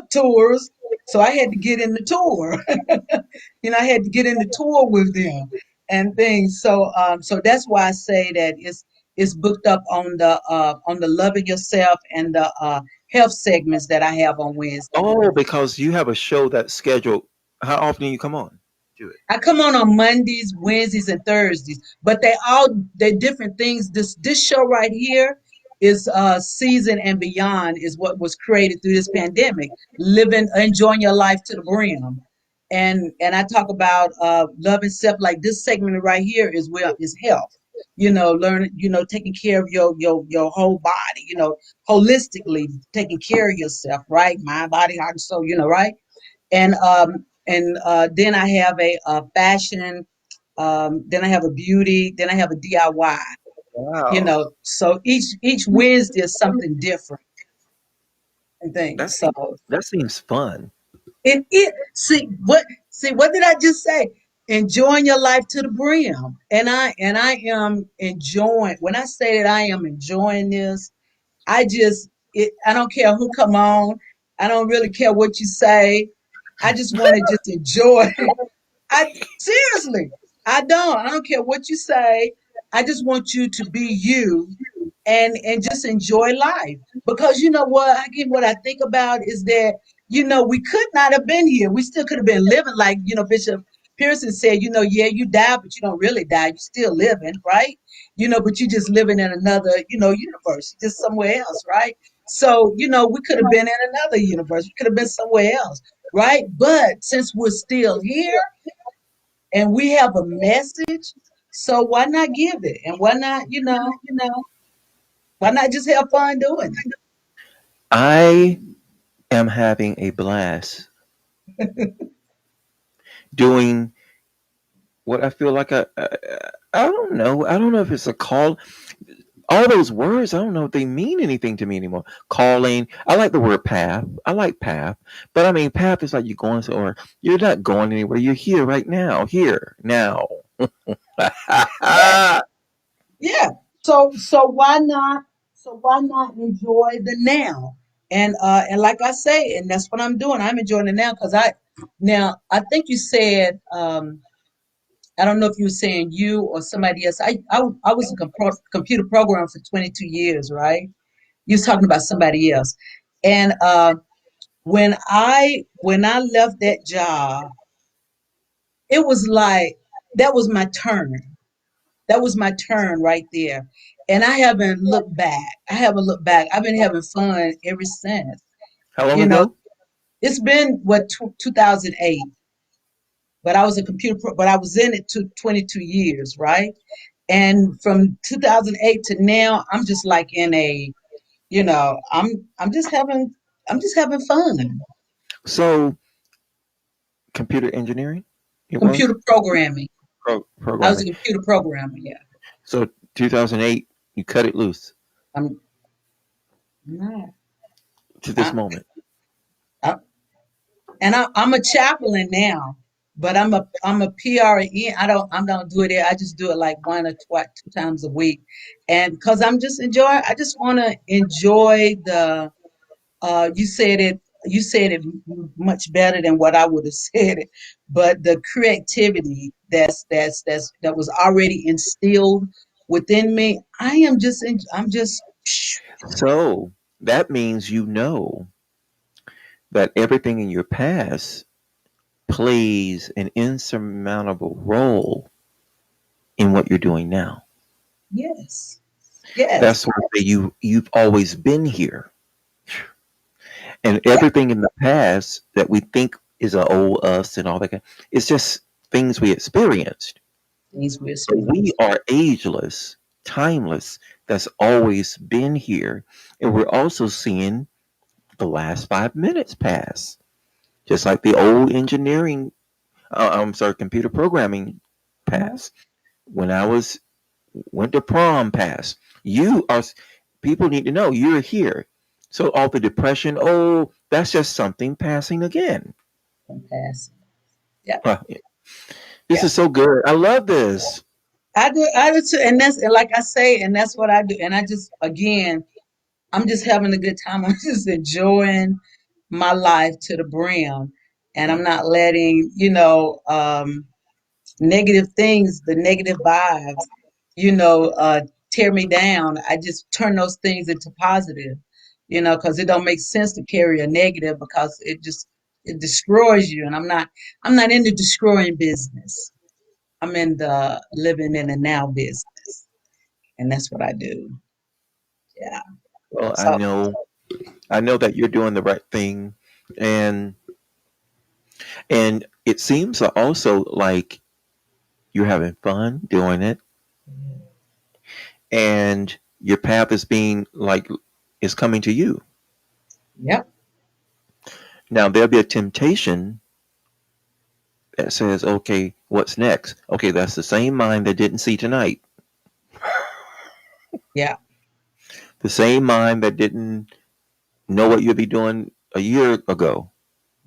tours, so I had to get in the tour. I had to get in the tour with them and things. So that's why I say that it's booked up on the loving yourself and the health segments that I have on Wednesday. Oh, because you have a show that's scheduled. How often do you come on? Do it. I come on Mondays, Wednesdays, and Thursdays, but they're different things. This show right here is season and beyond is what was created through this pandemic, living, enjoying your life to the brim. And I talk about love and self. Like this segment right here is well is health. Learning, taking care of your whole body, holistically taking care of yourself, right? Mind, body, heart, and soul, right? And then I have a fashion, then I have a beauty, then I have a DIY. Wow. So each Wednesday is something different and That things. So seems that seems fun. it see what did I just say? Enjoying your life to the brim. And I am enjoying, when I say that I am enjoying this, I don't care who come on. I don't really care what you say. I just want to just enjoy. I seriously, I don't care what you say. I just want you to be you and just enjoy life. Because you know what, again, what I think about is that, we could not have been here. We still could have been living like, Bishop Pearson said, yeah, you die, but you don't really die. You're still living, right? But you're just living in another, universe, just somewhere else, right? So, we could have been in another universe. We could have been somewhere else, right? But since we're still here and we have a message, so why not give it? And why not just have fun doing it? I am having a blast doing what I feel like I don't know. I don't know if it's a call. All those words, I don't know if they mean anything to me anymore. Calling. I like the word path. I like path. But I mean, path is like you're going somewhere. You're not going anywhere. You're here right now. Here now. Yeah, yeah. So why not enjoy the now? And like I say, and that's what I'm doing. I'm enjoying it now because I think you said, I don't know if you were saying you or somebody else. I was a computer programmer for 22 years, right? You was talking about somebody else. And when I left that job, it was like that was my turn. That was my turn right there. And I haven't looked back. I haven't looked back. I've been having fun ever since. How long You know, ago? it's been what 2008, but I was but I was in it to 22 years, right? And from 2008 to now, I'm just like in a, I'm just having fun. So computer engineering. It was Computer programming. I was a programming. computer programmer, yeah. So 2008, you cut it loose I'm not. to this I, moment. I, I'm a chaplain now, but I'm a PRN. I don't do it there. I just do it like one or twice, 2 times a week, and because I just want to enjoy the. You said it much better than what I would have said it, but the creativity that was already instilled within me. I'm just So that means you know that everything in your past plays an insurmountable role in what you're doing now. yes, yes, That's why I say you've always been here, and yeah. everything in the past that we think is a old us and all that, it's just things we experienced. Things we But we experience. are ageless, timeless. That's always been here, and we're also seeing the last 5 minutes pass, just like the old engineering. I'm sorry, computer programming Uh-huh. pass. When I was went to prom pass. You are people need to know you're here. So all the depression, oh, that's just something passing again. From past. Yeah, Huh. This yeah. is so good. I love this. I do too, and like I say, and that's what I do. And I just, again, I'm just having a good time. I'm just enjoying my life to the brim, and I'm not letting, negative things, the negative vibes, tear me down. I just turn those things into positive, because it don't make sense to carry a negative because it destroys you. And I'm not in the destroying business. I'm in the living in the now business, and that's what I do. Yeah. Well, So I know that you're doing the right thing, and it seems also like you're having fun doing it, and your path is being like is coming to you. yep. Now there'll be a temptation that says, "Okay, what's next?" Okay, that's the same mind that didn't see tonight, Yeah. the same mind that didn't know what you'd be doing a year ago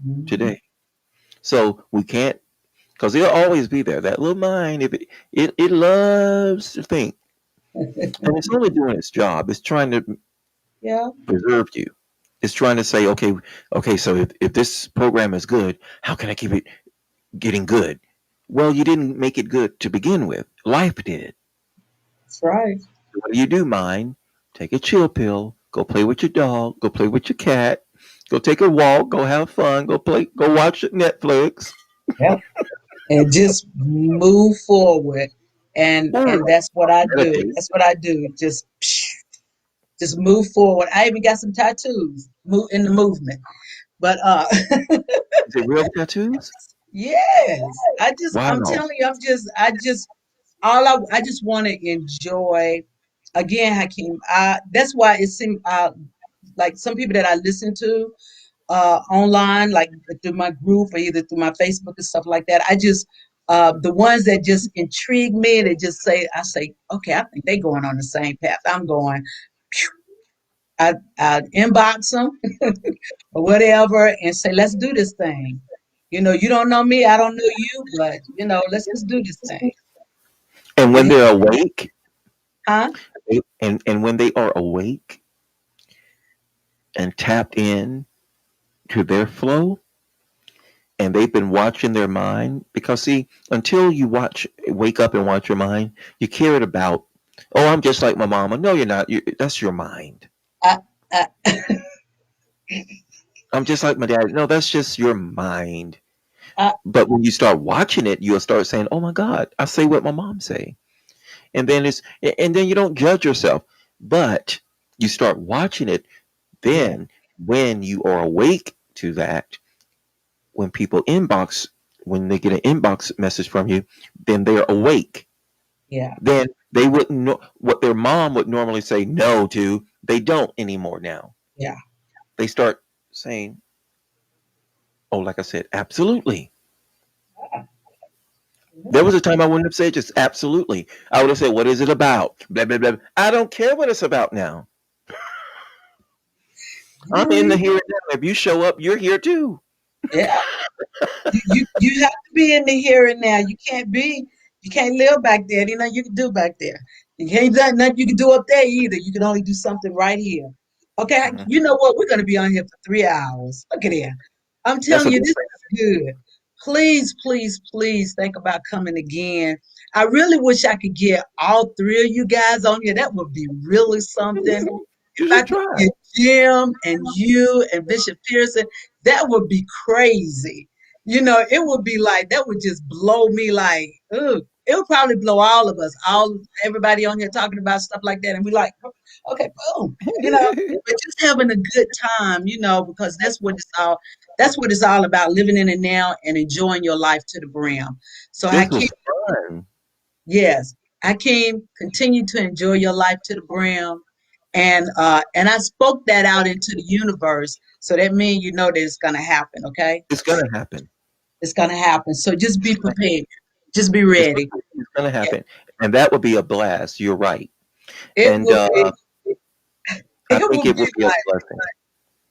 Mhm. today. So we can't, because it'll always be there. That little mind, if it loves to think, and it's only doing its job. It's trying to Yeah. preserve you. It's trying to say, okay, okay. So if this program is good, how can I keep it getting good? Well, you didn't make it good to begin with. Life did. That's right. So what do you do, mind? Take a chill pill. Go play with your dog. Go play with your cat. Go take a walk. Go have fun. Go play. Go watch Netflix. Yep. And just move forward. Or And that's what I do. meditate. That's what I do. Just move forward. I even got some tattoos. Move in the movement. But Is it real tattoos? yes. I'm Wow. telling you, I just want to enjoy again, Hakeem. That's why it seemed like some people that I listen to online, like through my group or either through my Facebook and stuff like that. I just the ones that just intrigue me, they just say, I say, okay, I think they're going on the same path I'm going. Phew. I inbox them or whatever and say, let's do this thing. You know, you don't know me, I don't know you, but you know, let's just do this thing. And when You, they're awake, huh? and when they are awake and tapped in to their flow, and they've been watching their mind, because see, until you wake up and watch your mind, you care it about, oh, I'm just like my mama. No, you're not. That's your mind. I, I, I'm just like my dad. No, that's just your mind. I, But when you start watching it, you'll start saying, "Oh my God, I say what my mom say," and then you don't judge yourself, but you start watching it. yeah, Then, when you are awake to that, when people inbox, when they get an inbox message from you, then they're awake. yeah, Then they wouldn't know what their mom would normally say no to. They don't anymore now. yeah. They start saying, "Oh, like I said, absolutely." There was a time I wouldn't have said just absolutely. I would have said, "What is it about?" Blah blah blah. I don't care what it's about now. I'm in the here and now. If you show up, you're here too. Yeah. You have to be in the here and now. You can't live back there. You know you can do back there. You can't do nothing you can do up there either. You can only do something right here. Okay, Mhm. you know what? We're gonna be on here for 3 hours. Look at here. I'm That's telling a you, good this thing. is good. Please, please, please think about coming again. I really wish I could get all three of you guys on here. That would be really something. If You I should could try. get Jim and you and Bishop Pearson, that would be crazy. You know, it would be like that would just blow me like, ugh. It would probably blow all of us, all everybody on here talking about stuff like that, and we like, okay, boom, you know, but just having a good time, you know, because that's what it's all about, living in it now and enjoying your life to the brim. So This Hakeem, was fun. yes, Hakeem, continue to enjoy your life to the brim. And I spoke that out into the universe. So that means you know that it's gonna happen, okay? It's gonna happen. It's gonna happen. So just be It's gonna, prepared. Just be it's ready. gonna, it's gonna happen, and that would be a blast. You're right, It and will be I it think will it be would be a like blessing.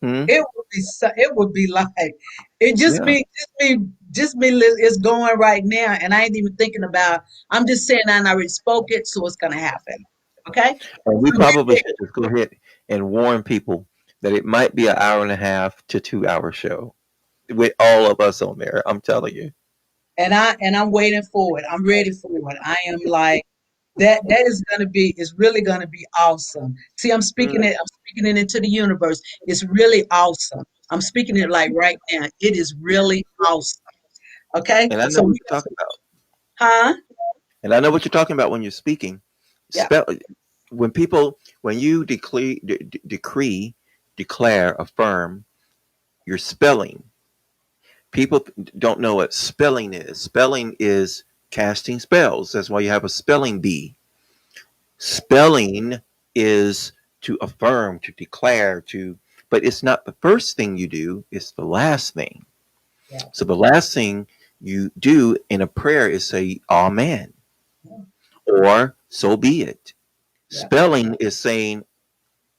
Hmm? it would be like it Yeah, just me it's going right now and I ain't even thinking about I'm just saying I already spoke it, so it's gonna happen. Okay? and we So be probably ready. should just go ahead and warn people that it might be an hour and a half to 2 hour show with all of us on there. I'm telling you, And I'm waiting for it. I'm ready for it. I am like that is gonna be is really gonna be awesome. See, mm. I'm speaking it into the universe. It's really awesome. I'm speaking it like right now. It is really awesome. Okay? And I know So what we you're talking about. huh? And I know what you're talking about when you're speaking. Yeah. Spell when people When you decree, declare, affirm, you're spelling. People don't know what spelling is. Spelling is casting spells. That's why you have a spelling bee. Spelling is to affirm, to declare, but it's not the first thing you do, it's the last thing. Yeah. So the last thing you do in a prayer is say, Amen, Yeah. or so be it. Yeah. Spelling is saying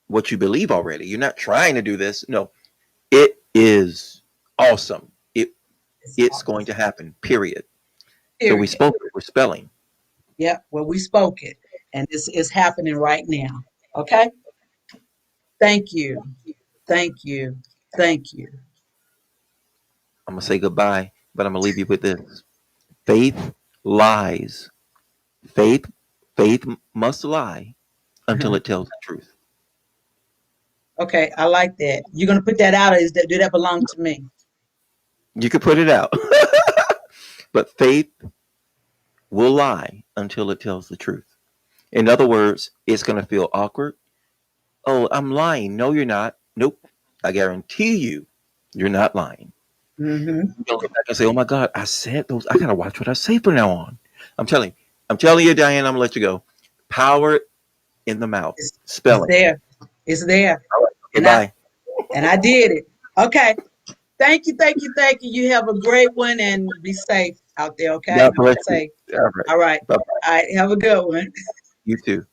what you believe already. You're not trying to do this. No, it is awesome. It's It's awesome. going to happen, period. So we Period. spoke it, we're spelling. Yeah. Well, we spoke it, and this is happening right now. Okay. Thank you. Thank you. Thank you. I'm going to say goodbye, but I'm going to leave you with this. Faith lies. Faith, faith must lie until it tells the truth. Okay. I like that. You're gonna put that out. Or is that do that belong to me? You could put it out, but faith will lie until it tells the truth. In other words, it's going to feel awkward. Oh, I'm lying. No, you're not. Nope. I guarantee you, you're not lying. Mm-hmm. You don't look back and say, "Oh my God, I said those. I gotta watch what I say from now on." I'm telling you, Diane. I'm gonna let you go. Power in the mouth. It's Spelling. there. It's there. All right. And I Goodbye. and I did it. Okay. Thank you, thank you, thank you. You have a great one and be safe out there, okay? God Be bless you. safe. All right. All right. Bye bye. All right. Have a good one. You too.